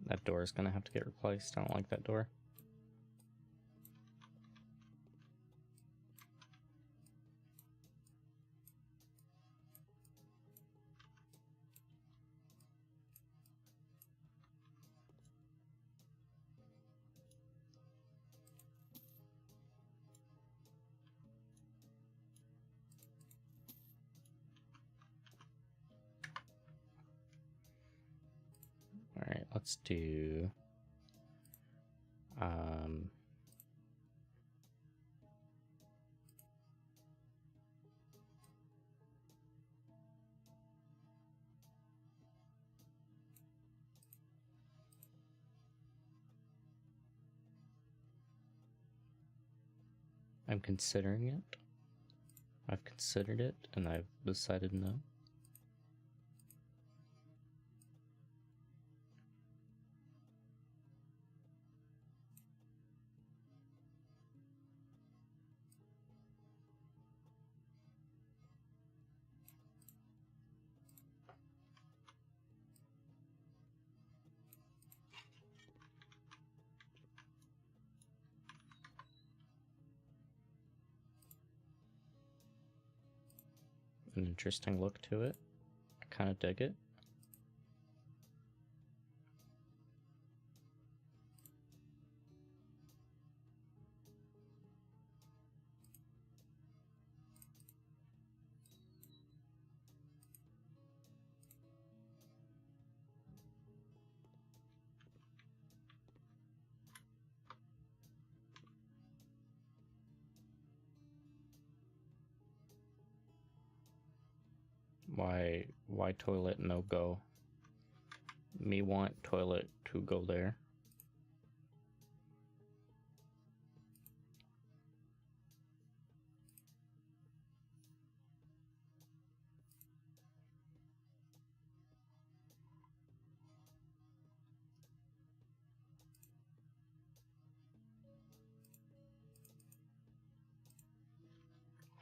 That door is gonna have to get replaced. I don't like that door. All right, let's do I'm considering it. I've considered it, and I've decided no. An interesting look to it. I kind of dig it. Why toilet no go? Me want toilet to go there.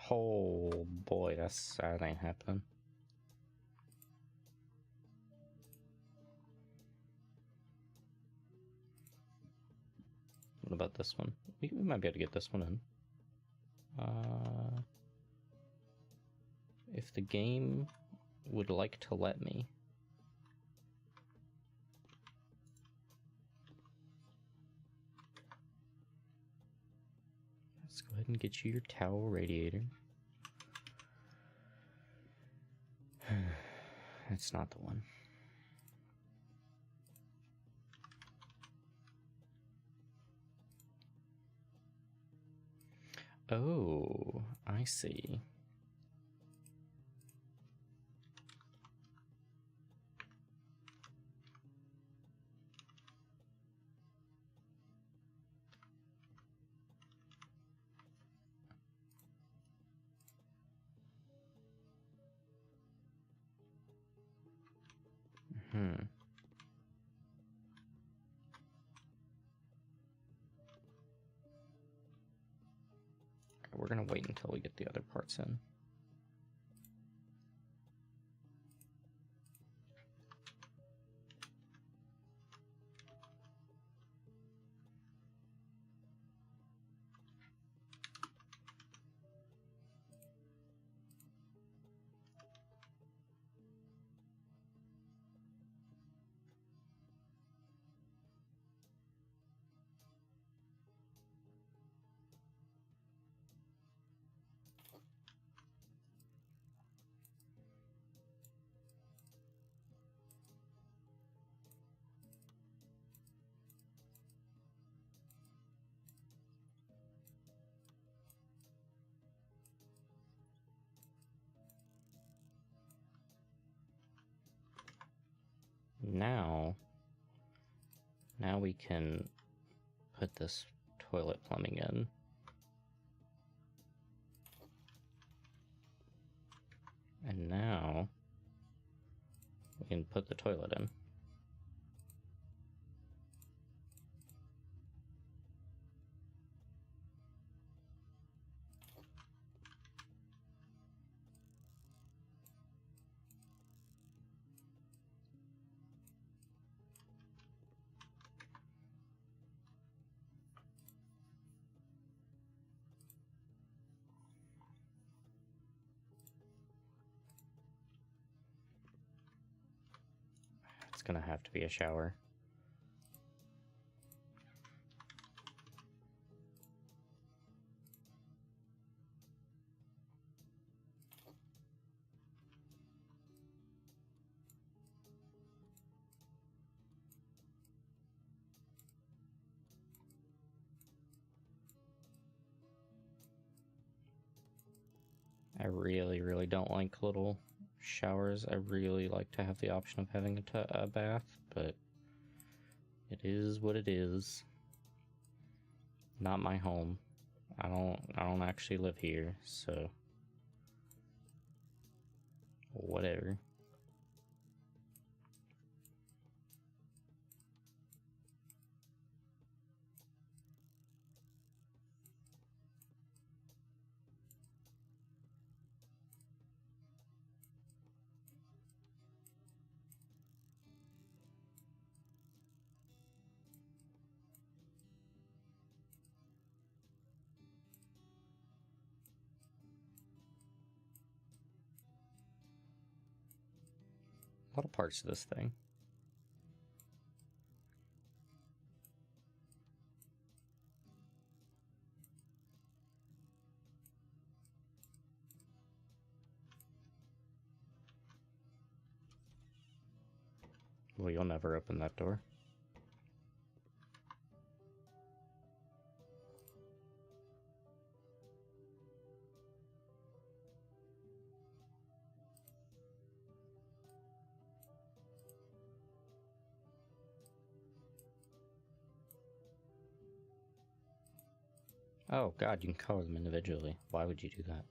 Oh boy, that ain't happening. What about this one? We might be able to get this one in. If the game would like to let me. Let's go ahead and get you your towel radiator. That's not the one. Oh, I see. We're gonna wait until we get the other parts in. Now we can put this toilet plumbing in. And now we can put the toilet in. It's gonna have to be a shower. I really don't like little showers. I really like to have the option of having a bath, but it is what it is. Not my home. I don't actually live here, so whatever. A lot of parts of this thing. Well, you'll never open that door. Oh god, you can color them individually. Why would you do that?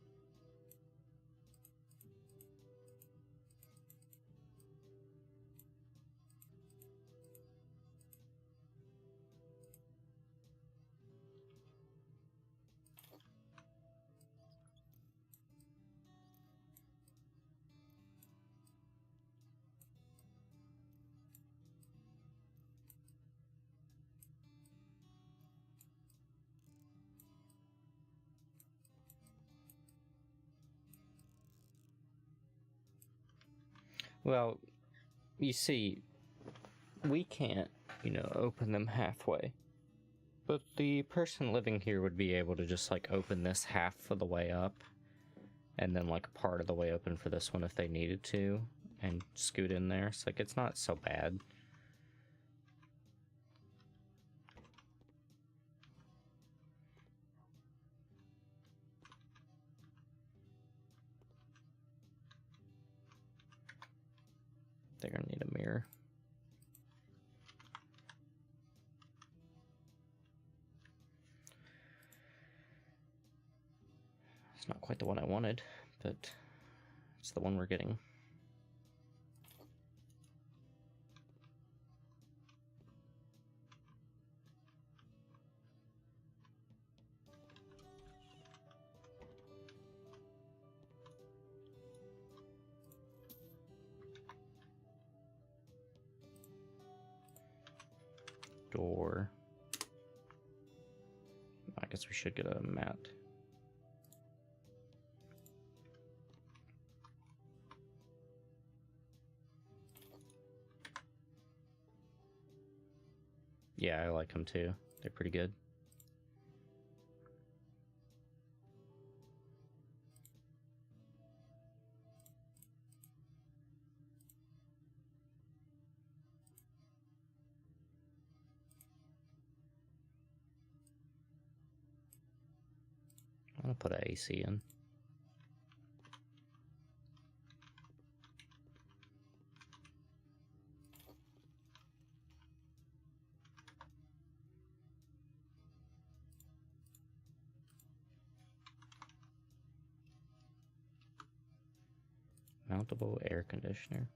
Well, you see, we can't, open them halfway. But the person living here would be able to just, like, open this half of the way up, and then, like, part of the way open for this one if they needed to, and scoot in there. So, like, it's not so bad. They're gonna need a mirror. It's not quite the one I wanted, but it's the one we're getting. Door. I guess we should get a mat. Yeah, I like them too. They're pretty good. I'm gonna put an AC in. Mountable air conditioner.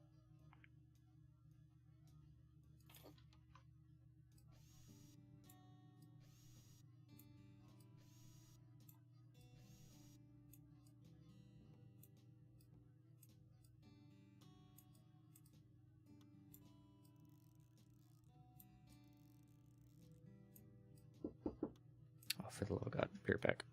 Oh, for the love of God, beer back.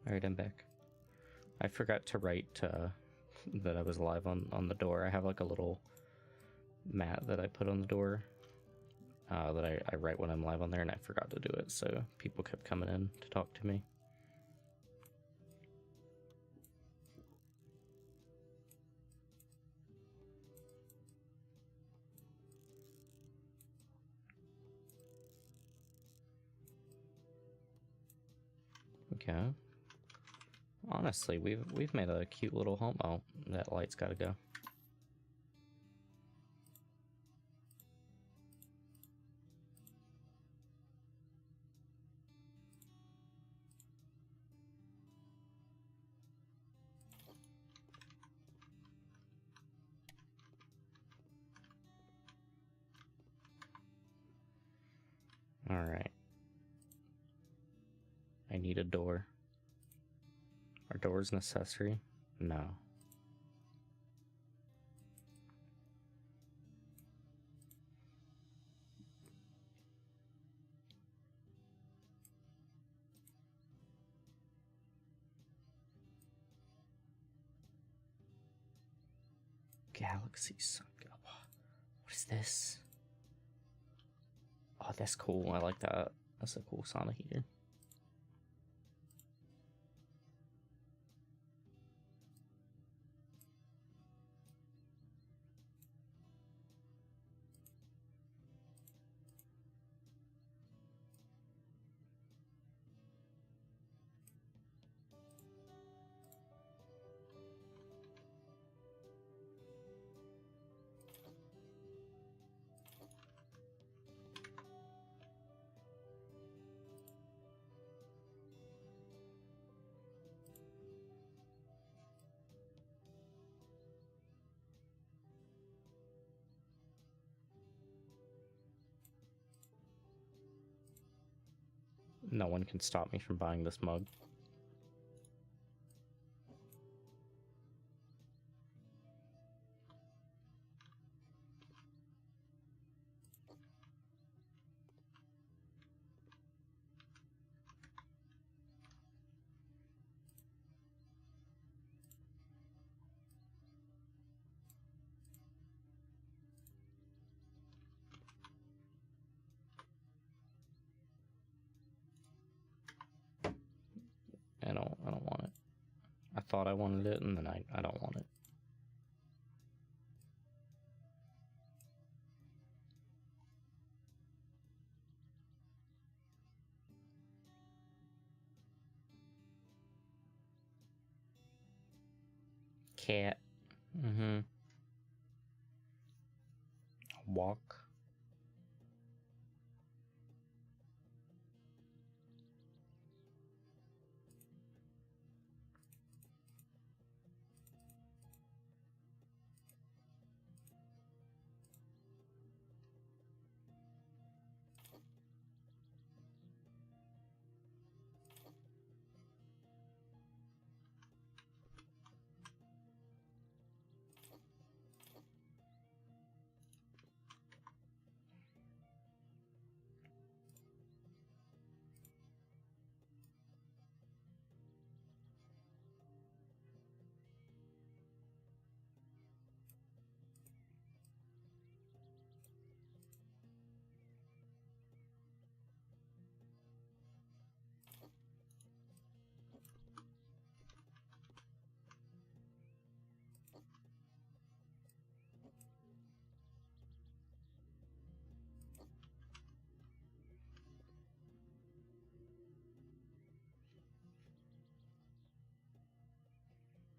Alright, I'm back. I forgot to write that I was live on the door. I have like a little mat that I put on the door that I write when I'm live on there, and I forgot to do it, so people kept coming in to talk to me. go. Honestly, we've made a cute little home. Oh, that light's gotta go. Alright. I need a door. Are doors necessary? No. Galaxy Sun. What is this? Oh, that's cool. I like that. That's a cool sauna heater. No one can stop me from buying this mug. I don't want it. I thought I wanted it, and then I don't want it. Cat. Mm-hmm. Walk.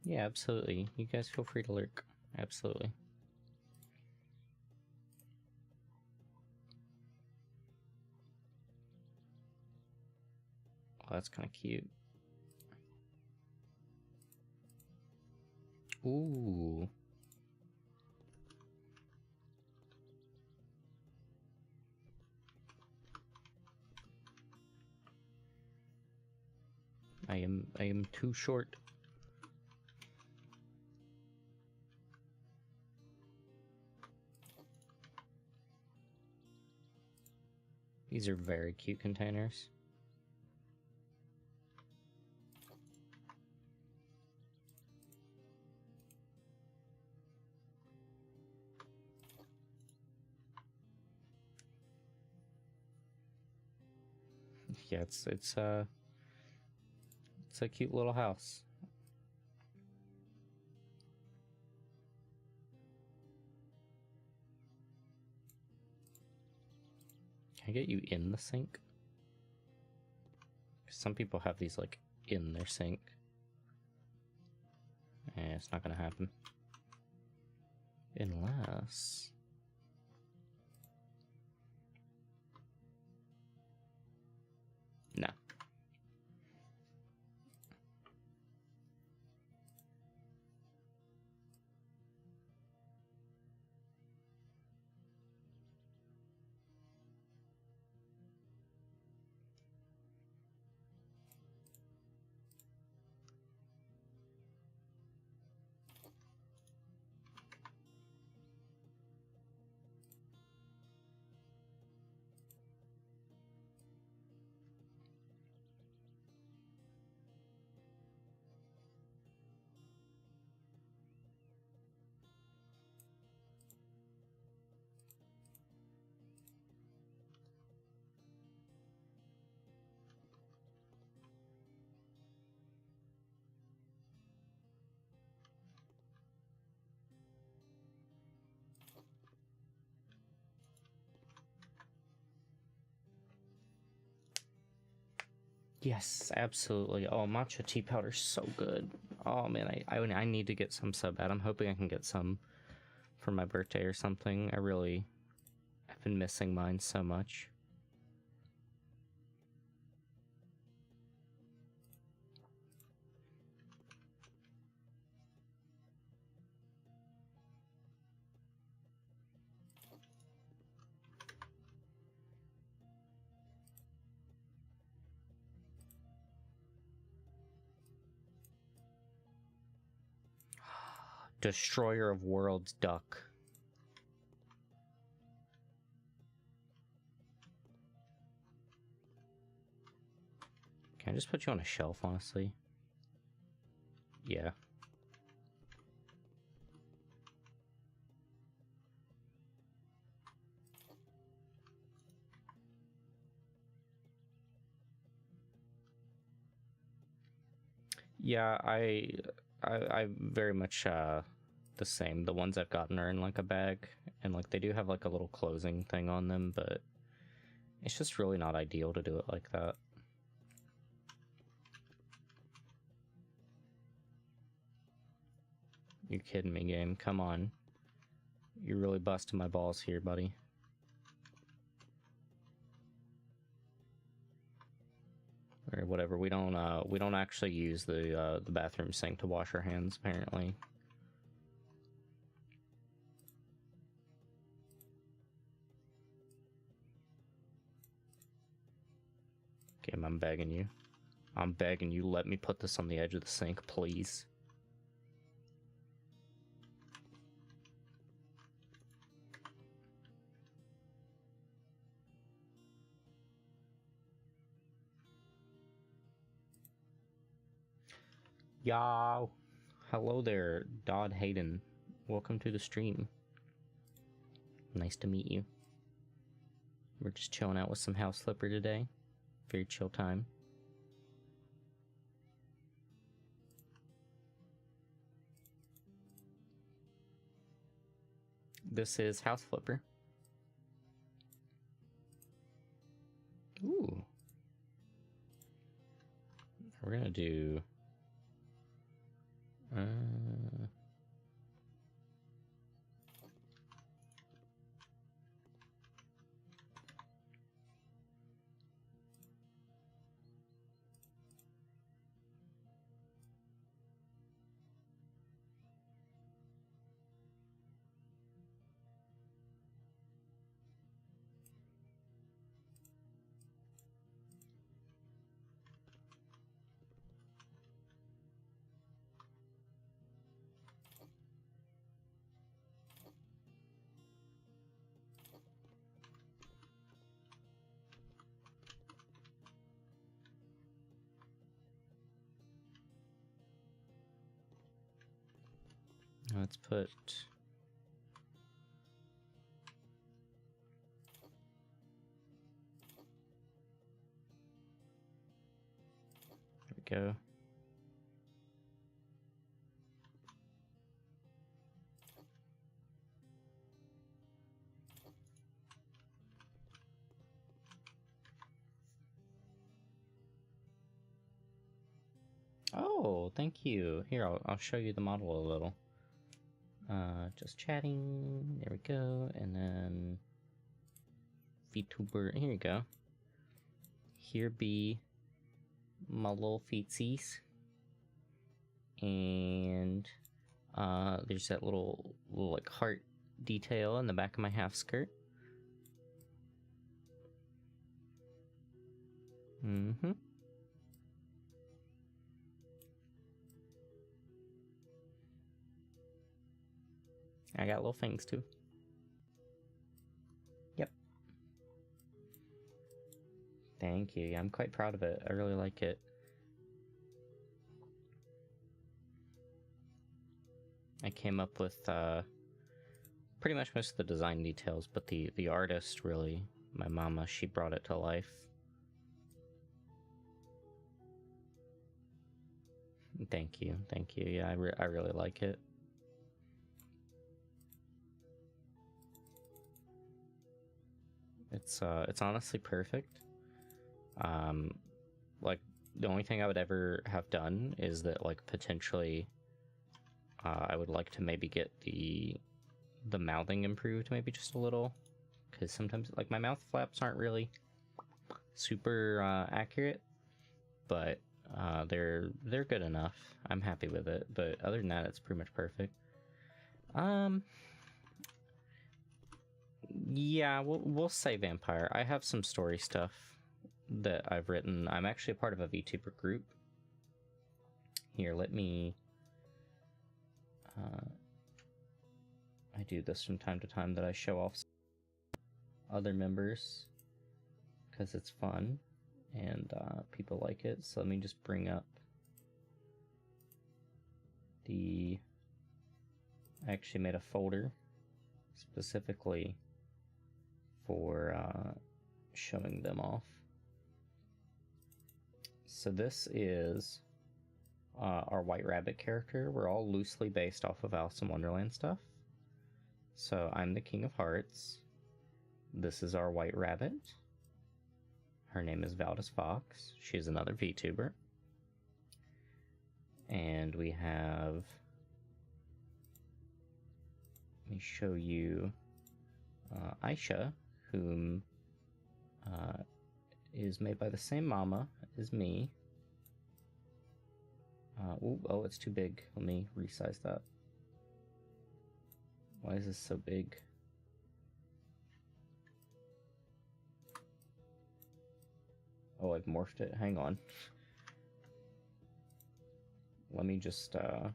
Yeah, absolutely. You guys feel free to lurk. Absolutely. Oh, that's kind of cute. Ooh. I am too short. These are very cute containers. Yeah, it's a cute little house. Can I get you in the sink? 'Cause some people have these like in their sink. And it's not gonna happen. Unless... No. Yes, absolutely. Oh, matcha tea powder's so good. Oh man, I need to get some so bad. I'm hoping I can get some for my birthday or something. I've been missing mine so much. Destroyer of Worlds duck. Can I just put you on a shelf, honestly? Yeah. Yeah, I very much the same. The ones I've gotten are in like a bag, and like they do have like a little closing thing on them, but it's just really not ideal to do it like that. You kidding me, game? Come on. You're really busting my balls here, buddy. Or whatever. We don't actually use the bathroom sink to wash our hands, apparently. Game, I'm begging you. I'm begging you, let me put this on the edge of the sink, please. Yow. Hello there, Dodd Hayden. Welcome to the stream. Nice to meet you. We're just chilling out with some House Flipper today. Very chill time. This is House Flipper. Ooh. We're gonna do... let's put... There we go. Oh, thank you. Here, I'll show you the model a little. Just chatting. There we go. And then Vtuber. Here you go. Here be my little feetsies. And there's that little like heart detail in the back of my half skirt. Mm-hmm. I got little things too. Yep. Thank you. Yeah, I'm quite proud of it. I really like it. I came up with pretty much most of the design details, but the artist really, my mama, she brought it to life. Thank you, thank you. Yeah, I really like it. It's honestly perfect. Like the only thing I would ever have done is that like potentially, I would like to maybe get the mouthing improved maybe just a little, because sometimes like my mouth flaps aren't really super accurate, but they're good enough. I'm happy with it, but other than that, it's pretty much perfect. Yeah, we'll say vampire. I have some story stuff that I've written. I'm actually a part of a VTuber group. Here, let me. I do this from time to time that I show off other members because it's fun and people like it. So let me just bring up I actually made a folder specifically for showing them off. So this is our White Rabbit character. We're all loosely based off of Alice in Wonderland stuff. So I'm the King of Hearts. This is our White Rabbit. Her name is Valdis Fox. She's another VTuber. And we have... Let me show you Aisha, whom is made by the same mama as me. Oh, it's too big. Let me resize that. Why is this so big? Oh, I've morphed it. Hang on. Let me just, I'm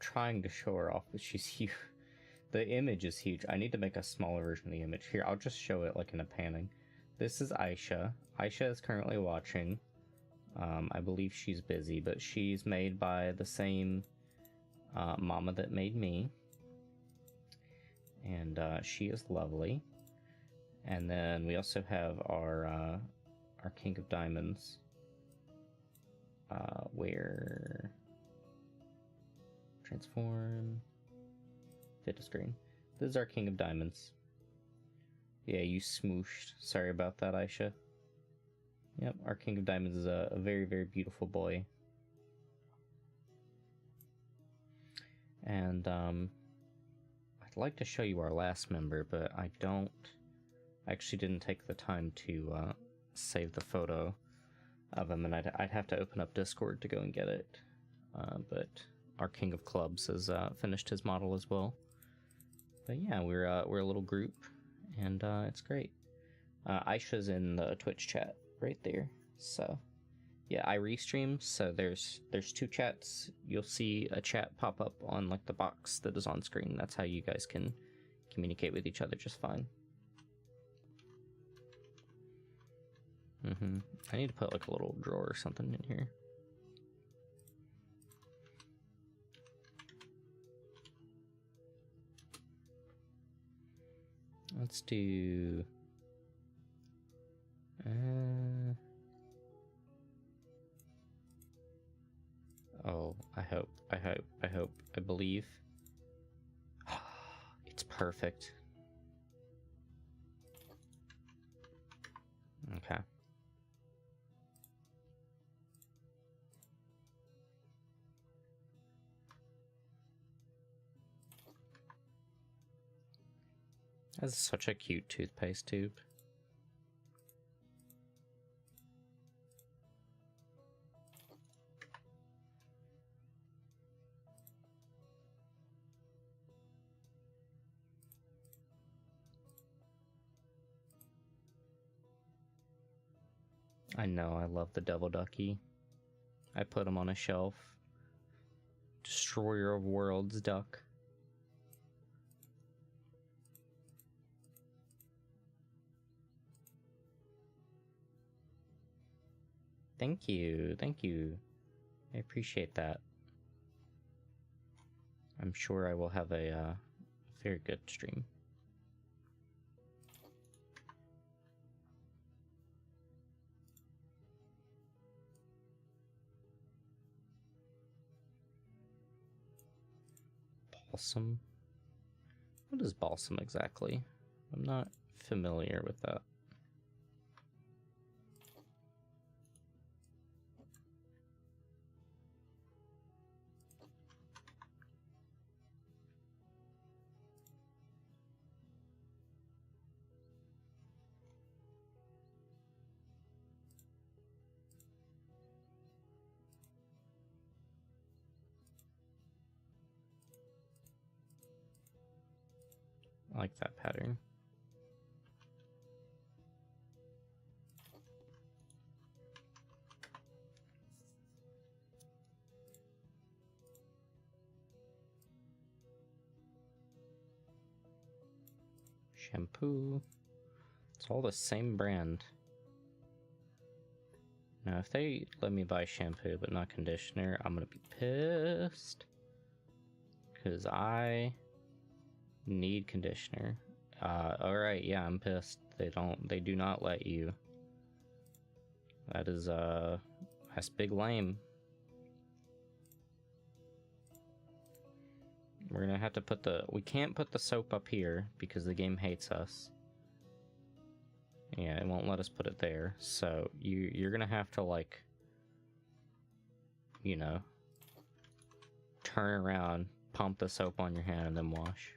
trying to show her off, but she's huge. The image is huge. I need to make a smaller version of the image. Here, I'll just show it like in a panning. This is Aisha. Aisha is currently watching. I believe she's busy, but she's made by the same mama that made me. And she is lovely. And then we also have our King of Diamonds. Where... Transform... Fit to screen. This is our King of Diamonds. Yeah, you smooshed. Sorry about that, Aisha. Yep, our King of Diamonds is a very, very beautiful boy. And, I'd like to show you our last member, but I actually didn't take the time to, save the photo of him, and I'd have to open up Discord to go and get it. But our King of Clubs has, finished his model as well. But yeah, we're a little group, and it's great. Aisha's in the Twitch chat right there. So yeah, I restream. So there's two chats. You'll see a chat pop up on like the box that is on screen. That's how you guys can communicate with each other just fine. I need to put like a little drawer or something in here. Let's do... Oh, I Perfect. Okay. That's such a cute toothpaste tube. I know, I love the Devil Ducky. I put him on a shelf. Destroyer of Worlds duck. Thank you, thank you. I appreciate that. I'm sure I will have a very good stream. Balsam? What is balsam exactly? I'm not familiar with that. I like that pattern. Shampoo. It's all the same brand. Now, if they let me buy shampoo but not conditioner, I'm gonna be pissed. Because I need conditioner. Alright, yeah, I'm pissed. They do not let you. That is, that's big lame. We're gonna have to we can't put the soap up here because the game hates us. Yeah, it won't let us put it there. So you're gonna have to, like, you know, turn around, pump the soap on your hand, and then wash.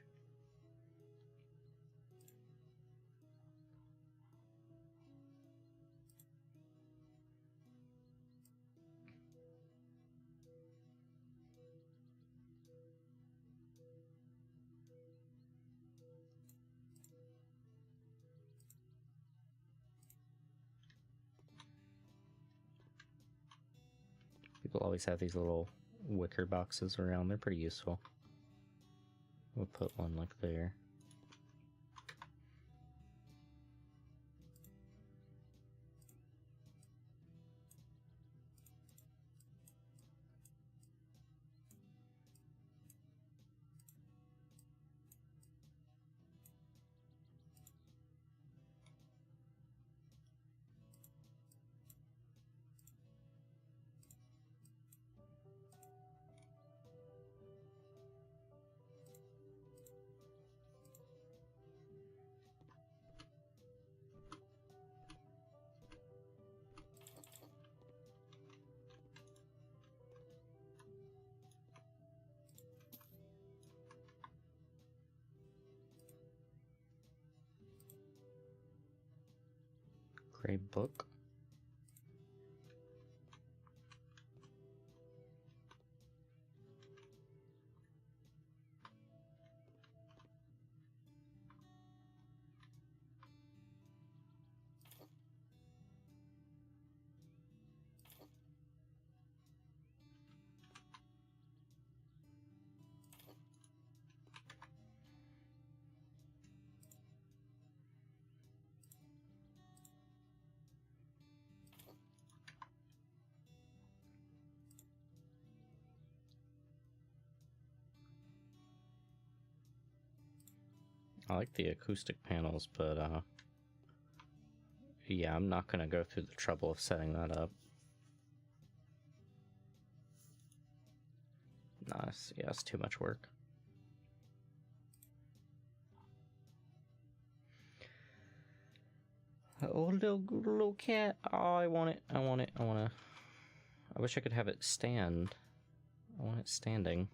People always have these little wicker boxes around. They're pretty useful. We'll put one like there. Gray book. I like the acoustic panels, but yeah, I'm not gonna go through the trouble of setting that up. Nice. Yeah, it's too much work. Oh, little cat. Oh, I want it. I want it. I wish I could have it stand. I want it standing.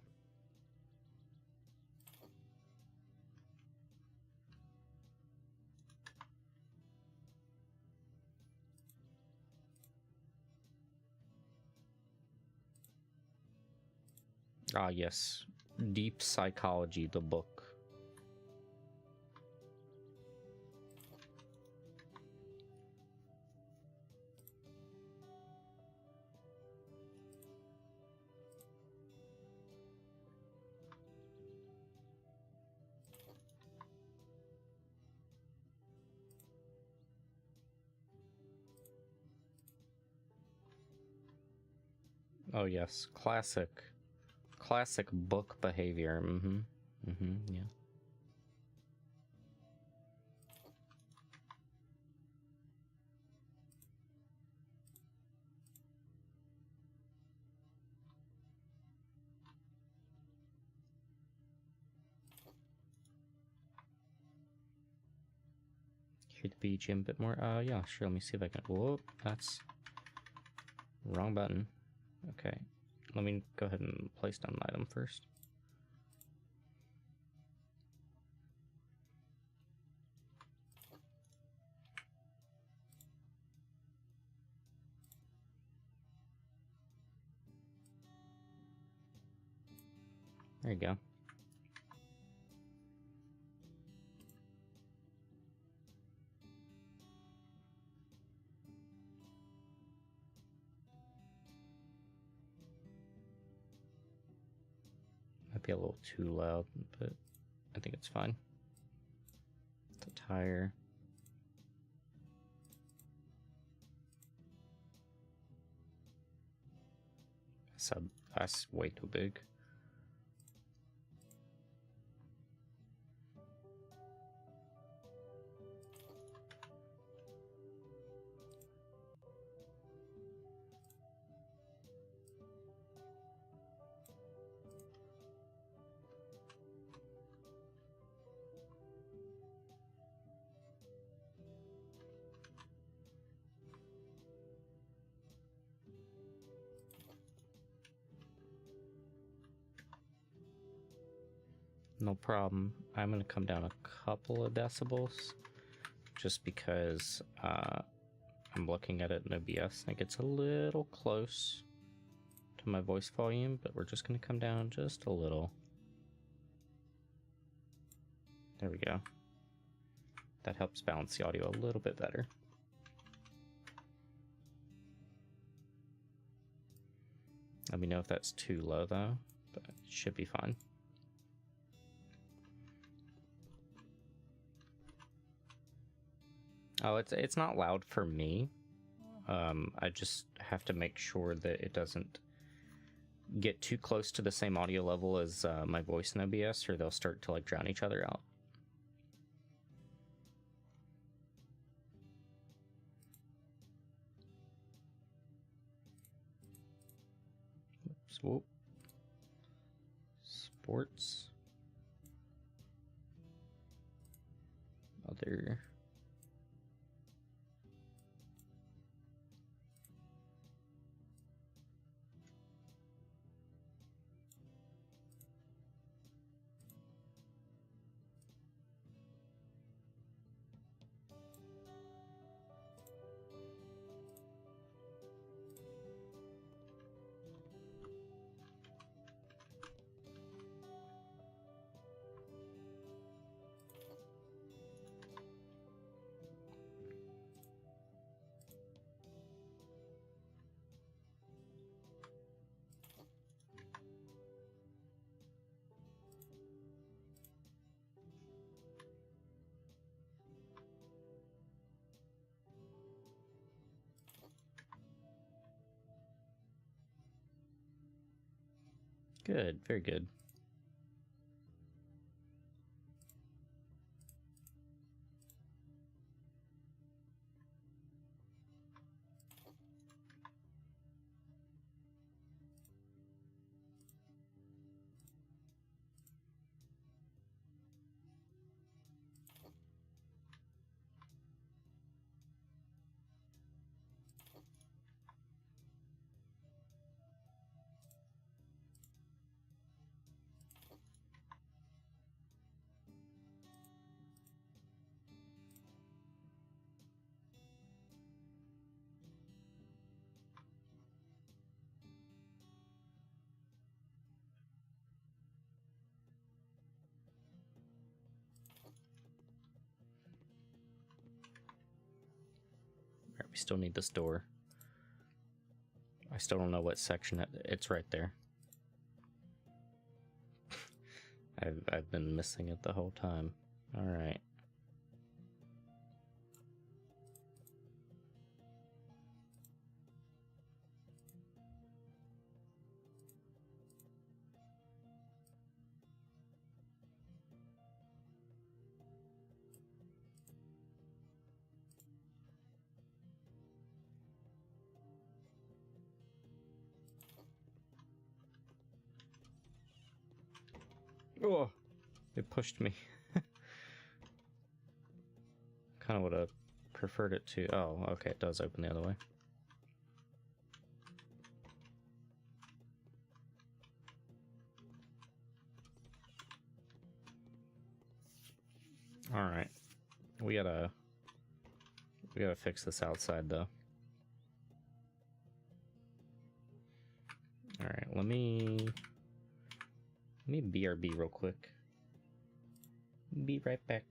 Ah, yes. Deep Psychology, the book. Oh, yes. Classic book behavior. Yeah. Hear the BGM a bit more. Yeah, sure. Let me see if I can. Whoop, that's wrong button. Okay. Let me go ahead and place down an item first. There you go. Might be a little too loud, but I think it's fine. The tire. That's way too big. No problem. I'm gonna come down a couple of decibels just because I'm looking at it in OBS. I think it's a little close to my voice volume, but we're just gonna come down just a little. There we go. That helps balance the audio a little bit better. Let me know if that's too low though, but it should be fine. Oh, it's not loud for me. I just have to make sure that it doesn't get too close to the same audio level as my voice in OBS, or they'll start to like drown each other out. Oops, whoop. Sports. Other. Good, very good. still need this door. I still don't know what section it's right there. I've been missing it the whole time. All right. Oh, it pushed me. Kind of would have preferred it to. Oh, okay, it does open the other way. All right, we gotta fix this outside though. All right, let me BRB real quick. Be right back.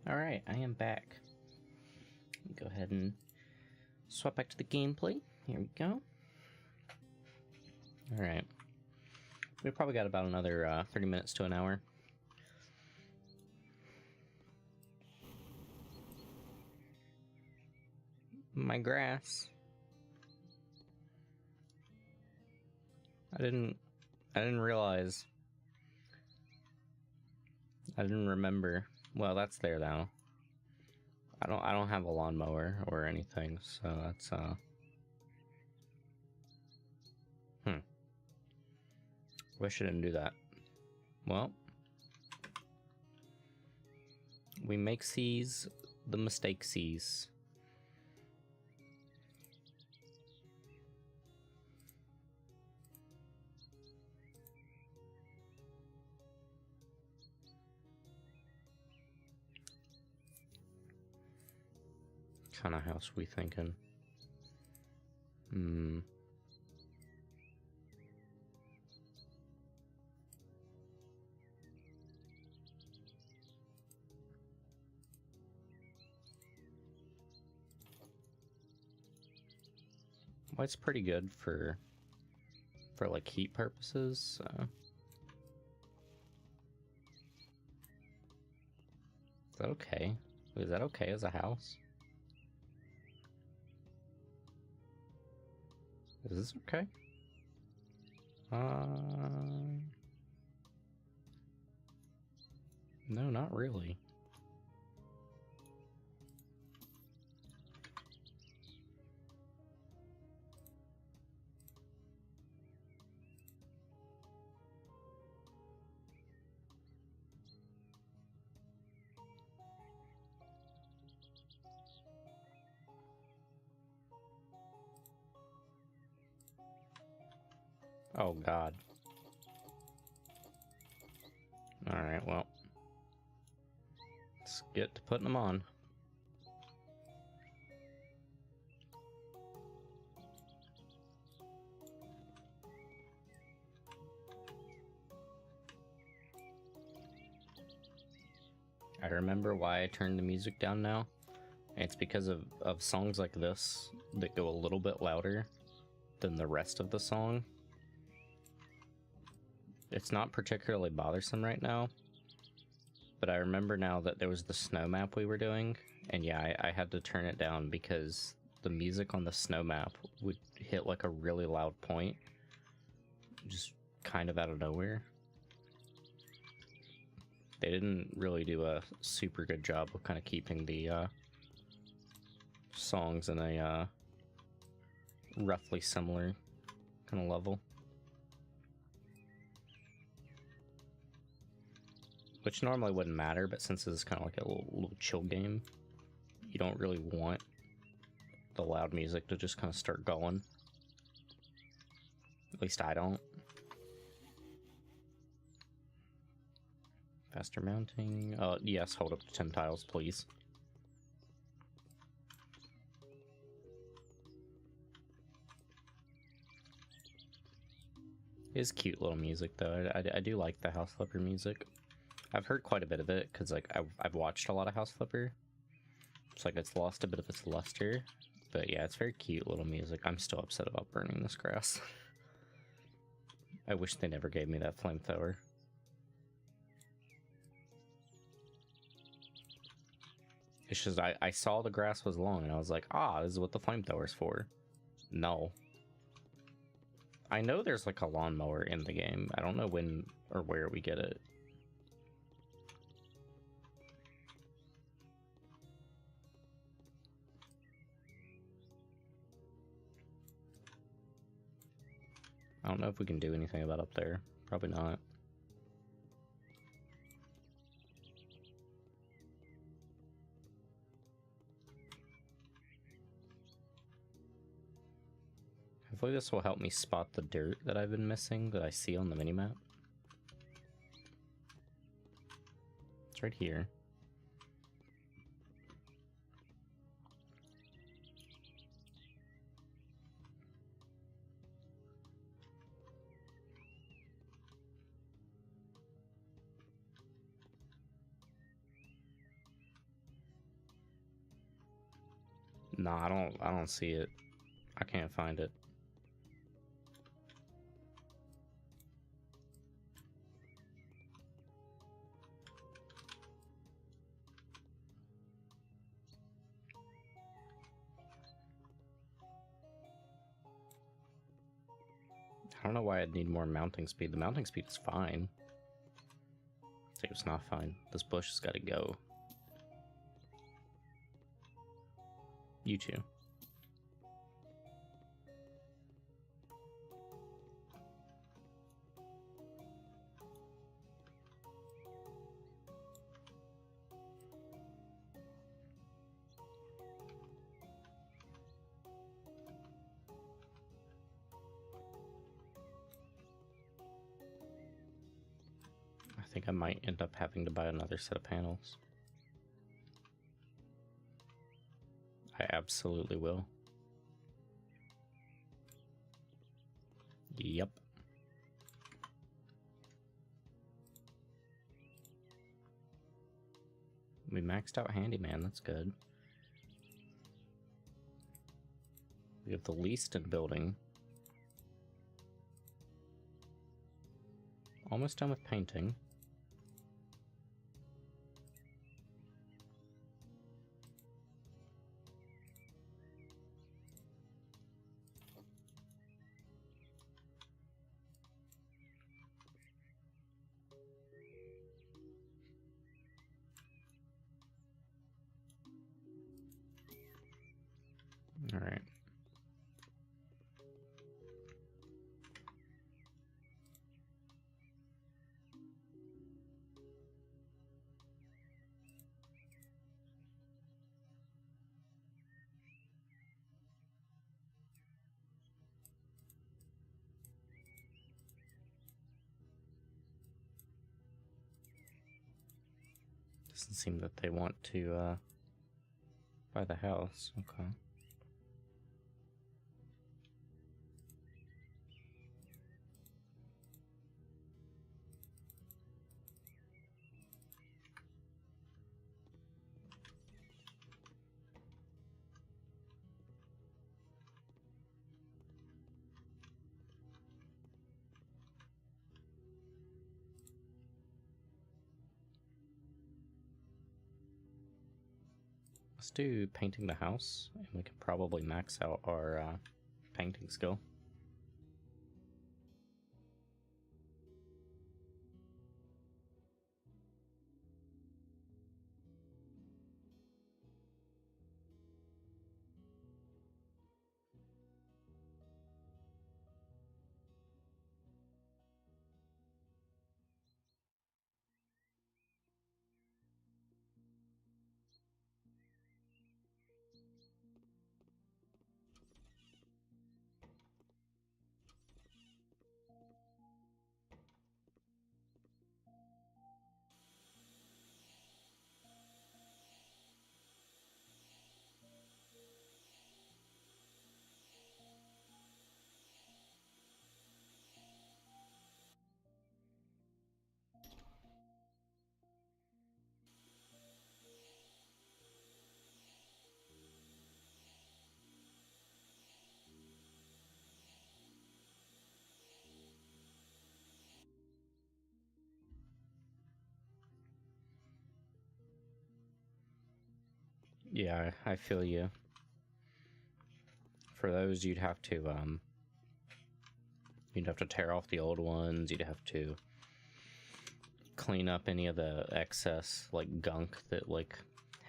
Alright, I am back. Go ahead and swap back to the gameplay. Here we go. Alright. We've probably got about another 30 minutes to an hour. My grass. I didn't realize. I didn't remember. Well, that's there now. I don't have a lawnmower or anything, so that's Wish I didn't do that. Well, we make C's, the mistake C's. Kind of house we thinking? Well, it's pretty good for like heat purposes. So. Is that okay? Is that okay as a house? Is this okay? No, not really. Oh, God. Alright, well. Let's get to putting them on. I remember why I turned the music down now. It's because of songs like this that go a little bit louder than the rest of the song. It's not particularly bothersome right now, but I remember now that there was the snow map we were doing, and yeah, I had to turn it down because the music on the snow map would hit like a really loud point, just kind of out of nowhere. They didn't really do a super good job of kind of keeping the songs in a roughly similar kind of level. Which normally wouldn't matter, but since this is kind of like a little chill game, you don't really want the loud music to just kind of start going. At least I don't. Faster mounting. Yes, hold up to 10 tiles, please. It is cute little music, though. I do like the House Flipper music. I've heard quite a bit of it, because like I've watched a lot of House Flipper. It's like it's lost a bit of its luster. But yeah, it's very cute little music. I'm still upset about burning this grass. I wish they never gave me that flamethrower. It's just, I saw the grass was long, and I was like, ah, this is what the flamethrower's for. No. I know there's like a lawnmower in the game. I don't know when or where we get it. I don't know if we can do anything about up there. Probably not. Hopefully this will help me spot the dirt that I've been missing that I see on the minimap. It's right here. No, I don't see it. I can't find it. I don't know why I'd need more mounting speed. The mounting speed is fine. It's not fine. This bush has got to go. You too. I think I might end up having to buy another set of panels. I absolutely will. Yep. We maxed out Handyman, that's good. We have the least in building. Almost done with painting. All right. Doesn't seem that they want to buy the house. Okay. Let's do painting the house, and we can probably max out our painting skill. Yeah, I feel you. For those, you'd have to tear off the old ones. You'd have to clean up any of the excess, like, gunk that, like,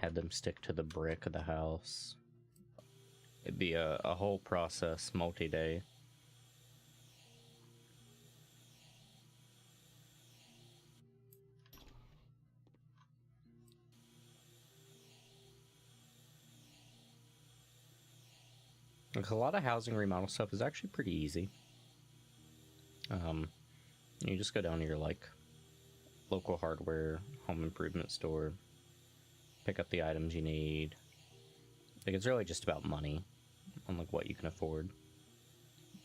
had them stick to the brick of the house. It'd be a whole process, multi-day. Like, a lot of housing remodel stuff is actually pretty easy. You just go down to your, like, local hardware, home improvement store, pick up the items you need. Like, it's really just about money on, like, what you can afford.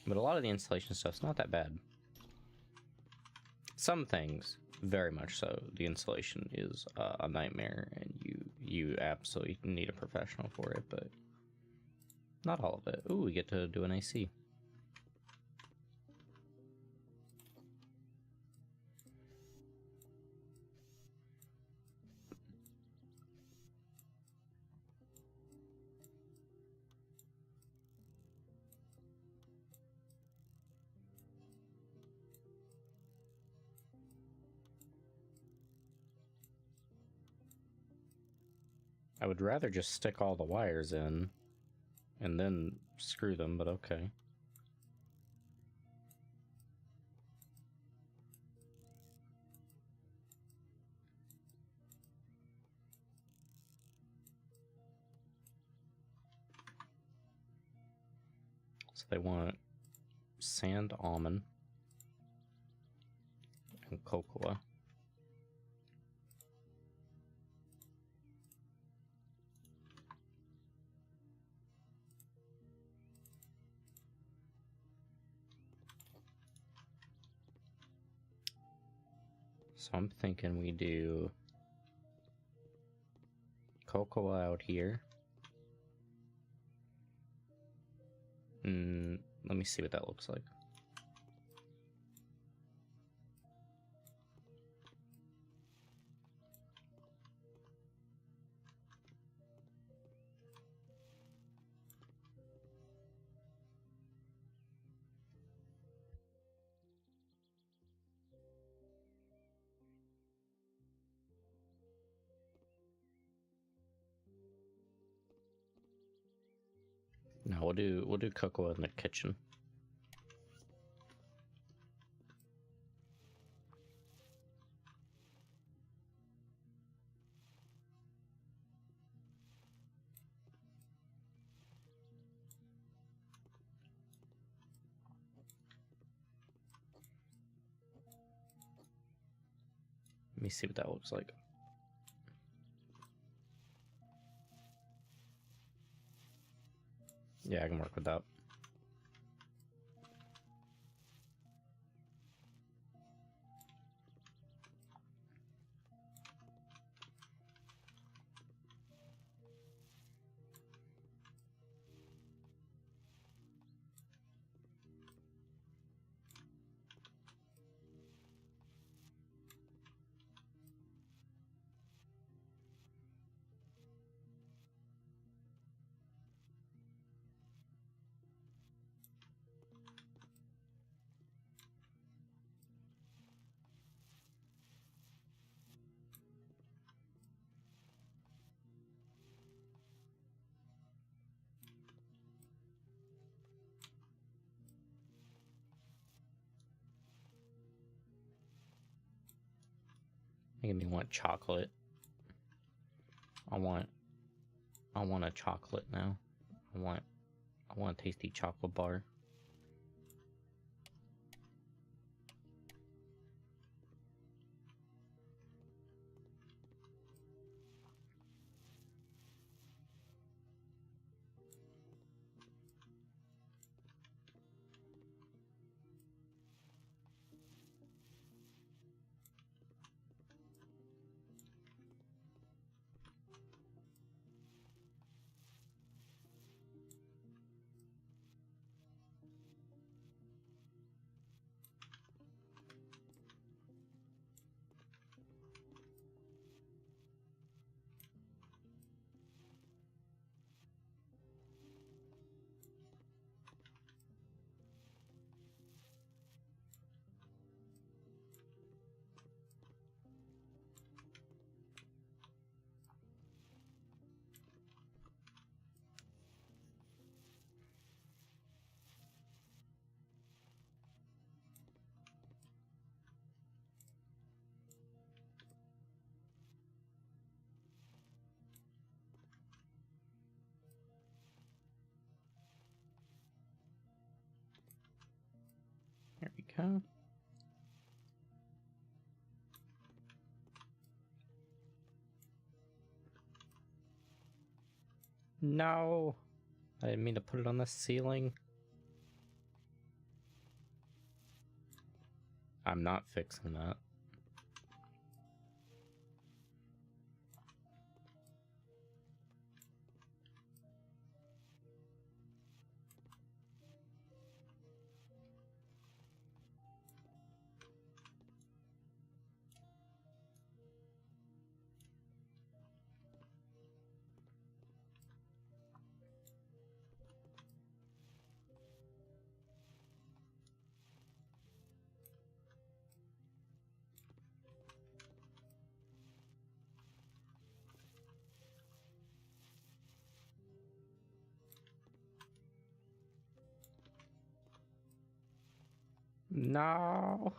But a lot of the installation stuff's not that bad. Some things, very much so. The installation is a nightmare, and you absolutely need a professional for it, but Not all of it. Ooh, we get to do an AC. I would rather just stick all the wires in and then screw them, but okay. So they want sand almond and cocoa. So I'm thinking we do cocoa out here. Let me see what that looks like. No, we'll do cocoa in the kitchen. Let me see what that looks like. Yeah, I can work with that. Making me want chocolate. I want a chocolate now. I want a tasty chocolate bar. There we go. No! I didn't mean to put it on the ceiling. I'm not fixing that. No.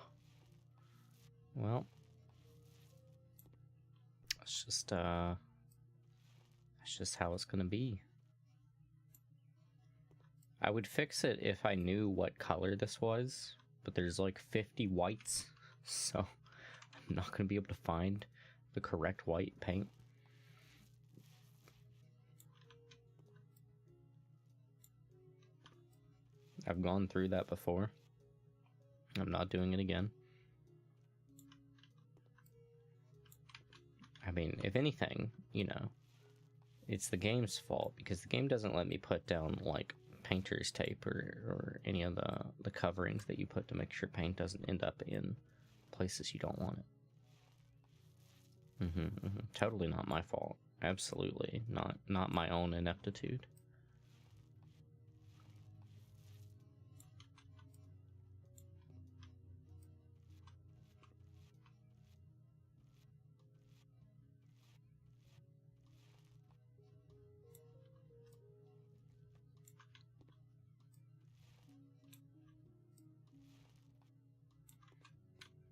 Well, it's just that's just how it's gonna be. I would fix it if I knew what color this was, but there's like 50 whites, so I'm not gonna be able to find the correct white paint. I've gone through that before. I'm not doing it again. I mean, if anything, you know, it's the game's fault, because the game doesn't let me put down, like, painter's tape or any of the coverings that you put to make sure paint doesn't end up in places you don't want it. Totally not my fault. Absolutely not my own ineptitude.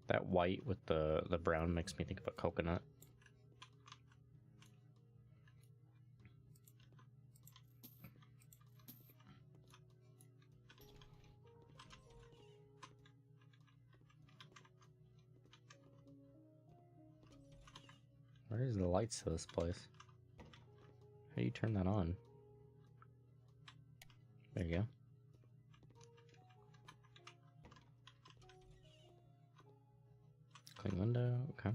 That white with the brown makes me think of a coconut. Where is the lights to this place? How do you turn that on? There you go. Clean window, okay.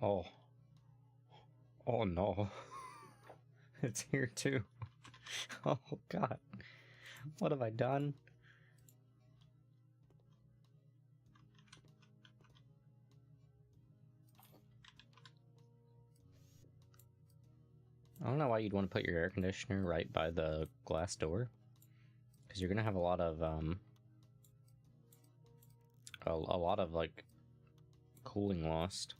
Oh. Oh no. It's here too. Oh god. What have I done? I don't know why you'd want to put your air conditioner right by the glass door, because you're gonna have a lot of like cooling lost.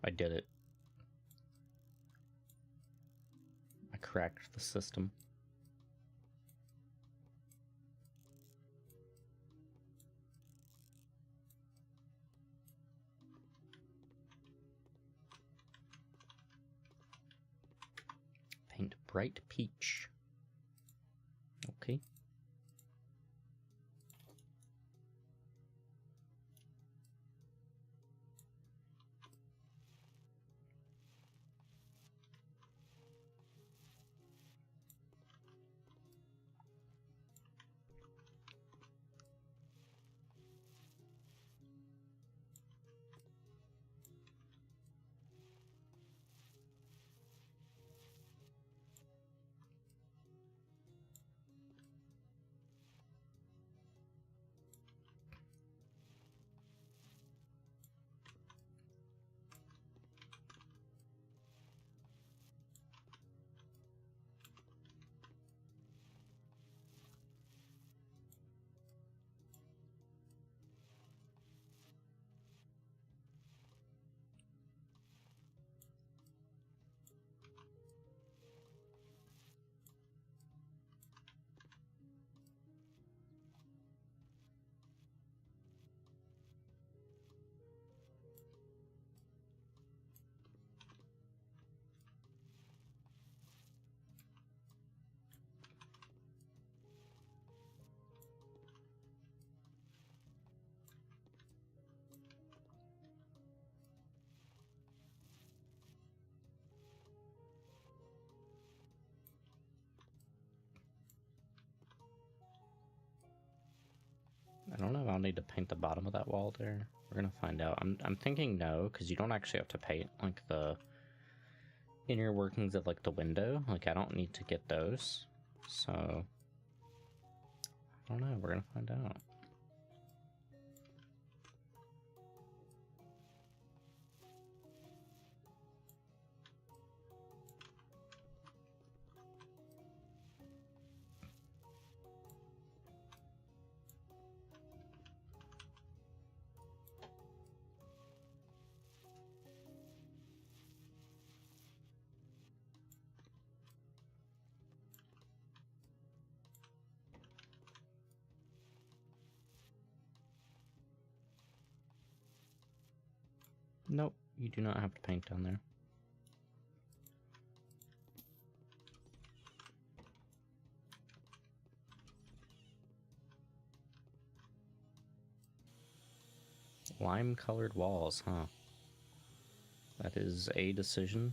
I did it. I cracked the system. Paint bright peach. Okay. I don't know if I'll need to paint the bottom of that wall there. We're gonna find out. I'm thinking no, because you don't actually have to paint like the inner workings of like the window. Like I don't need to get those. So I don't know, we're gonna find out. Nope, you do not have to paint down there. Lime-colored walls, huh? That is a decision.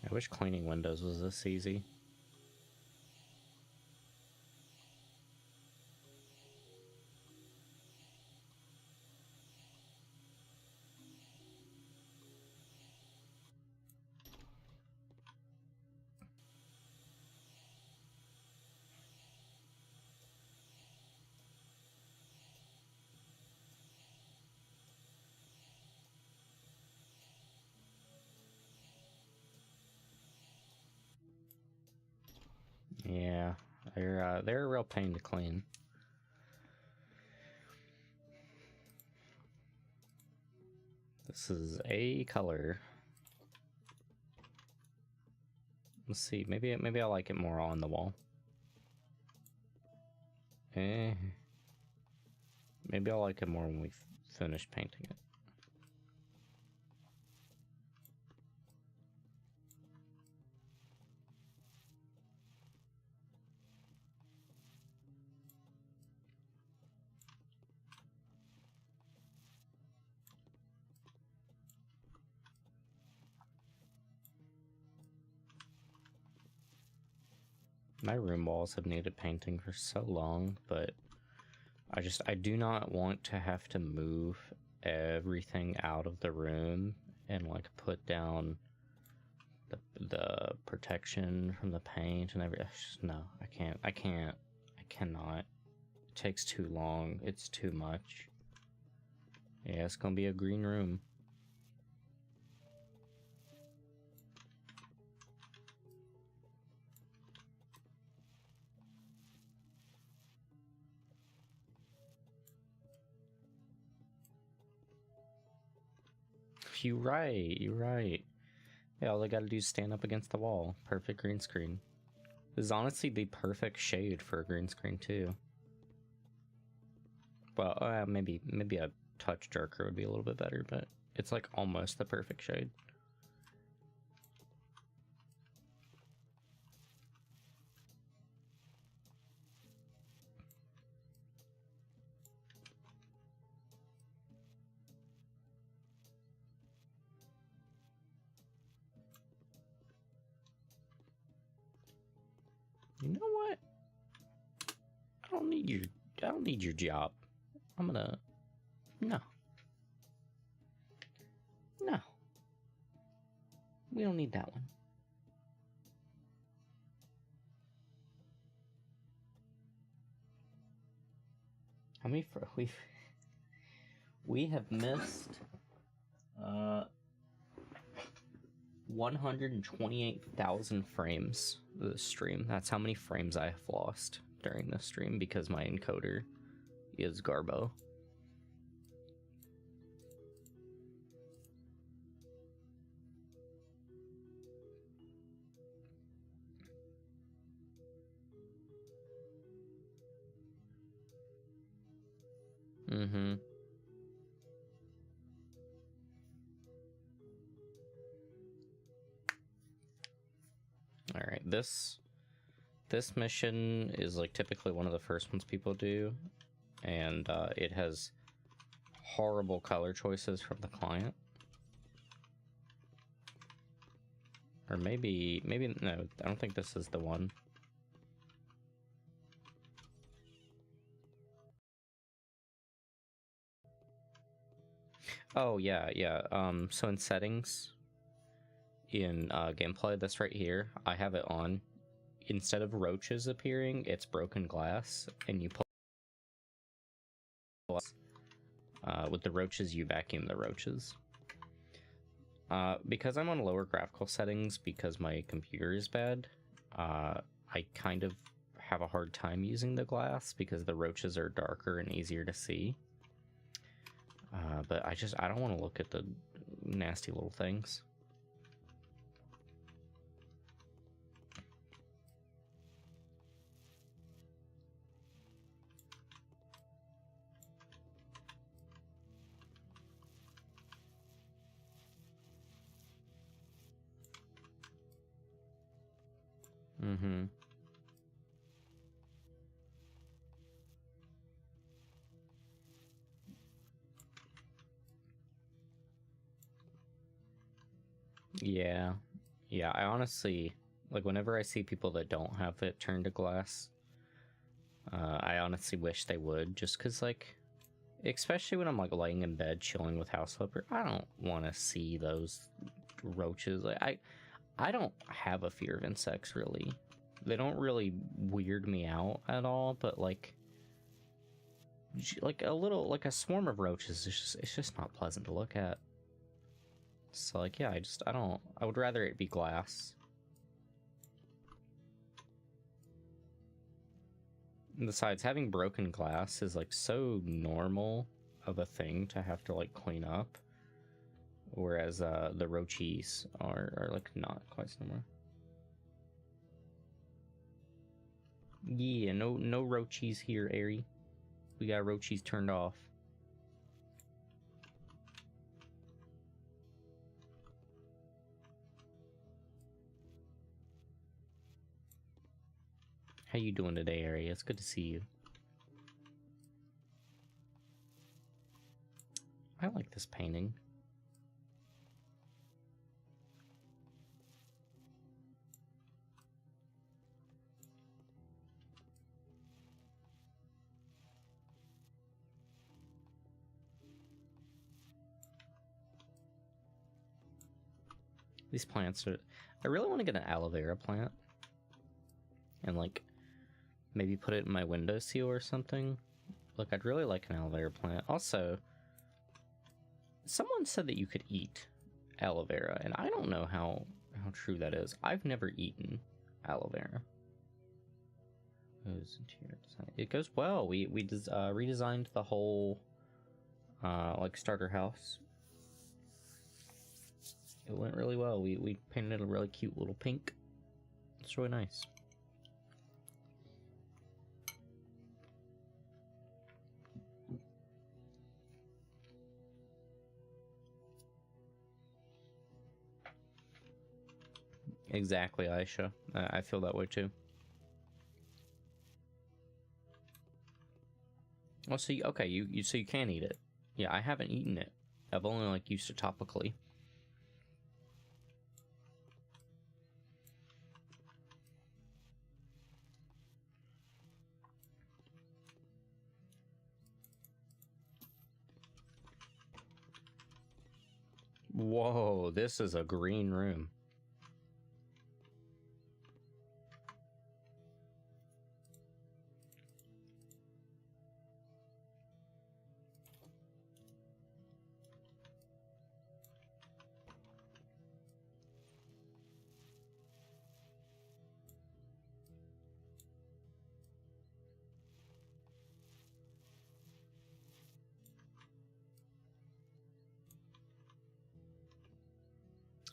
I wish cleaning windows was this easy. Yeah, they're a real pain to clean. This is a color. Let's see, maybe I like it more on the wall. Maybe I'll like it more when we finish painting it. My room walls have needed painting for so long, but I do not want to have to move everything out of the room and like put down the protection from the paint and everything. No, I cannot. It takes too long. It's too much. Yeah, it's gonna be a green room. You're right. Yeah, all I gotta do is stand up against the wall. Perfect green screen. This is honestly the perfect shade for a green screen too. Well, maybe a touch darker would be a little bit better, but it's like almost the perfect shade. You know what? I don't need your job. I'm gonna... No. No. We don't need that one. How many we have missed 128,000 frames of this stream. That's how many frames I have lost during this stream because my encoder is Garbo. Mm-hmm. Alright, this This mission is like typically one of the first ones people do, and it has horrible color choices from the client. Or maybe no, I don't think this is the one. Oh yeah, yeah. So in settings, in gameplay, this right here, I have it on. Instead of roaches appearing, it's broken glass, and you pull with the roaches, you vacuum the roaches. Because I'm on lower graphical settings, because my computer is bad, I kind of have a hard time using the glass because the roaches are darker and easier to see. But I don't want to look at the nasty little things. Mm-hmm. Yeah. Yeah, I honestly, like, whenever I see people that don't have it turned to glass, I honestly wish they would, just because, like, especially when I'm, like, laying in bed chilling with House Flipper, I don't want to see those roaches. Like, I don't have a fear of insects, really. They don't really weird me out at all, but, like a little, like, a swarm of roaches, it's just not pleasant to look at. So, like, yeah, I would rather it be glass. And besides, having broken glass is, like, so normal of a thing to have to, like, clean up. Whereas, the roachies are like, not quite so normal. Yeah, no roachies here, Airy. We got roachies turned off. How you doing today, Airy? It's good to see you. I like this painting. These plants are... I really want to get an aloe vera plant. And, like, maybe put it in my windowsill or something. Look, I'd really like an aloe vera plant. Also, someone said that you could eat aloe vera, and I don't know how true that is. I've never eaten aloe vera. It goes well. We redesigned the whole like starter house. It went really well. We painted a really cute little pink. It's really nice. Exactly, Aisha. I feel that way too. Oh, so okay, so you can eat it. Yeah, I haven't eaten it. I've only, like, used it topically. Whoa, this is a green room.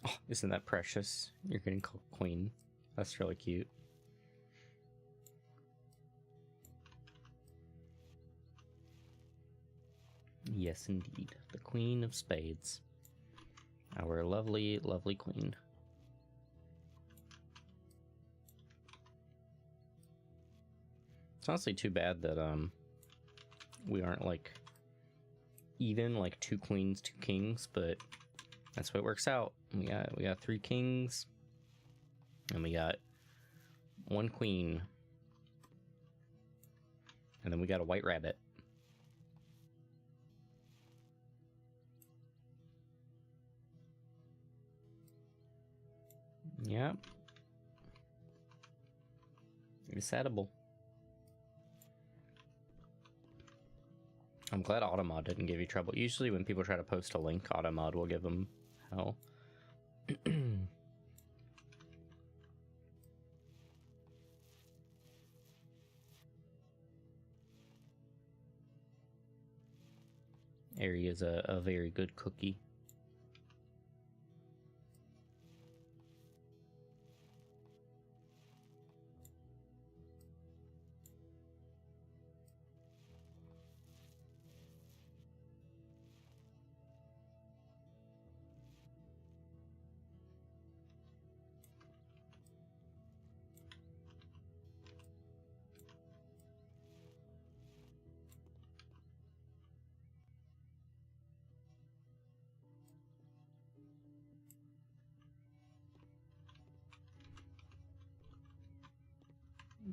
Oh, isn't that precious? You're getting called queen. That's really cute. Yes, indeed. The Queen of Spades. Our lovely, lovely queen. It's honestly too bad that we aren't like even, like 2 queens, 2 kings, but that's what it works out. We got 3 kings and we got 1 queen. And then we got a white rabbit. Yep. It's edible. I'm glad Automod didn't give you trouble. Usually when people try to post a link, Automod will give them hell. Airy is a very good cookie.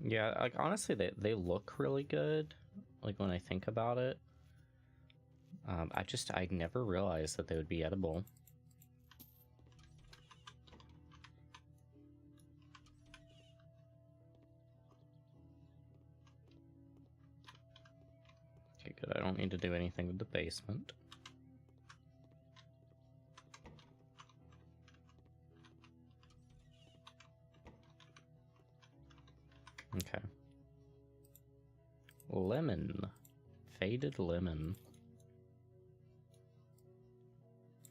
Yeah, like honestly, they look really good. Like when I think about it, I never realized that they would be edible. Okay, good. I don't need to do anything with the basement. Okay. Lemon. Faded lemon.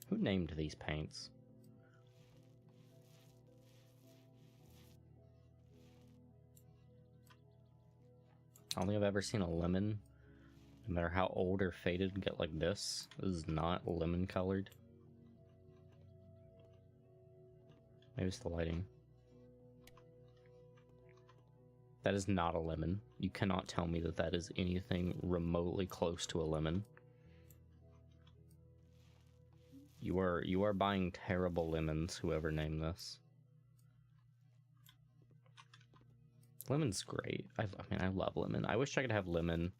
Who named these paints? I don't think I've ever seen a lemon, no matter how old or faded, get like this. This is not lemon colored. Maybe it's the lighting. That is not a lemon. You cannot tell me that that is anything remotely close to a lemon. You are buying terrible lemons, whoever named this. Lemon's great. I mean, I love lemon. I wish I could have lemon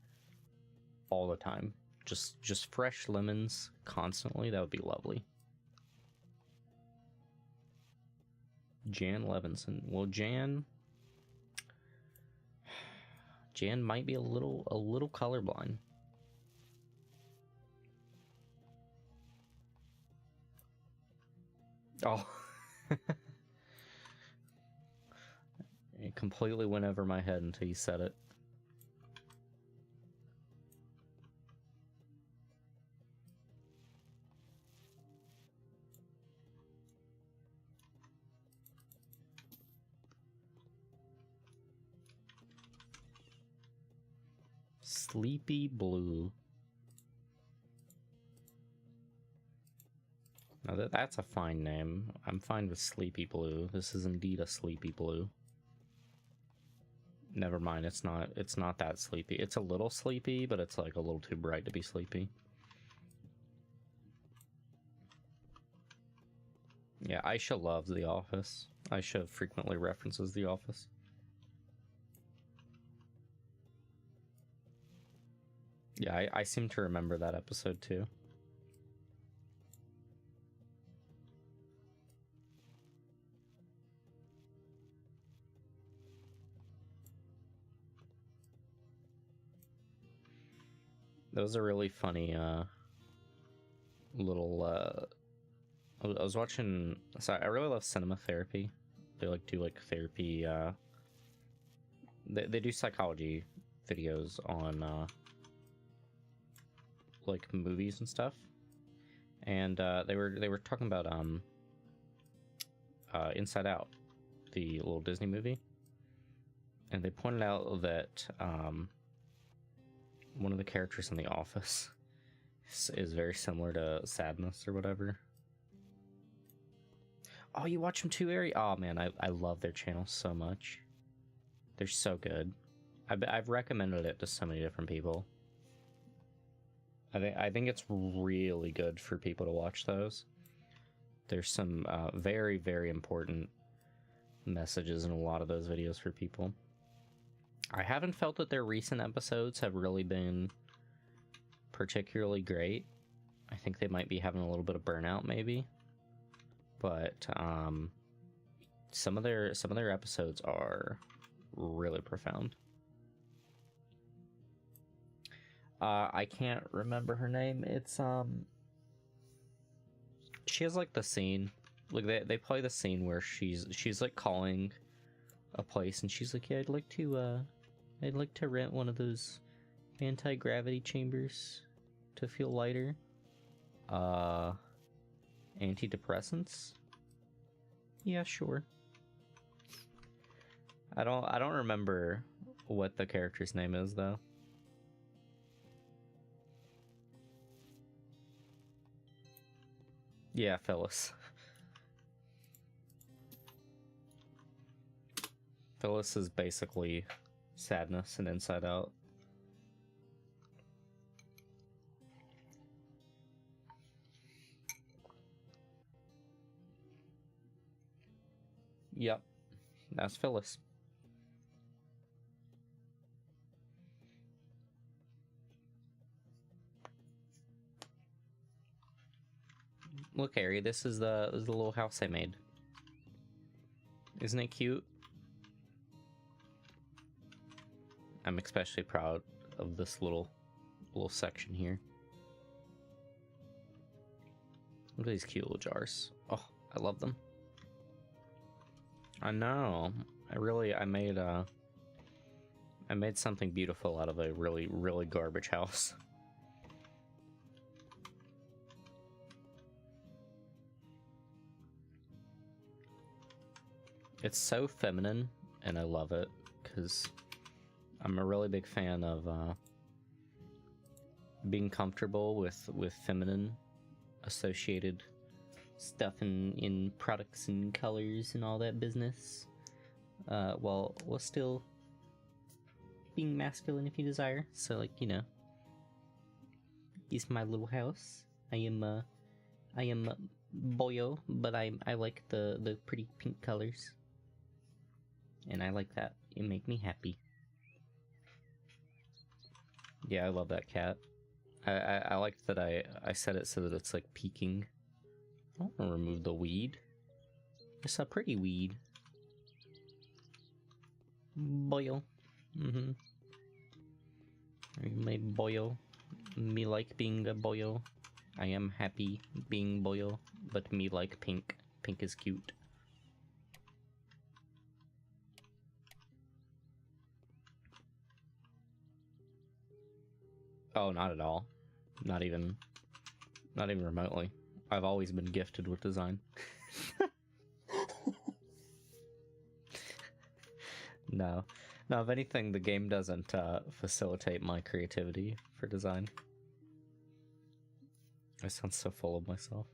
all the time. Just fresh lemons constantly. That would be lovely. Jan Levinson. Well, Jan might be a little colorblind. Oh. It completely went over my head until you said it. Sleepy Blue. Now that's a fine name. I'm fine with Sleepy Blue. This is indeed a Sleepy Blue. Never mind, it's not that sleepy. It's a little sleepy, but it's like a little too bright to be sleepy. Yeah, Aisha loves The Office. Aisha frequently references The Office. Yeah, I seem to remember that episode too. That was a really funny little I was watching, sorry, I really love Cinema Therapy. They like do like therapy they do psychology videos on like movies and stuff. And they were talking about Inside Out, the little Disney movie. And they pointed out that one of the characters in The Office is very similar to Sadness or whatever. Oh, you watch them too, Ari? Oh man, I love their channel so much. They're so good. I've recommended it to so many different people. I think it's really good for people to watch those. There's some very, very important messages in a lot of those videos for people. I haven't felt that their recent episodes have really been particularly great. I think they might be having a little bit of burnout, maybe. But some of their episodes are really profound. I can't remember her name. It's she has like the scene, like they play the scene where she's like calling a place and she's like, yeah, I'd like to rent one of those anti-gravity chambers to feel lighter. Antidepressants? Yeah, sure. I don't remember what the character's name is though. Yeah, Phyllis. Phyllis is basically sadness and Inside Out. Yep, that's Phyllis. Look, Harry, this is the little house I made. Isn't it cute? I'm especially proud of this little section here. Look at these cute little jars. Oh, I love them. I know. I made something beautiful out of a really, really garbage house. It's so feminine, and I love it, because I'm a really big fan of being comfortable with feminine associated stuff in products and colors and all that business, while still being masculine if you desire. So, like, you know, this is my little house. I am boyo, but I like the pretty pink colors. And I like that. It make me happy. Yeah, I love that cat. I like that I set it so that it's like peeking. I don't want to remove the weed. It's a pretty weed. Boyo. Mm-hmm. My boyo. Me like being a boyo. I am happy being boyo, but me like pink. Pink is cute. Oh, not at all. Not even remotely. I've always been gifted with design. No, if anything, the game doesn't facilitate my creativity for design. I sound so full of myself.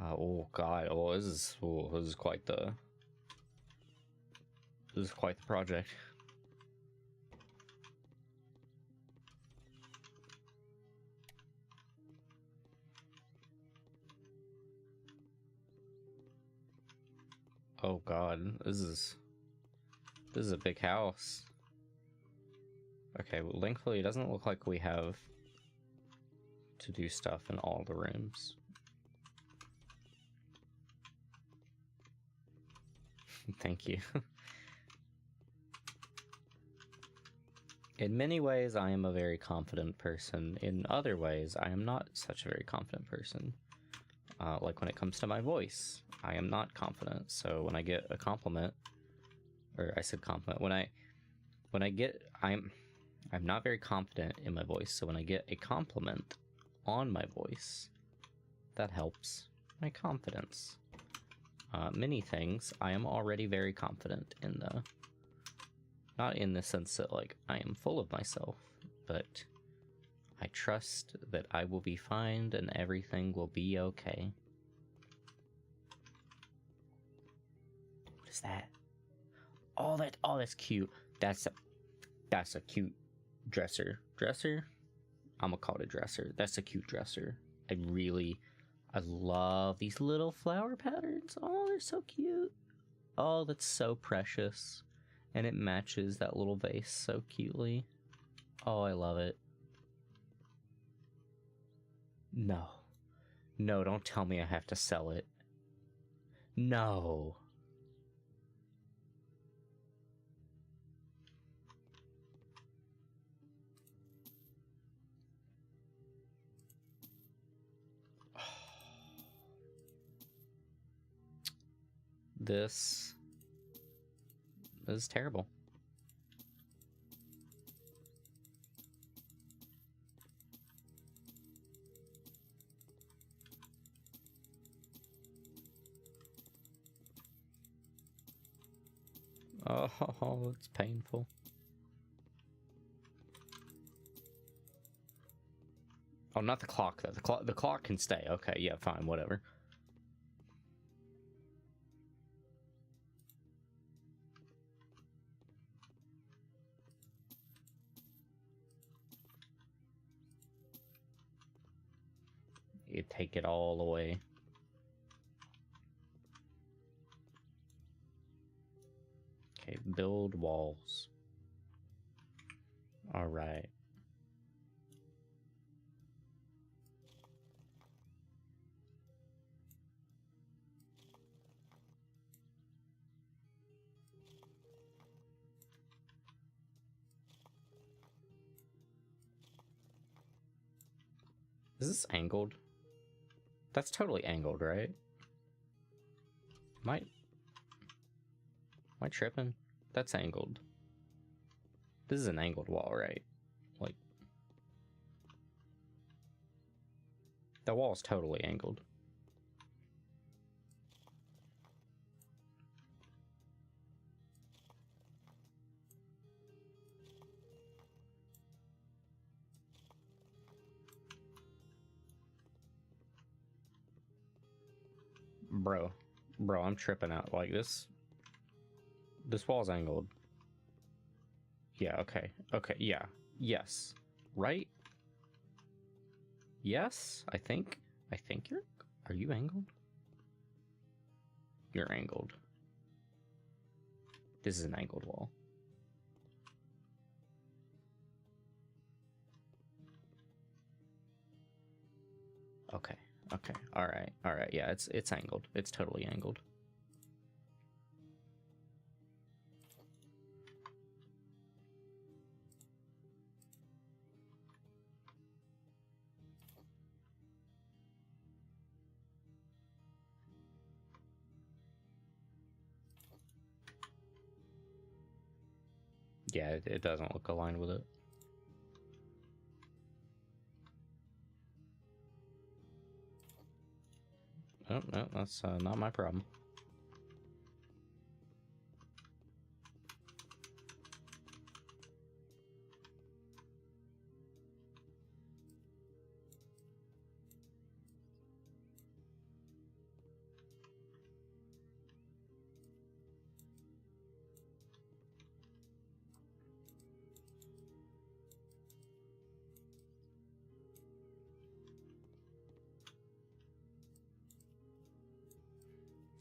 Oh god, this is quite the project. Oh god, this is a big house. Okay, well, thankfully it doesn't look like we have to do stuff in all the rooms. Thank you. In many ways, I am a very confident person. In other ways, I am not such a very confident person. Like when it comes to my voice, I am not confident. So when I get a compliment, or I said compliment, when I get, I'm not very confident in my voice. So when I get a compliment on my voice, that helps my confidence. Many things I am already very confident in, though. Not in the sense that, like, I am full of myself, but I trust that I will be fine and everything will be okay. What is that? Oh, that's cute. That's That's a cute dresser. Dresser? I'm gonna call it a dresser. That's a cute dresser. I love these little flower patterns. Oh, they're so cute. Oh, that's so precious. And it matches that little vase so cutely. Oh, I love it. No. No, don't tell me I have to sell it. No. This is terrible. Oh, it's painful. Oh, not the clock though. The clock can stay. Okay, yeah, fine, whatever. You take it all away. Okay, build walls. All right. Is this angled? That's totally angled, right? Am I tripping? That's angled. This is an angled wall, right? Like, the wall's totally angled. Bro, I'm tripping out. Like, this wall's angled. Yeah, okay. Okay, yeah. Yes. Right? Yes, I think are you angled? You're angled. This is an angled wall. Okay. Okay. All right. Yeah, it's angled. It's totally angled. Yeah, it doesn't look aligned with it. Oh, no, that's not my problem.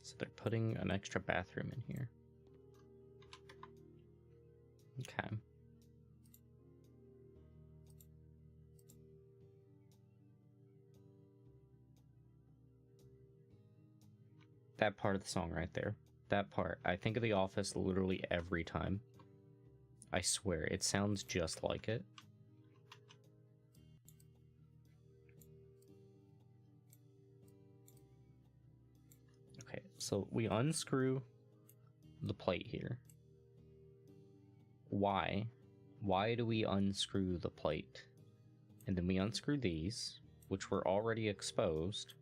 So they're putting an extra bathroom in here. Okay. That part of the song right there. That part. I think of The Office literally every time. I swear, it sounds just like it. Okay, so we unscrew the plate here. Why? Why do we unscrew the plate? And then we unscrew these, which were already exposed.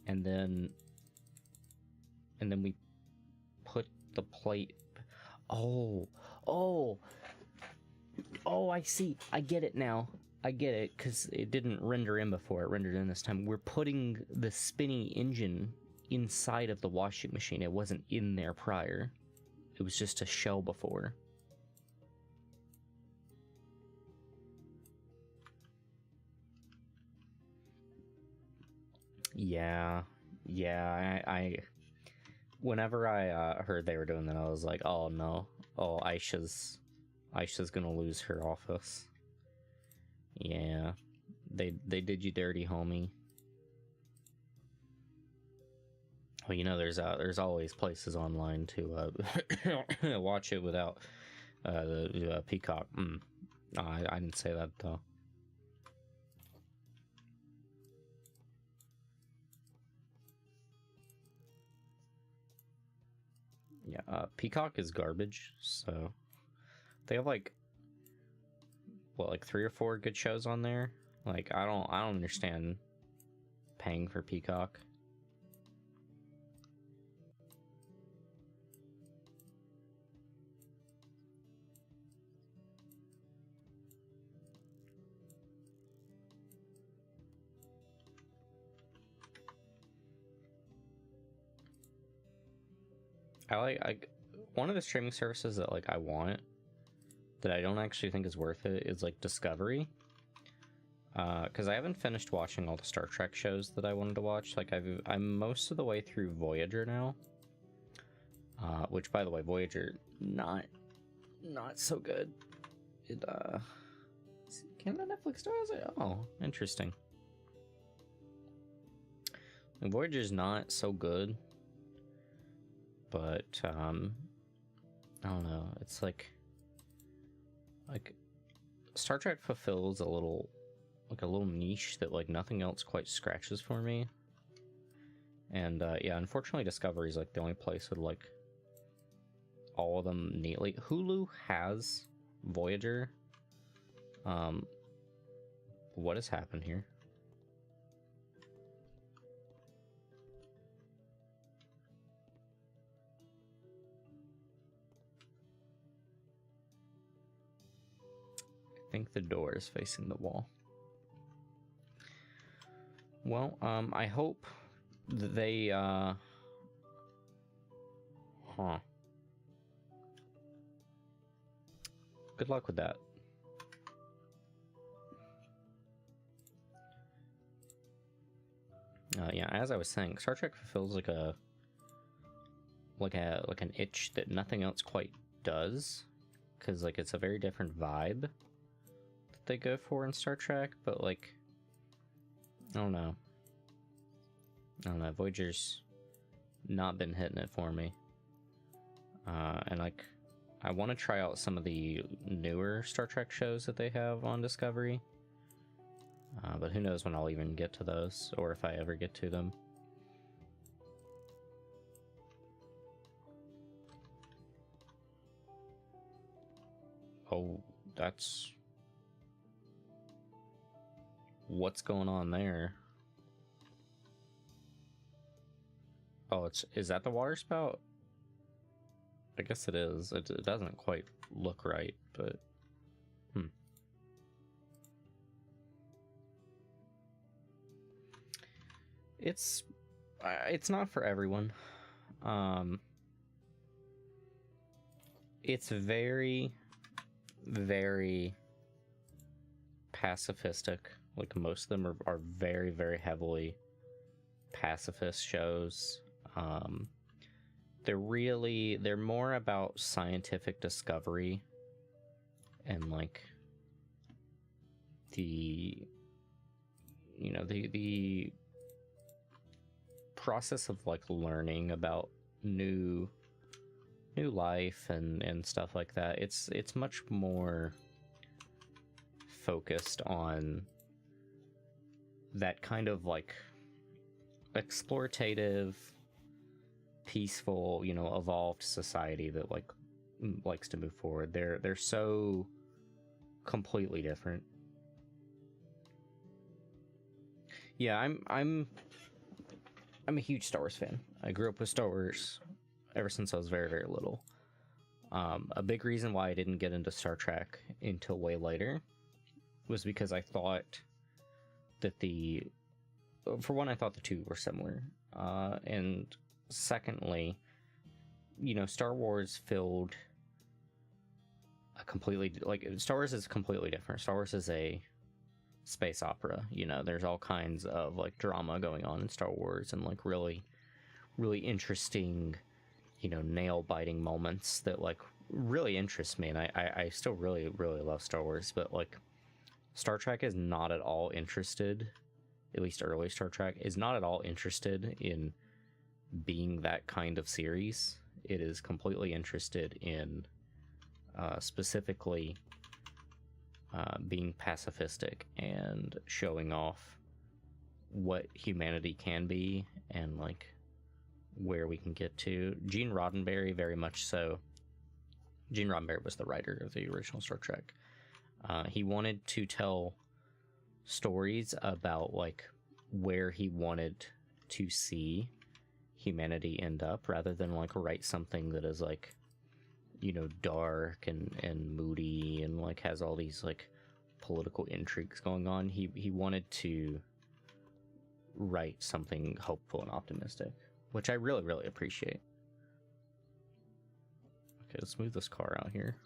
And then we put the plate. Oh, I see. I get it now. I get it, because it didn't render in before. It rendered in this time. We're putting the spinny engine inside of the washing machine. It wasn't in there prior. it was just a shell before. Yeah, I whenever I heard they were doing that, I was like, oh no, oh Aisha's gonna lose her office. Yeah, they did you dirty, homie. Well, you know, there's always places online to watch it without the Peacock. No, I didn't say that though. Yeah, Peacock is garbage. So they have like what, like 3 or 4 good shows on there. Like I don't understand paying for Peacock. I like one of the streaming services that like I want that I don't actually think is worth it is like Discovery. Because I haven't finished watching all the Star Trek shows that I wanted to watch. Like I'm most of the way through Voyager now. Which, by the way, Voyager not so good. It can the Netflix still has it? Oh, interesting. And Voyager's not so good, but I don't know. It's like Star Trek fulfills a little niche that like nothing else quite scratches for me. And yeah, unfortunately Discovery is like the only place with like all of them neatly. Hulu has Voyager. What has happened here? I think the door is facing the wall. Well, I hope that they, Good luck with that. Yeah, as I was saying, Star Trek fulfills like an itch that nothing else quite does, because like it's a very different vibe that they go for in Star Trek, but like I don't know. Voyager's not been hitting it for me. And like, I want to try out some of the newer Star Trek shows that they have on Discovery. But who knows when I'll even get to those, or if I ever get to them. Oh, that's... What's going on there? Oh, is that the water spout? I guess it is. It doesn't quite look right, but... It's not for everyone. It's very, very pacifistic. Like, most of them are very, very heavily pacifist shows. They're more about scientific discovery and like the process of like learning about new life and stuff like that. It's much more focused on that kind of like explorative, peaceful, evolved society that like likes to move forward. They're so completely different. Yeah, I'm a huge Star Wars fan. I grew up with Star Wars ever since I was very, very little. A big reason why I didn't get into Star Trek until way later was because I thought that for one, I thought the two were similar. And secondly, you know, Star Wars filled a completely, like, Star Wars is completely different. Star Wars is a space opera, you know, there's all kinds of like drama going on in Star Wars, and like really interesting, you know, nail biting moments that like really interest me. And I still really love Star Wars, but like Star Trek is not at all interested, at least early Star Trek is not at all interested in being that kind of series. It is completely interested in specifically being pacifistic and showing off what humanity can be and like where we can get to. Gene Roddenberry, very much so. Gene Roddenberry was the writer of the original Star Trek. He wanted to tell stories about like where he wanted to see humanity end up, rather than like write something that is like, you know, dark and moody and like has all these like political intrigues going on. He wanted to write something hopeful and optimistic, which I really appreciate. Okay, let's move this car out here.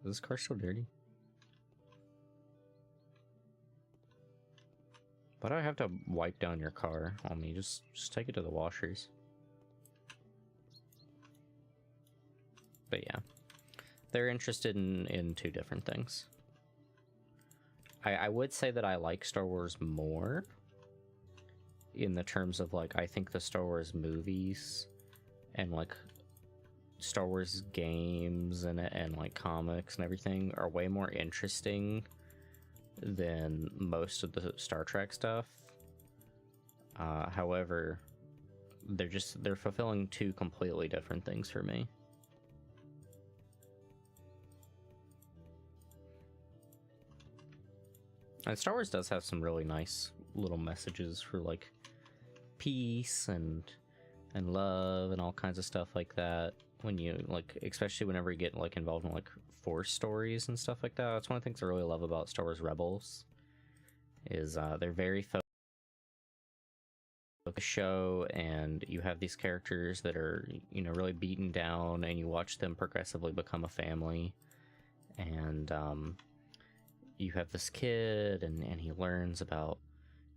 Is this car still dirty? Why do I have to wipe down your car on me? Just take it to the washers. But yeah, they're interested in two different things. I would say that I like Star Wars more in the terms of like, I think the Star Wars movies and like Star Wars games and like comics and everything are way more interesting than most of the Star Trek stuff. However, they're fulfilling two completely different things for me. And Star Wars does have some really nice little messages for like peace and love and all kinds of stuff like that. When you like, especially whenever you get like involved in like Force stories and stuff like that. That's one of the things I really love about Star Wars Rebels. Is they're very focused on the show, and you have these characters that are, you know, really beaten down, and you watch them progressively become a family. And you have this kid, and he learns about,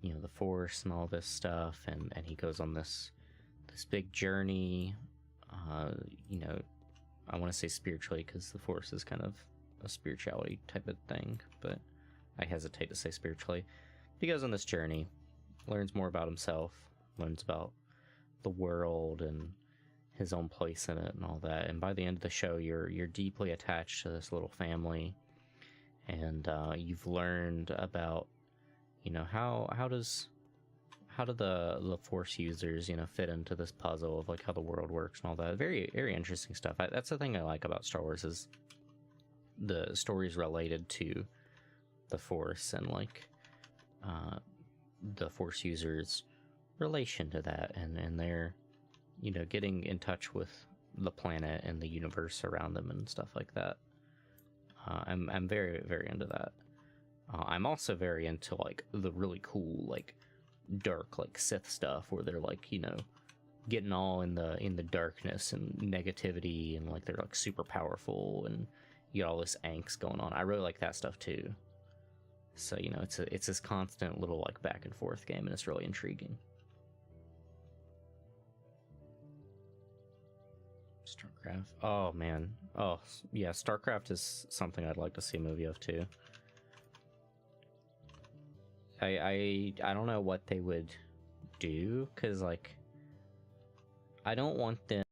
you know, the Force and all this stuff, and he goes on this big journey. You know, I want to say spiritually, because the Force is kind of a spirituality type of thing, but I hesitate to say spiritually. He goes on this journey, learns more about himself, learns about the world and his own place in it and all that. And by the end of the show, you're deeply attached to this little family, and you've learned about, you know, how do the Force users, you know, fit into this puzzle of like how the world works and all that. Very interesting stuff. That's the thing I like about Star Wars, is the stories related to the Force and like the Force users' relation to that, and their, you know, getting in touch with the planet and the universe around them and stuff like that. I'm very into that. I'm also very into like the really cool like dark like Sith stuff, where they're like, you know, getting all in the darkness and negativity, and like they're like super powerful, and you get all this angst going on. I really like that stuff too. So, you know, it's this constant little like back and forth game, and it's really intriguing. StarCraft. Oh man. Oh yeah, StarCraft is something I'd like to see a movie of too. I don't know what they would do, because like I don't want them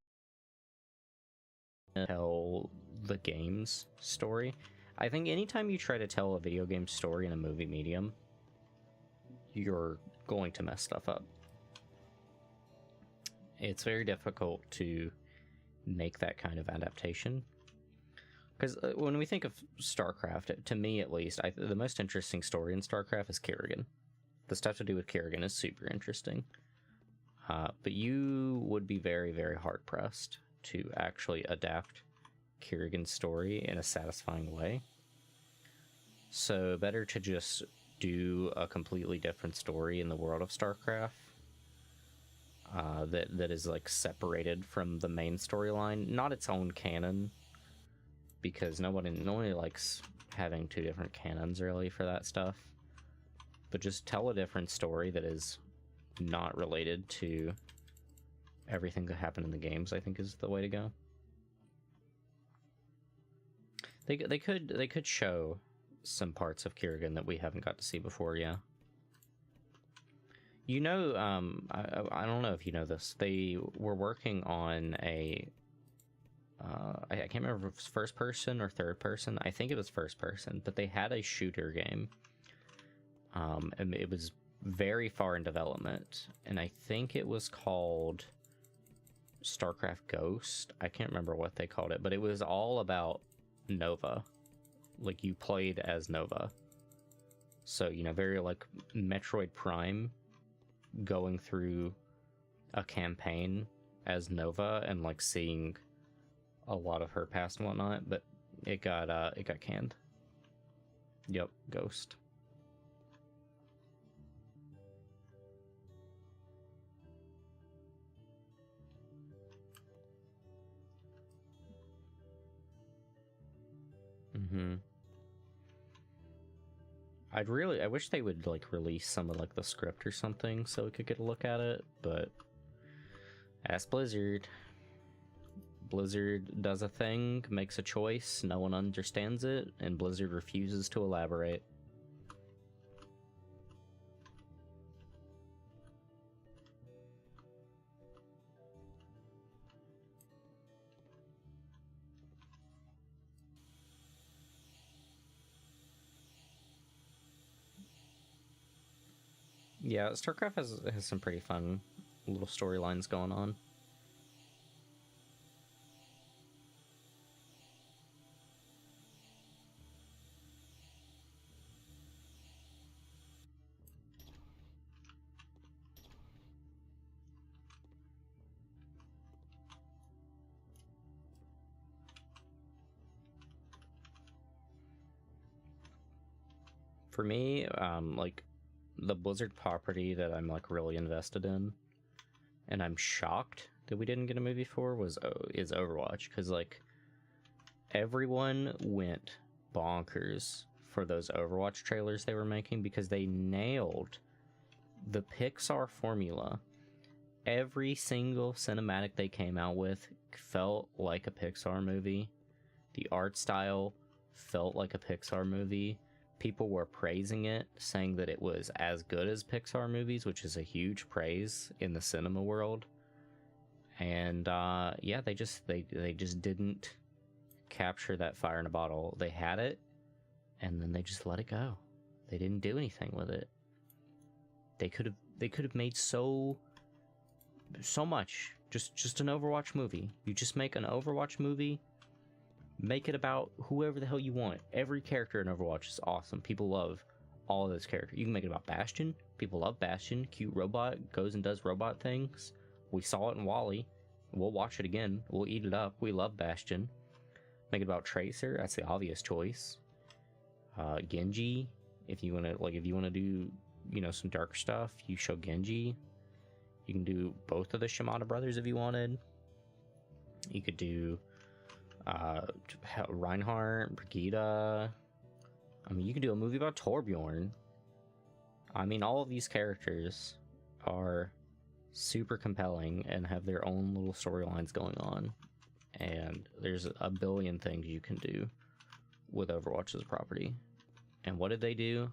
to tell the game's story. I think anytime you try to tell a video game story in a movie medium, you're going to mess stuff up. It's very difficult to make that kind of adaptation. Because when we think of StarCraft, to me at least, the most interesting story in StarCraft is Kerrigan. The stuff to do with Kerrigan is super interesting. But you would be very hard-pressed to actually adapt Kerrigan's story in a satisfying way. So better to just do a completely different story in the world of StarCraft. that is like separated from the main storyline, not its own canon, because nobody likes having two different canons really for that stuff. But just tell a different story that is not related to everything that happened in the games, I think is the way to go. They could show some parts of Kerrigan that we haven't got to see before, yeah. You know, I don't know if you know this. They were working on a I can't remember if it was first person or third person. I think it was first person, but they had a shooter game. And it was very far in development, and I think it was called StarCraft Ghost. I can't remember what they called it, but it was all about Nova. Like, you played as Nova. So, you know, very like Metroid Prime, going through a campaign as Nova and like seeing a lot of her past and whatnot, but it got canned. Yep, Ghost. I wish they would like release some of like the script or something so we could get a look at it, but ask Blizzard. Blizzard does a thing, makes a choice, no one understands it, and Blizzard refuses to elaborate. Yeah, StarCraft has some pretty fun little storylines going on. For me, like, the Blizzard property that I'm like really invested in, and I'm shocked that we didn't get a movie for, is Overwatch, because like everyone went bonkers for those Overwatch trailers they were making because they nailed the Pixar formula. Every single cinematic they came out with felt like a Pixar movie. The art style felt like a Pixar movie. People were praising it, saying that it was as good as Pixar movies, which is a huge praise in the cinema world. And yeah, they just didn't capture that fire in a bottle. They had it, and then they just let it go. They didn't do anything with it. They could have made so much. Just an Overwatch movie. You just make an Overwatch movie. Make it about whoever the hell you want. Every character in Overwatch is awesome. People love all of those characters. You can make it about Bastion. People love Bastion. Cute robot, goes and does robot things. We saw it in Wally. We'll watch it again. We'll eat it up. We love Bastion. Make it about Tracer. That's the obvious choice. Genji. If you wanna do, you know, some darker stuff, you show Genji. You can do both of the Shimada brothers if you wanted. You could do Reinhardt, Brigitte. I mean, you could do a movie about Torbjorn. I mean, all of these characters are super compelling and have their own little storylines going on, and there's a billion things you can do with Overwatch as a property. And what did they do?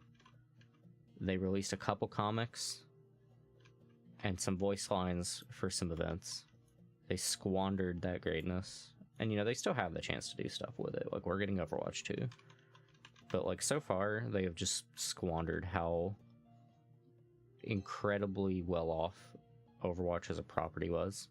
They released a couple comics and some voice lines for some events. They squandered that greatness. And, you know, they still have the chance to do stuff with it. Like, we're getting Overwatch 2. But, like, so far, they have just squandered how incredibly well off Overwatch as a property was.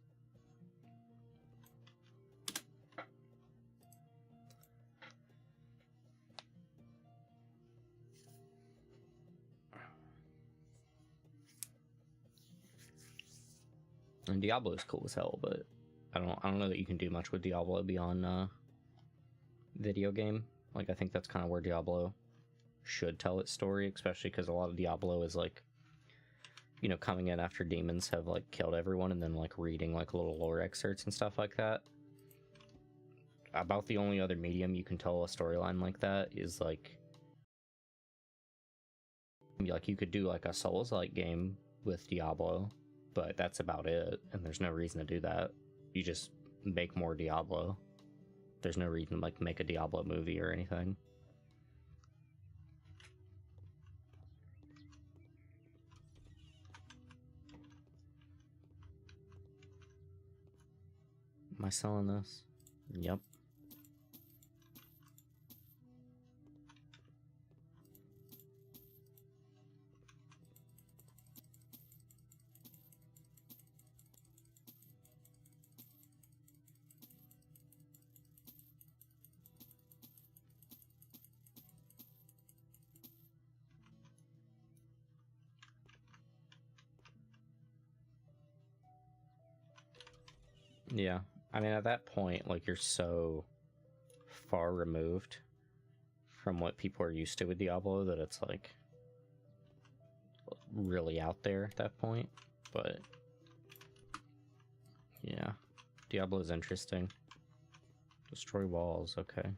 And Diablo is cool as hell, but I don't know that you can do much with Diablo beyond video game. Like, I think that's kind of where Diablo should tell its story, especially because a lot of Diablo is like you know, coming in after demons have like killed everyone and then like reading like little lore excerpts and stuff like that. About the only other medium you can tell a storyline like that is like you could do like a Souls-like game with Diablo, but that's about it, and there's no reason to do that. You just make more Diablo. There's no reason to like make a Diablo movie or anything. Am I selling this? Yep. Yeah. I mean, at that point, like, you're so far removed from what people are used to with Diablo that it's, like, really out there at that point. But, yeah. Diablo's interesting. Destroy walls, okay.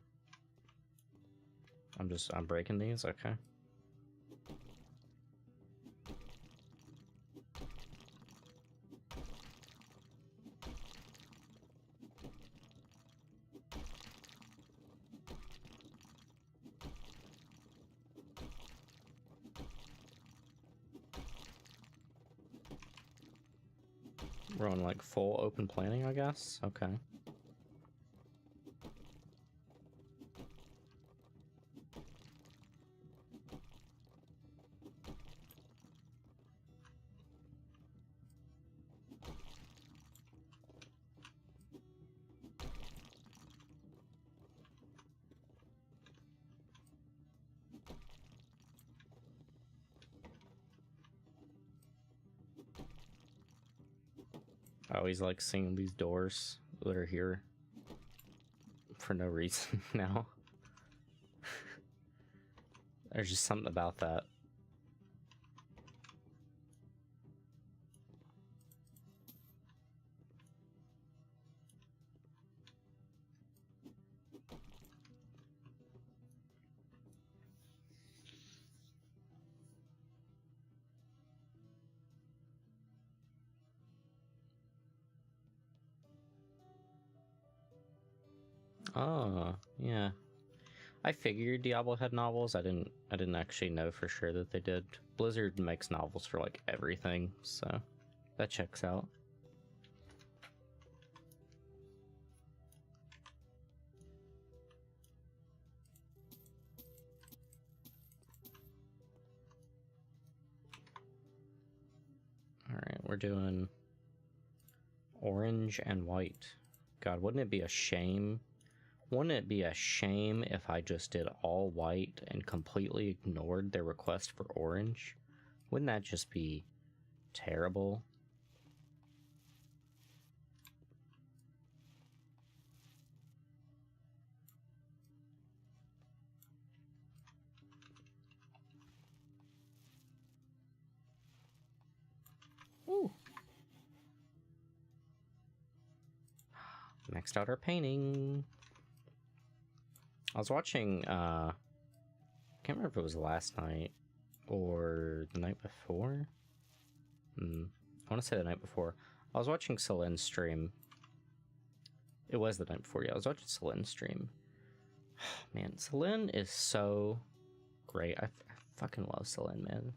I'm breaking these, okay. We're on like full open planning, I guess. Okay. I always like seeing these doors that are here for no reason now. There's just something about that. Oh, yeah. I figured Diablo had novels. I didn't actually know for sure that they did. Blizzard makes novels for like everything, so that checks out. Alright, we're doing orange and white. God, wouldn't it be a shame? Wouldn't it be a shame if I just did all white and completely ignored their request for orange? Wouldn't that just be terrible? Ooh. Maxed out our painting. I was watching, I can't remember if it was last night or the night before. I want to say the night before. I was watching Celine's stream. It was the night before, yeah. I was watching Celine's stream. Man, Celine is so great. I fucking love Celine, man.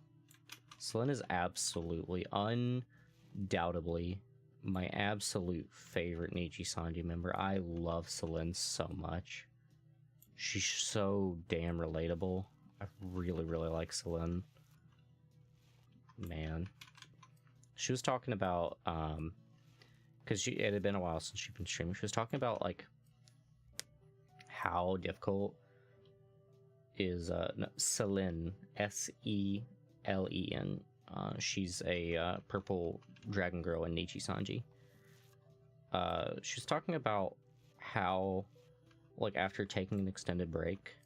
Celine is absolutely, undoubtedly, my absolute favorite Nichi Sanji member. I love Celine so much. She's so damn relatable. I really, really like Celine. Man. She was talking about, because it had been a while since she'd been streaming. She was talking about, like, how difficult is, no, Celine, Selen. She's a purple dragon girl in Nichi Sanji. She was talking about how, like, after taking an extended break,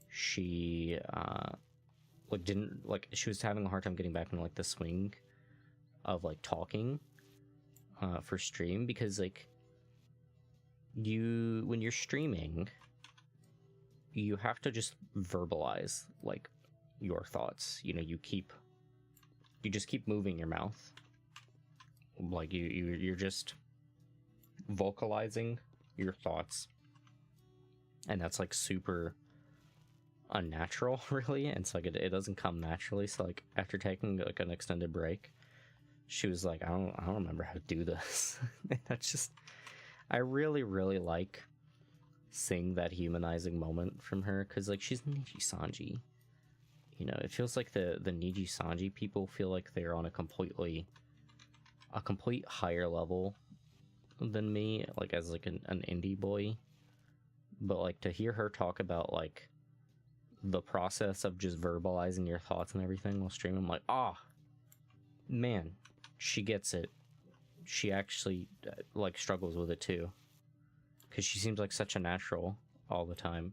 she like didn't, like, she was having a hard time getting back in like the swing of like talking for stream, because like when you're streaming, you have to just verbalize like your thoughts. You know, you just keep moving your mouth, like you're just vocalizing your thoughts, and that's like super unnatural, really. And it's like it doesn't come naturally. So like after taking like an extended break, she was like, I don't remember how to do this. That's just, I really like seeing that humanizing moment from her, because like she's Niji Sanji. You know, it feels like the Niji Sanji people feel like they're on a complete higher level than me, like as like an indie boy. But like to hear her talk about like the process of just verbalizing your thoughts and everything while streaming, I'm like, ah, man, she gets it. She actually like struggles with it too, because she seems like such a natural all the time.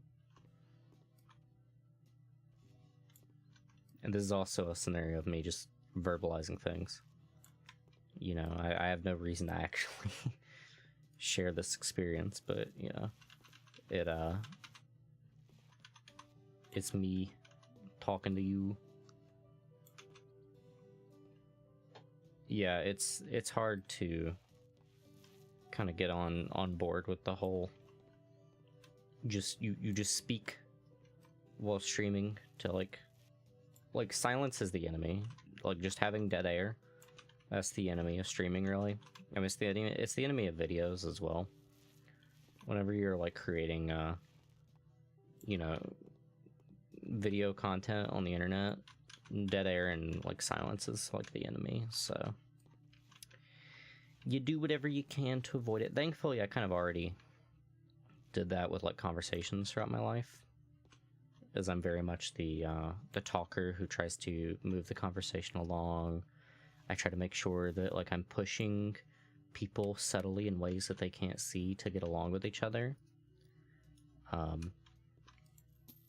And this is also a scenario of me just verbalizing things. You know, I have no reason to actually share this experience, but you know, it's me talking to you. Yeah, it's hard to kind of get on board with the whole you just speak while streaming to like silence is the enemy. Like just having dead air, that's the enemy of streaming, really. I mean, it's the enemy of videos as well. Whenever you're like creating you know, video content on the internet, dead air and like silence is like the enemy. So you do whatever you can to avoid it. Thankfully, I kind of already did that with like conversations throughout my life, as I'm very much the talker who tries to move the conversation along. I try to make sure that like I'm pushing people subtly in ways that they can't see to get along with each other.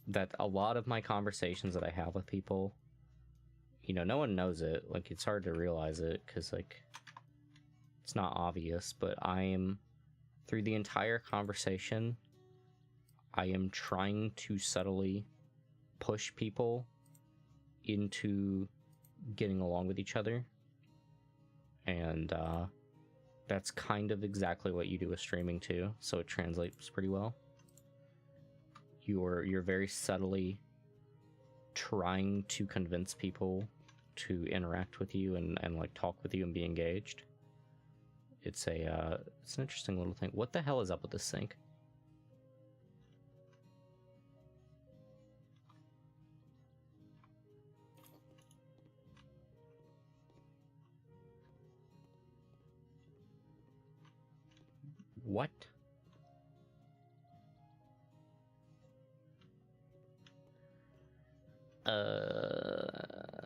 That a lot of my conversations that I have with people, you know, no one knows it. Like, it's hard to realize it because like it's not obvious, but I am, through the entire conversation, I am trying to subtly push people into getting along with each other. And that's kind of exactly what you do with streaming too, so it translates pretty well. You're very subtly trying to convince people to interact with you and like talk with you and be engaged. It's an interesting little thing. What the hell is up with this sink? What?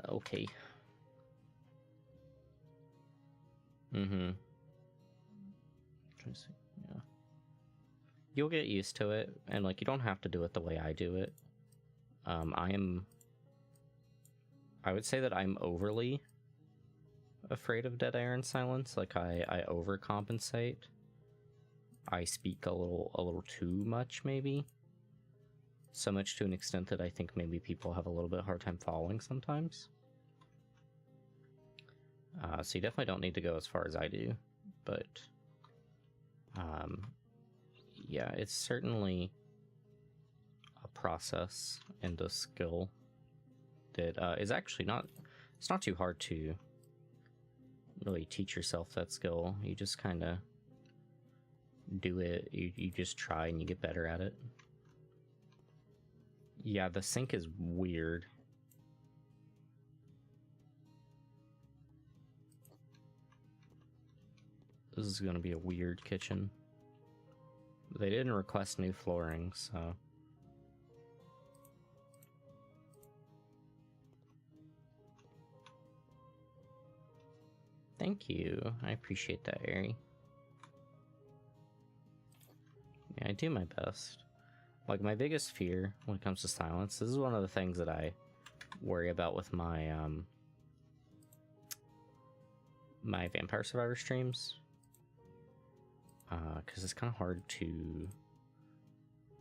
Okay. Mm-hmm. Yeah. You'll get used to it, and like you don't have to do it the way I do it. I would say that I'm overly afraid of dead air and silence. Like I overcompensate. I speak a little too much, maybe. So much to an extent that I think maybe people have a little bit hard time following sometimes. So you definitely don't need to go as far as I do, but yeah, it's certainly a process and a skill that is actually it's not too hard to really teach yourself that skill. You just kind of do it, you just try and you get better at it. Yeah, the sink is weird. This is gonna be a weird kitchen. They didn't request new flooring, so... Thank you. I appreciate that, Ari. Yeah, I do my best. Like, my biggest fear when it comes to silence, this is one of the things that I worry about with my, my Vampire Survivor streams, because it's kind of hard to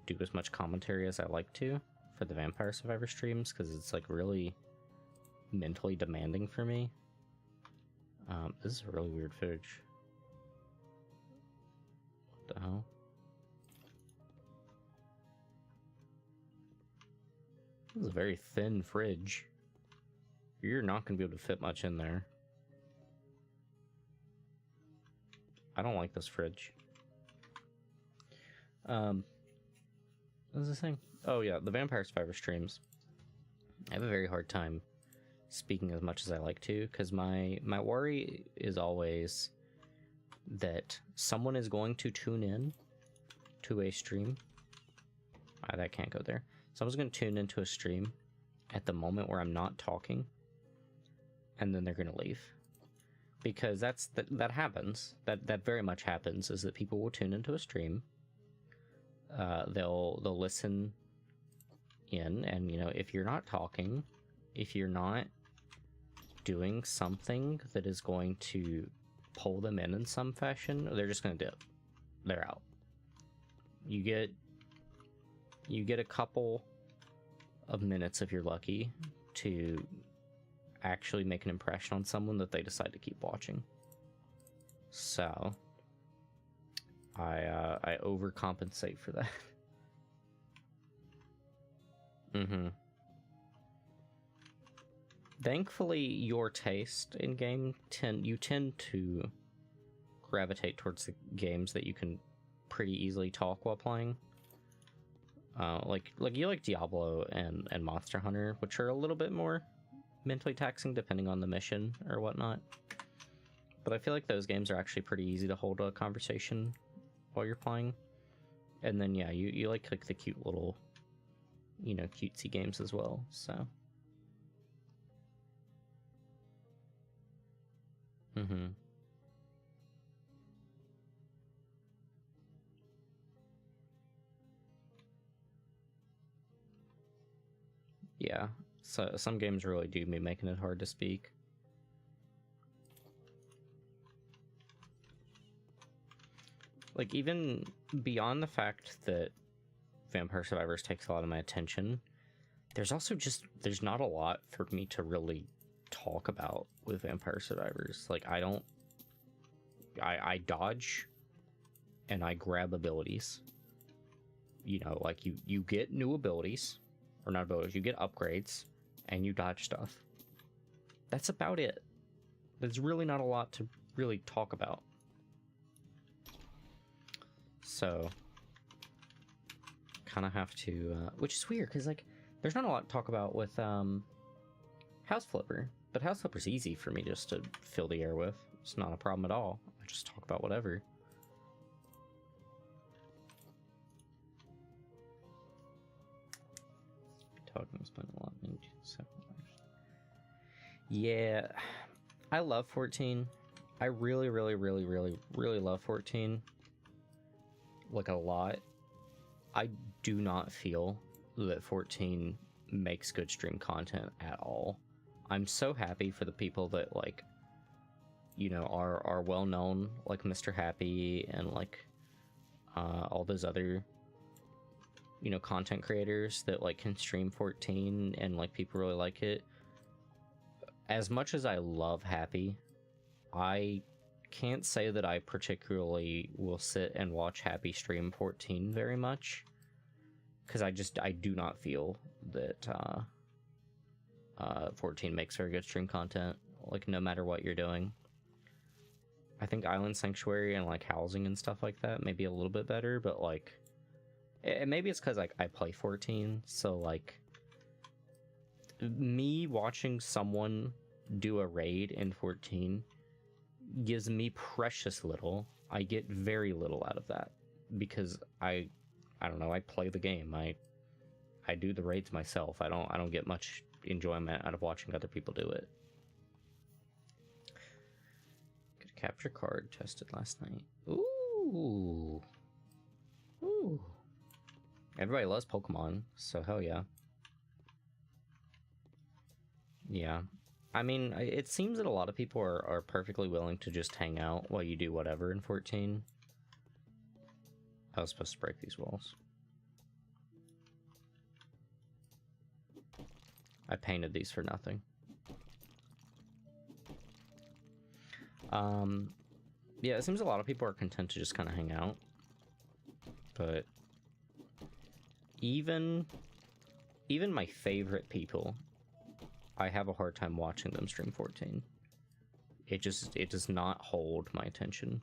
do as much commentary as I like to for the Vampire Survivor streams, because it's like really mentally demanding for me. This is a really weird footage. What the hell? This is a very thin fridge. You're not going to be able to fit much in there. I don't like this fridge. What was this thing? Oh yeah, the Vampire Survivor streams. I have a very hard time speaking as much as I like to, because my worry is always that someone is going to tune in to a stream. That can't go there. Someone's going to tune into a stream at the moment where I'm not talking, and then they're going to leave. Because that happens. That very much happens, is that people will tune into a stream. They'll listen in, and you know, if you're not talking, if you're not doing something that is going to pull them in some fashion, they're just going to dip. They're out. You get a couple of minutes, if you're lucky, to actually make an impression on someone that they decide to keep watching. So I overcompensate for that. Thankfully, your taste in game you tend to gravitate towards the games that you can pretty easily talk while playing. Like you like Diablo and Monster Hunter, which are a little bit more mentally taxing depending on the mission or whatnot. But I feel like those games are actually pretty easy to hold a conversation while you're playing. And then yeah, you like the cute little, you know, cutesy games as well, so. Yeah, so some games really do be making it hard to speak. Like, even beyond the fact that Vampire Survivors takes a lot of my attention, there's also there's not a lot for me to really talk about with Vampire Survivors. Like, I dodge and I grab abilities. You know, like you get new abilities, or not abilities, you get upgrades, and you dodge stuff. That's about it. There's really not a lot to really talk about. So, kind of have to, which is weird, because, like, there's not a lot to talk about with, House Flipper. But House Flipper's easy for me just to fill the air with. It's not a problem at all. I just talk about whatever. Talking, spend a lot in 2 seconds. Yeah, I love 14. I really love 14. Like, a lot. I do not feel that 14 makes good stream content at all. I'm so happy for the people that, like, you know, are well known, like Mr. Happy and, like, all those other, you know, content creators that, like, can stream 14 and, like, people really like it. As much as I love Happy, I can't say that I particularly will sit and watch Happy stream 14 very much, because I do not feel that 14 makes very good stream content, like, no matter what you're doing. I think Island Sanctuary and, like, housing and stuff like that may be a little bit better, but, like, maybe it's because, like, I play 14, so, like, me watching someone do a raid in 14 gives me precious little. I get very little out of that, because I don't know, I play the game. I do the raids myself. I don't get much enjoyment out of watching other people do it. Get a capture card tested last night. Ooh. Everybody loves Pokemon, so hell yeah. Yeah. I mean, it seems that a lot of people are perfectly willing to just hang out while you do whatever in 14. I was supposed to break these walls. I painted these for nothing. Yeah, it seems a lot of people are content to just kind of hang out. But even my favorite people, I have a hard time watching them stream 14. It does not hold my attention.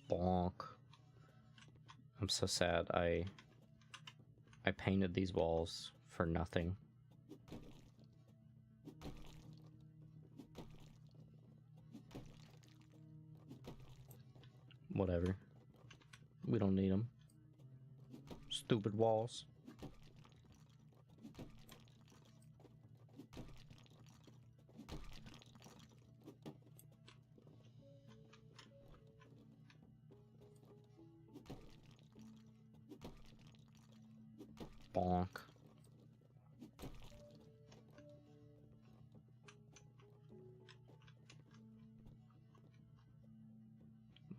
Bonk. I'm so sad. I painted these walls for nothing. Whatever. We don't need them. Stupid walls. Bonk.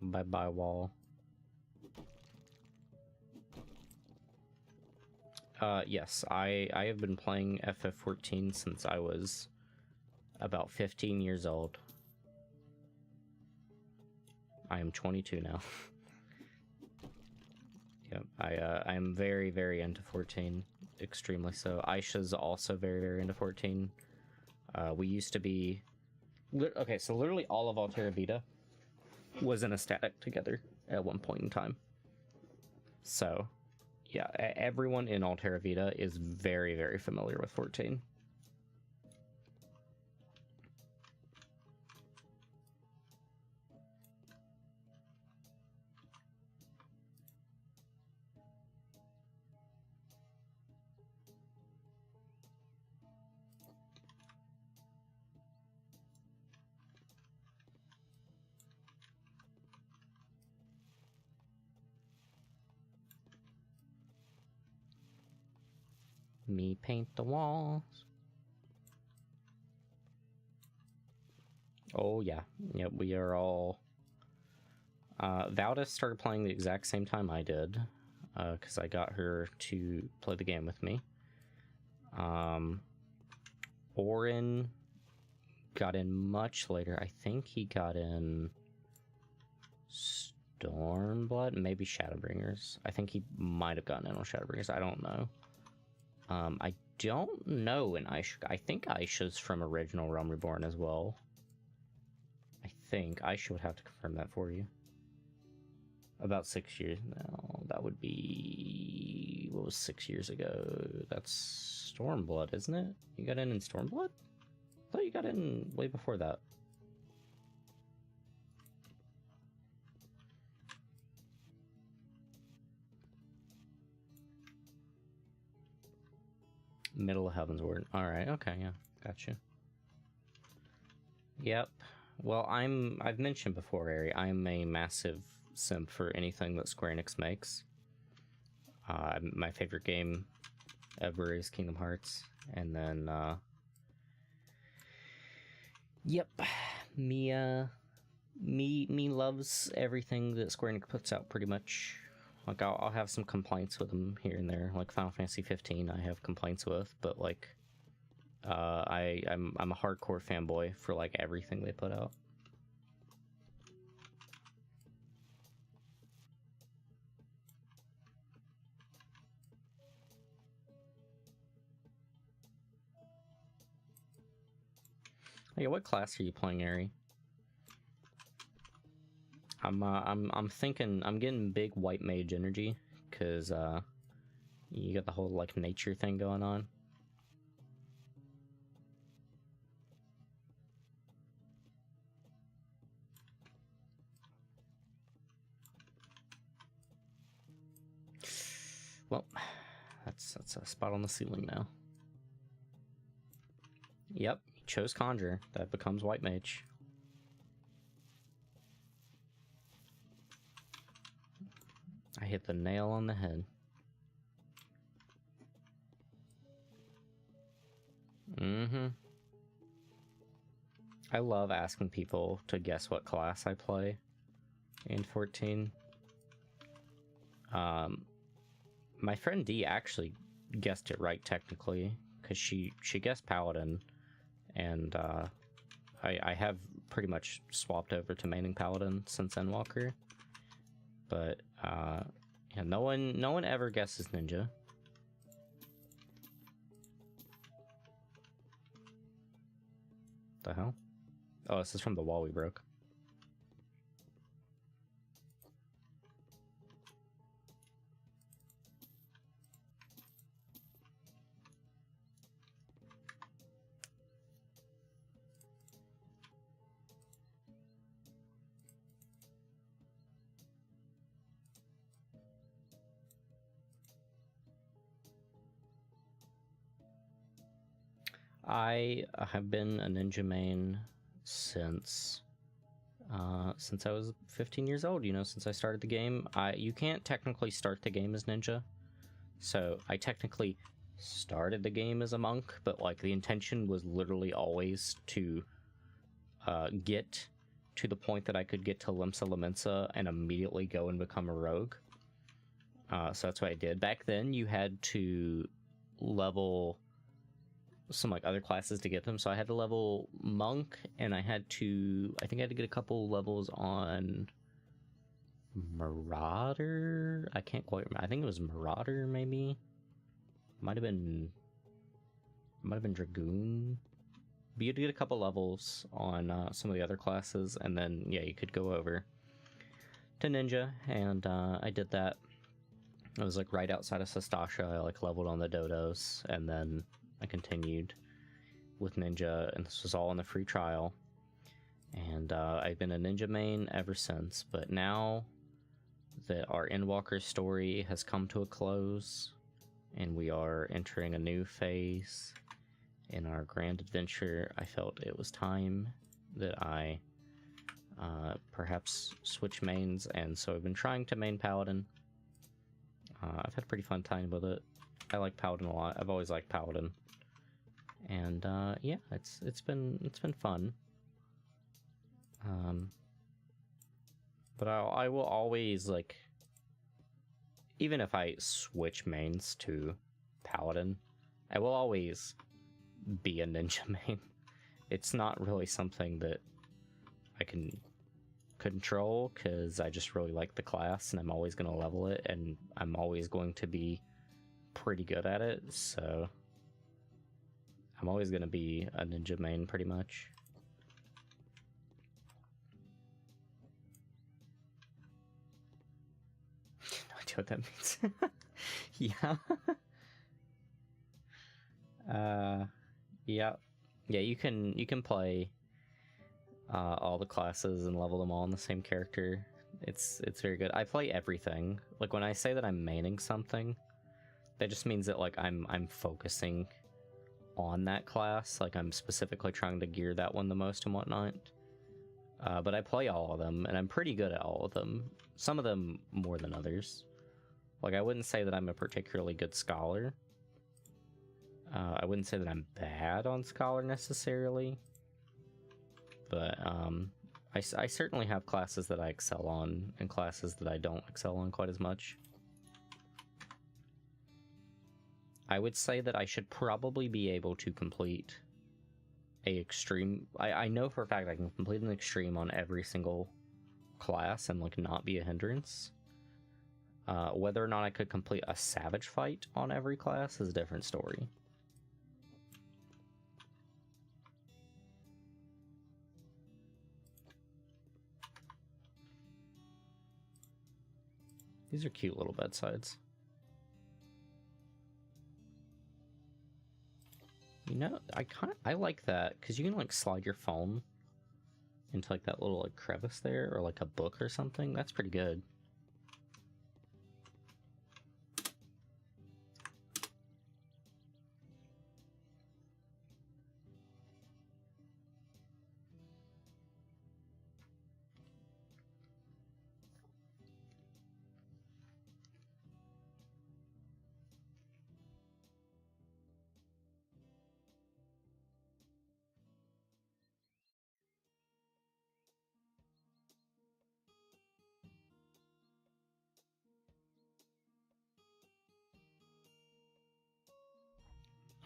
Bye-bye wall. Yes, I have been playing FF14 since I was about 15 years old. I am 22 now. Yep, I am very, very into 14. Extremely so. Aisha's also very, very into 14. We used to be... Okay, so literally all of Altera Vita was in a static together at one point in time. So, yeah, everyone in Altera Vita is very, very familiar with 14. Me paint the walls. Oh yeah, yep. We are all. Valdis started playing the exact same time I did, because I got her to play the game with me. Orin got in much later. I think he got in Stormblood, maybe Shadowbringers. I think he might have gotten in on Shadowbringers. I don't know. I don't know in Aisha. I think Aisha's from Original Realm Reborn as well. I think Aisha would have to confirm that for you. About 6 years now. That would be... What was 6 years ago? That's Stormblood, isn't it? You got in Stormblood? I thought you got in way before that. Middle of Heavensward. Alright, okay, yeah. Gotcha. Yep. Well, I've mentioned before, Ari, I'm a massive simp for anything that Square Enix makes. My favorite game ever is Kingdom Hearts. And then, yep. Me loves everything that Square Enix puts out, pretty much. Like, I'll have some complaints with them here and there. Like, Final Fantasy 15 I have complaints with, but, like, I'm a hardcore fanboy for, like, everything they put out. Hey, what class are you playing, Ari? I'm thinking I'm getting big white mage energy, cause you got the whole like nature thing going on. Well, that's a spot on the ceiling now. Yep, you chose Conjure. That becomes white mage. I hit the nail on the head. Mm-hmm. I love asking people to guess what class I play in 14. My friend D actually guessed it right technically, because she guessed Paladin, and I have pretty much swapped over to maining Paladin since Endwalker. But yeah, no one ever guesses Ninja. The hell? Oh, this is from the wall we broke. I have been a ninja main since I was 15 years old. You know, since I started the game. You can't technically start the game as ninja, so I technically started the game as a monk, but like the intention was literally always to get to the point that I could get to Limsa Lamensa and immediately go and become a rogue. So that's what I did. Back then, you had to level some like other classes to get them, so I had to level monk, and I think I had to get a couple levels on Marauder. I can't quite remember. I think it was Marauder, maybe. Might have been Dragoon. But you had to get a couple levels on some of the other classes, and then yeah, you could go over to Ninja, and I did that. I was like right outside of Sastasha. I like leveled on the dodos, and then I continued with Ninja, and this was all in the free trial. And I've been a Ninja main ever since, but now that our Endwalker story has come to a close, and we are entering a new phase in our grand adventure, I felt it was time that I perhaps switch mains, and so I've been trying to main Paladin. I've had a pretty fun time with it. I like Paladin a lot. I've always liked Paladin. And yeah, it's been fun. But I will always, like, even if I switch mains to Paladin, I will always be a ninja main. It's not really something that I can control, because I just really like the class, and I'm always going to level it, and I'm always going to be pretty good at it, so I'm always going to be a ninja main, pretty much. No idea what that means. Yeah. Yeah. Yeah, you can play all the classes and level them all in the same character. It's very good. I play everything. Like, when I say that I'm maining something, that just means that, like, I'm focusing on that class. Like, I'm specifically trying to gear that one the most and whatnot. But I play all of them, and I'm pretty good at all of them. Some of them more than others. Like, I wouldn't say that I'm a particularly good scholar. I wouldn't say that I'm bad on scholar necessarily. But I certainly have classes that I excel on, and classes that I don't excel on quite as much. I would say that I should probably be able to complete a extreme. I know for a fact I can complete an extreme on every single class and, like, not be a hindrance. Whether or not I could complete a savage fight on every class is a different story. These are cute little bedsides. You know, I like that, because you can, like, slide your phone into, like, that little, like, crevice there, or like a book or something. That's pretty good.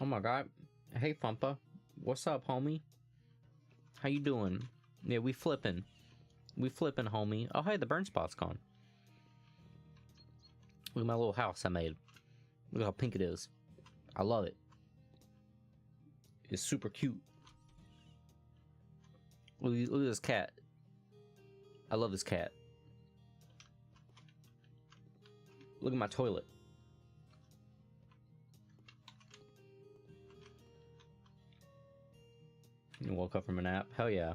Oh my god. Hey, Fumpa. What's up, homie? How you doing? Yeah, we flipping. We flipping, homie. Oh, hey, the burn spot's gone. Look at my little house I made. Look how pink it is. I love it. It's super cute. Look at this cat. I love this cat. Look at my toilet. You woke up from a nap? Hell yeah.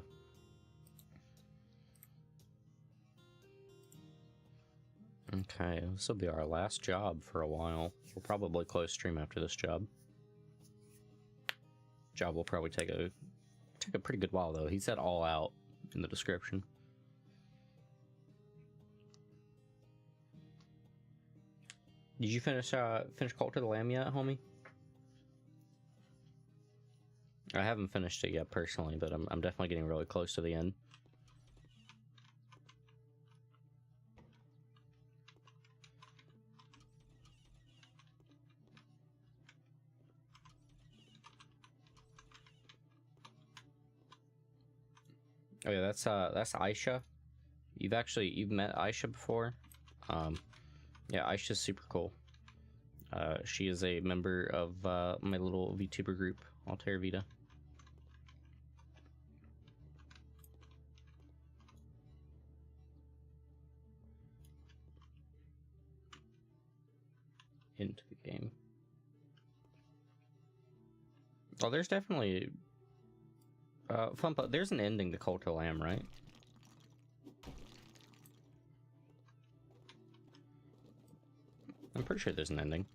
Okay, this will be our last job for a while. We'll probably close stream after this job. Job will probably take a pretty good while though. He said all out in the description. Did you finish Cult to the Lamb yet, homie? I haven't finished it yet personally, but I'm definitely getting really close to the end. Oh yeah, that's Aisha. You've met Aisha before. Yeah, Aisha's super cool. She is a member of my little VTuber group, Altair Vita. Into the game. Oh, there's definitely Fumpa, there's an ending to Cult of Lamb, right? I'm pretty sure there's an ending.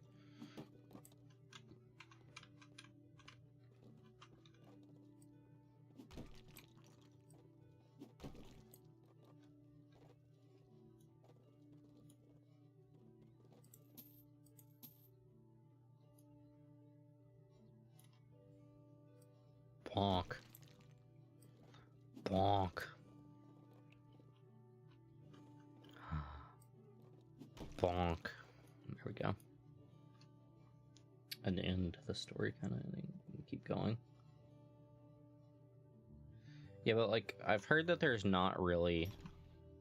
Bonk. Bonk. Bonk. There we go. An end to the story kind of thing. Keep going. Yeah, but like, I've heard that there's not really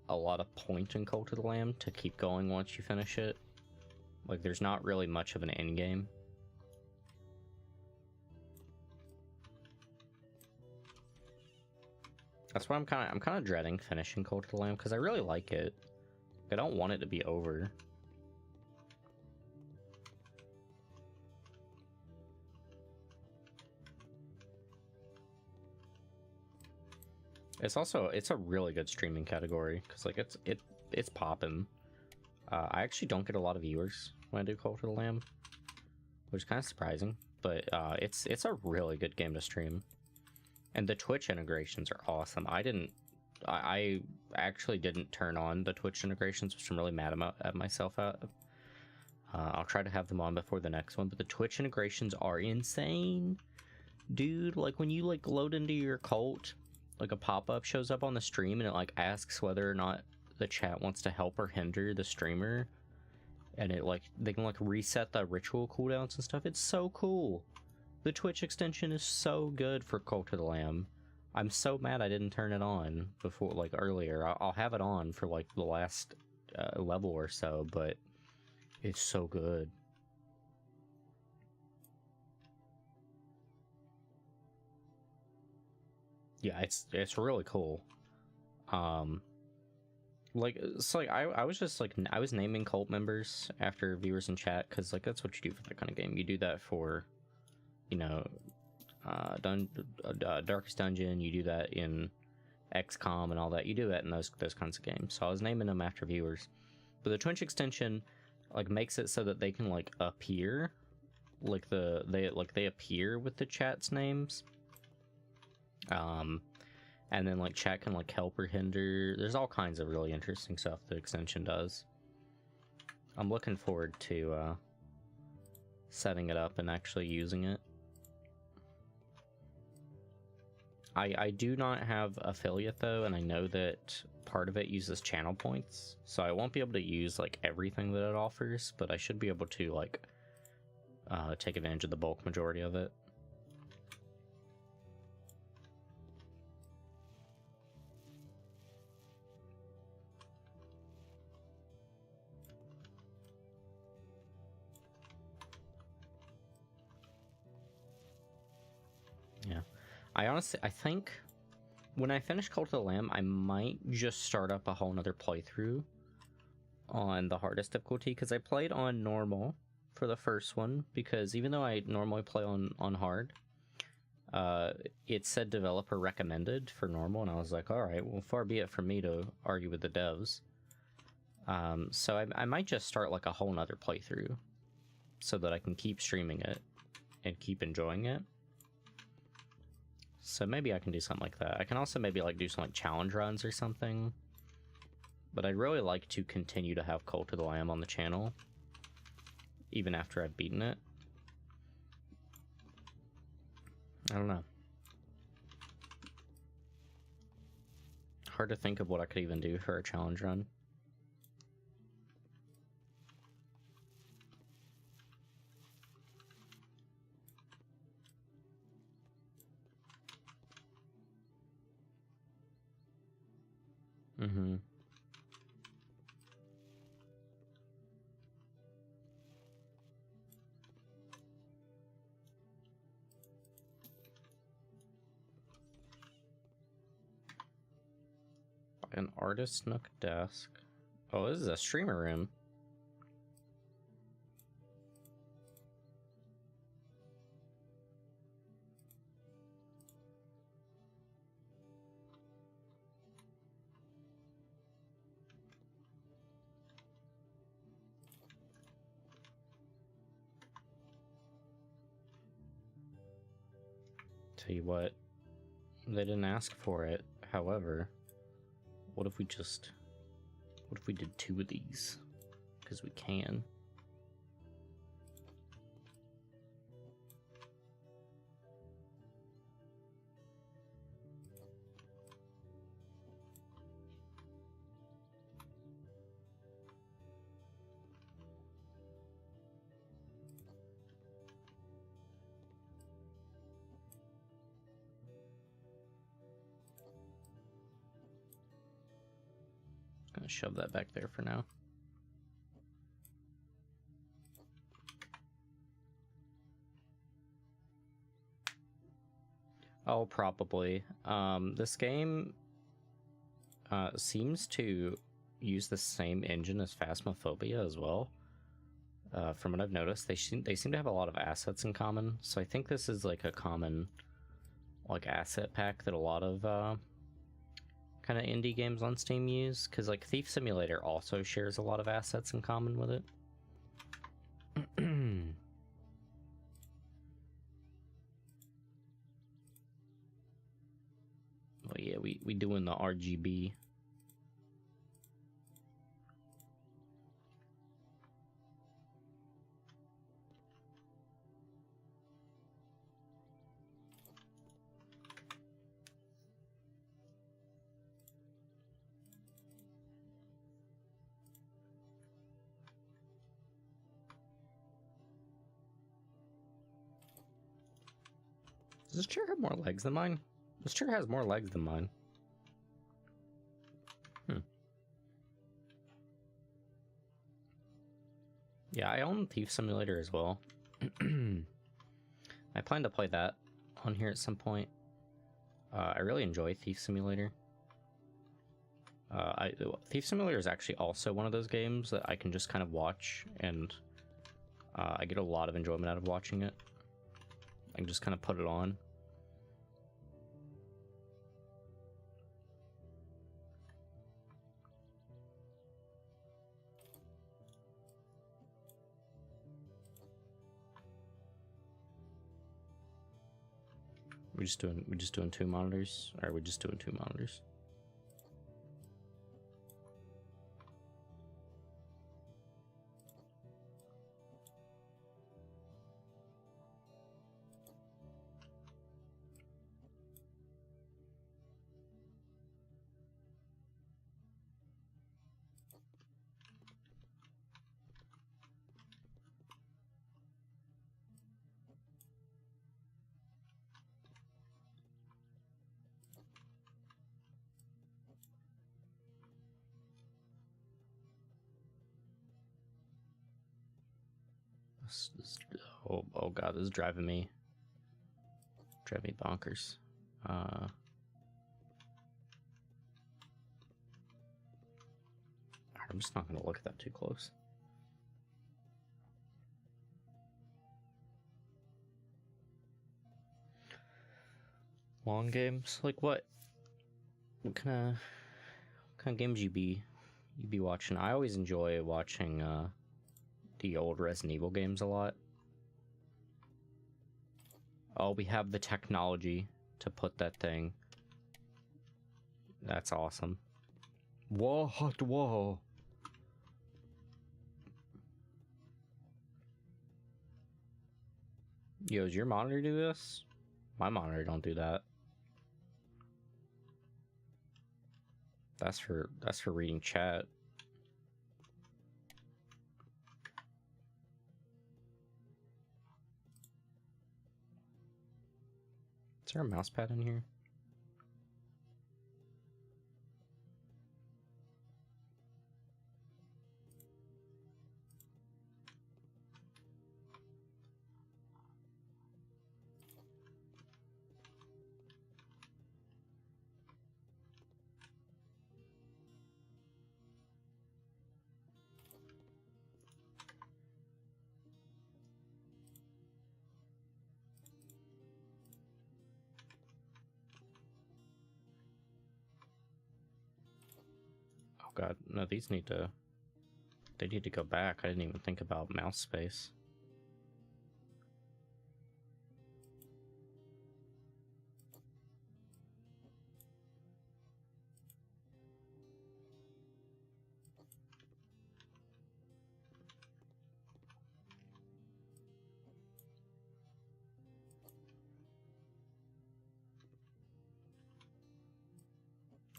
a lot of point in Cult of the Lamb to keep going once you finish it. Like, there's not really much of an end game. That's why I'm kind of dreading finishing Cult of the Lamb, because I really like it. I don't want it to be over. It's a really good streaming category, because like it's popping. I actually don't get a lot of viewers when I do Cult of the Lamb, which is kind of surprising, but it's a really good game to stream. And the Twitch integrations are awesome. I actually didn't turn on the Twitch integrations, which I'm really mad at myself at. I'll try to have them on before the next one, but the Twitch integrations are insane. Dude, like when you like load into your cult, like a pop-up shows up on the stream and it like asks whether or not the chat wants to help or hinder the streamer. And it like, they can like reset the ritual cooldowns and stuff. It's so cool. The Twitch extension is so good for Cult of the Lamb. I'm so mad I didn't turn it on before, like earlier. I'll have it on for like the last level or so, but it's so good. Yeah, it's really cool. Like, it's like I was just like, I was naming cult members after viewers in chat, because like that's what you do for that kind of game. You do that for, you know, Darkest Dungeon, you do that in XCOM and all that. You do that in those kinds of games. So I was naming them after viewers. But the Twitch extension like makes it so that they can like appear, like they appear with the chat's names. And then like chat can like help or hinder. There's all kinds of really interesting stuff the extension does. I'm looking forward to setting it up and actually using it. I do not have affiliate though, and I know that part of it uses channel points, so I won't be able to use like everything that it offers, but I should be able to like take advantage of the bulk majority of it. Yeah, I think when I finish Cult of the Lamb, I might just start up a whole nother playthrough on the hardest difficulty, because I played on normal for the first one, because even though I normally play on hard, it said developer recommended for normal, and I was like, alright, well, far be it from me to argue with the devs. So I might just start like a whole nother playthrough so that I can keep streaming it and keep enjoying it. So maybe I can do something like that. I can also maybe like do some like challenge runs or something. But I'd really like to continue to have Cult of the Lamb on the channel, even after I've beaten it. I don't know. Hard to think of what I could even do for a challenge run. Mm-hmm. An artist nook desk. Oh, this is a streamer room. Tell you what, they didn't ask for it. However, what if we did 2 of these? Because we can. Gonna shove that back there for now. Oh, probably. This game seems to use the same engine as Phasmophobia as well. From what I've noticed, they seem to have a lot of assets in common. So I think this is like a common like asset pack that a lot of kind of indie games on Steam use, because like Thief Simulator also shares a lot of assets in common with it. Oh yeah, we doing the RGB. Does this chair have more legs than mine? This chair has more legs than mine. Yeah, I own Thief Simulator as well. I plan to play that on here at some point. I really enjoy Thief Simulator. Thief Simulator is actually also one of those games that I can just kind of watch, and I get a lot of enjoyment out of watching it. I can just kind of put it on. We just doing 2 monitors, or are we just doing 2 monitors? Oh god, this is driving me bonkers. I'm just not gonna look at that too close. Long games? Like what? What kind of games you be watching? I always enjoy watching the old Resident Evil games a lot. Oh, we have the technology to put that thing. That's awesome. Whoa. Yo, does your monitor do this? My monitor don't do that. That's for reading chat. Is there a mouse pad in here? Oh god, no, they need to go back. I didn't even think about mouse space.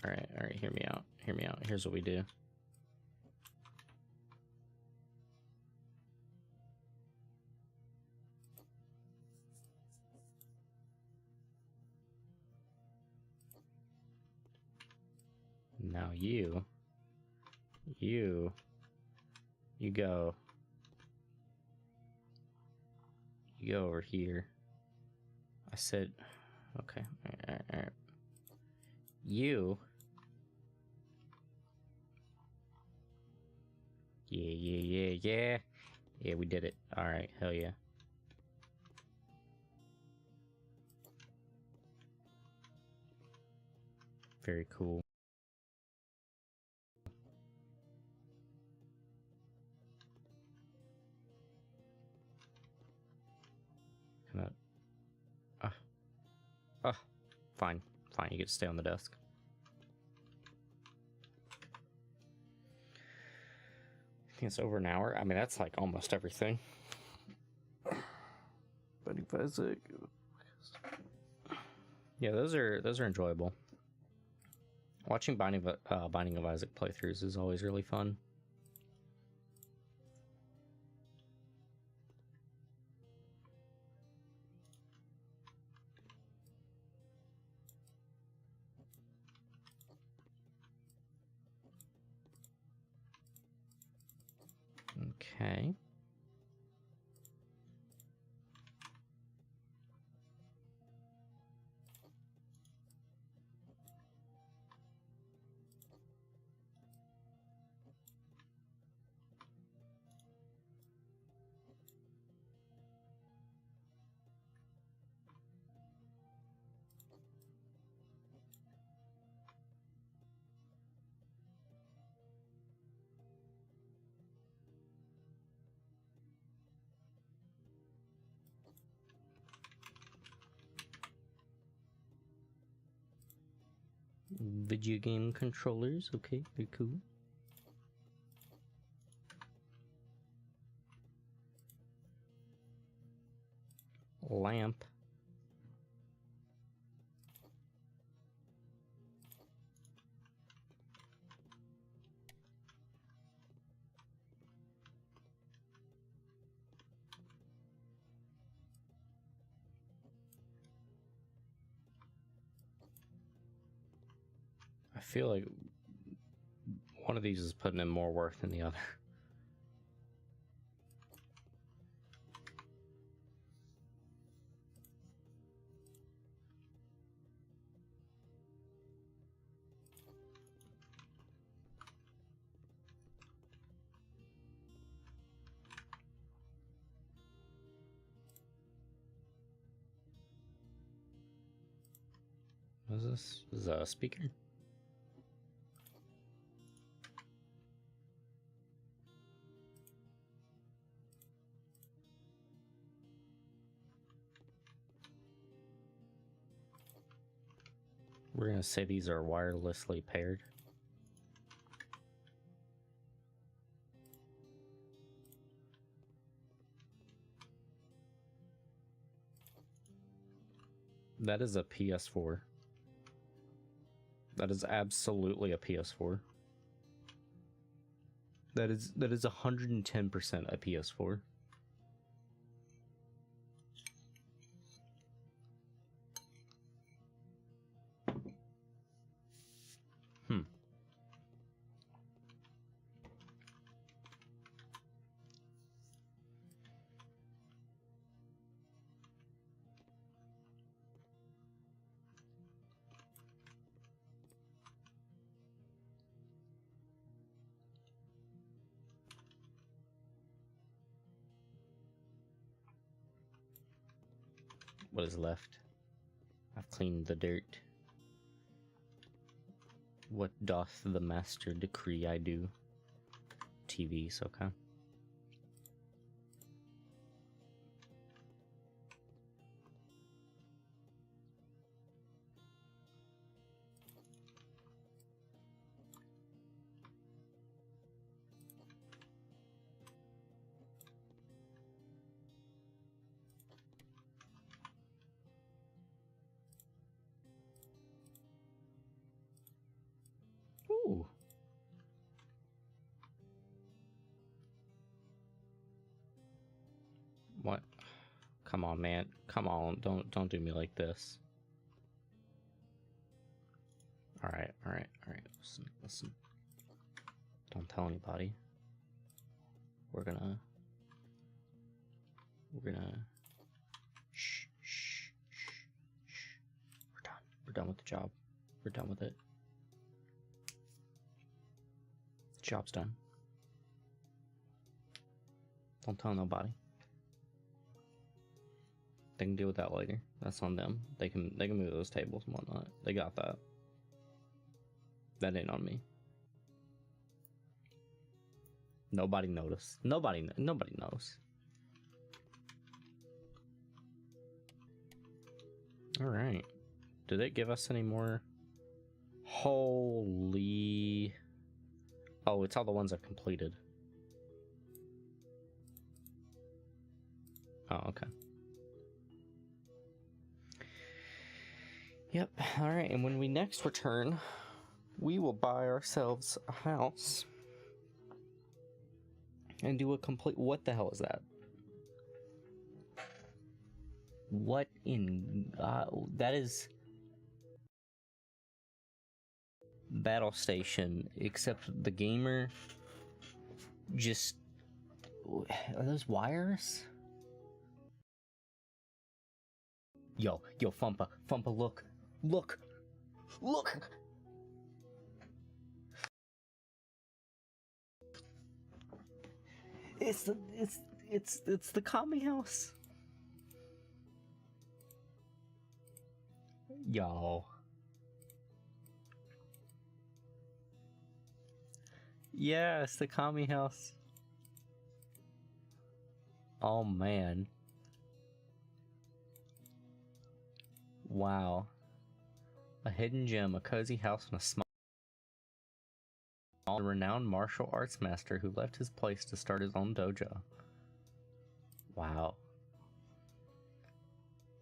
Alright, hear me out. Here's what we do. Now you go over here. I said, okay, alright. You. Yeah. Yeah, we did it. Alright, hell yeah. Very cool. Fine, you get to stay on the desk. I think it's over an hour. I mean, that's like almost everything. But if I say, yeah, those are enjoyable. Watching Binding of Isaac playthroughs is always really fun. Okay. Video game controllers, okay, they're cool. Lamp. I feel like one of these is putting in more work than the other. What is this? This is a speaker? We're gonna say these are wirelessly paired. That is a PS4. That is absolutely a PS4. That is 110% a PS4. What is left? I've cleaned the dirt. What doth the master decree I do? TVs, okay. Ooh. What? Come on, man. Come on. Don't do me like this. All right. Listen. Don't tell anybody. We're gonna shh. We're done with the job. We're done with it. Job's done. Don't tell nobody. They can deal with that later. That's on them. They can move those tables and whatnot. They got that. That ain't on me. Nobody noticed. Nobody knows. All right. Did it give us any more? Holy. Oh, it's all the ones I've completed. Oh, okay. Yep. All right. And when we next return, we will buy ourselves a house and do a complete. What the hell is that? What in that is battle station, except the gamer just, are those wires? Yo, Fumpa, look. It's the commie house. Yo. Yeah, it's the commie house. Oh man. Wow. A hidden gem, a cozy house, and a small renowned martial arts master who left his place to start his own dojo. Wow.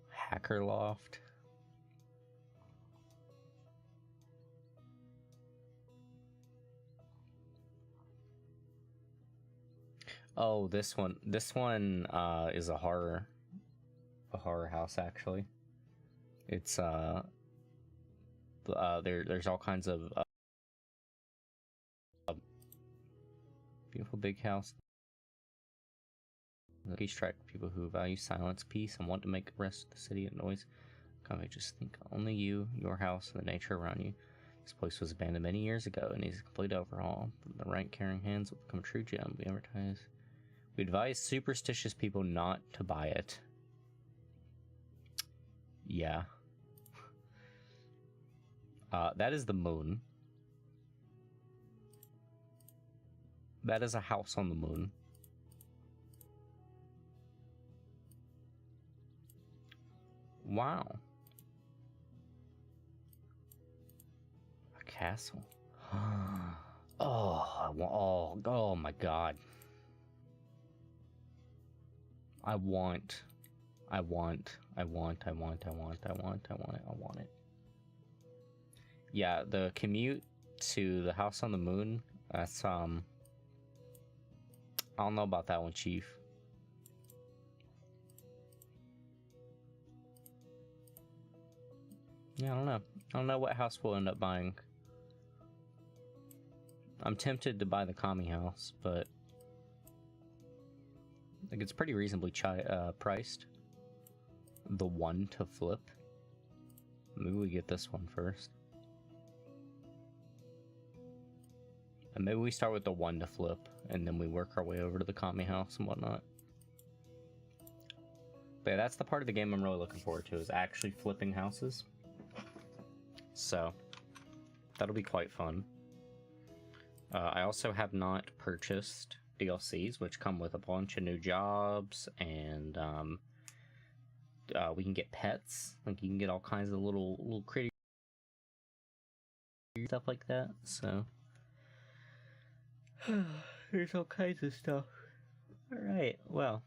Hacker loft. Oh, this one is a horror house actually. It's there's all kinds of beautiful big house. Lucky strike people who value silence, peace, and want to make the rest of the city a noise. Come, just think only you, your house, and the nature around you. This place was abandoned many years ago and needs a complete overhaul. From the right caring hands will become a true gem. We advise superstitious people not to buy it. Yeah. That is the moon. That is a house on the moon. Wow. A castle. Oh my god. I want it. Yeah, the commute to the house on the moon, that's, I don't know about that one, Chief. Yeah, I don't know. I don't know what house we'll end up buying. I'm tempted to buy the commie house, but I think it's pretty reasonably priced. The one to flip. Maybe we get this one first. And maybe we start with the one to flip, and then we work our way over to the commie house and whatnot. But yeah, that's the part of the game I'm really looking forward to, is actually flipping houses. So, that'll be quite fun. I also have not purchased DLCs, which come with a bunch of new jobs, and we can get pets. Like, you can get all kinds of little critters, stuff like that, so... There's all kinds of stuff. Alright, well.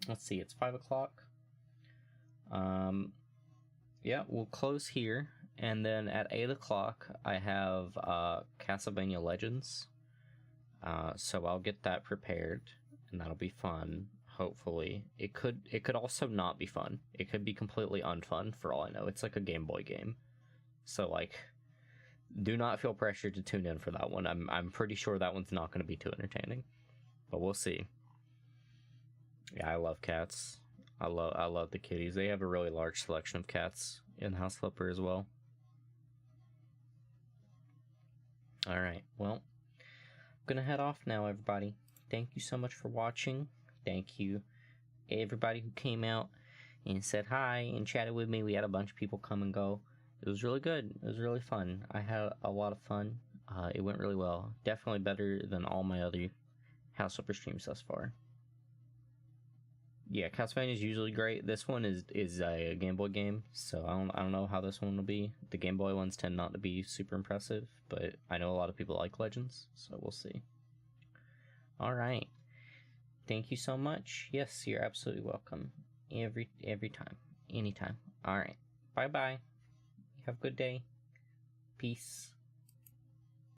Let's see, it's 5 o'clock. Yeah, we'll close here. And then at 8 o'clock, I have Castlevania Legends. So I'll get that prepared, and that'll be fun, hopefully. It could also not be fun. It could be completely unfun, for all I know. It's like a Game Boy game. So, like, do not feel pressured to tune in for that one. I'm pretty sure that one's not going to be too entertaining. But we'll see. Yeah, I love cats. I love the kitties. They have a really large selection of cats in House Flipper as well. Alright, well, I'm gonna head off now, everybody. Thank you so much for watching. Thank you, everybody who came out and said hi and chatted with me. We had a bunch of people come and go. It was really good. It was really fun. I had a lot of fun. It went really well. Definitely better than all my other House Flipper streams thus far. Yeah, Castlevania is usually great. This one is a Game Boy game, so I don't know how this one will be. The Game Boy ones tend not to be super impressive, but I know a lot of people like Legends, so we'll see. All right, thank you so much. Yes, you're absolutely welcome. Every time, anytime. All right, bye bye. Have a good day. Peace.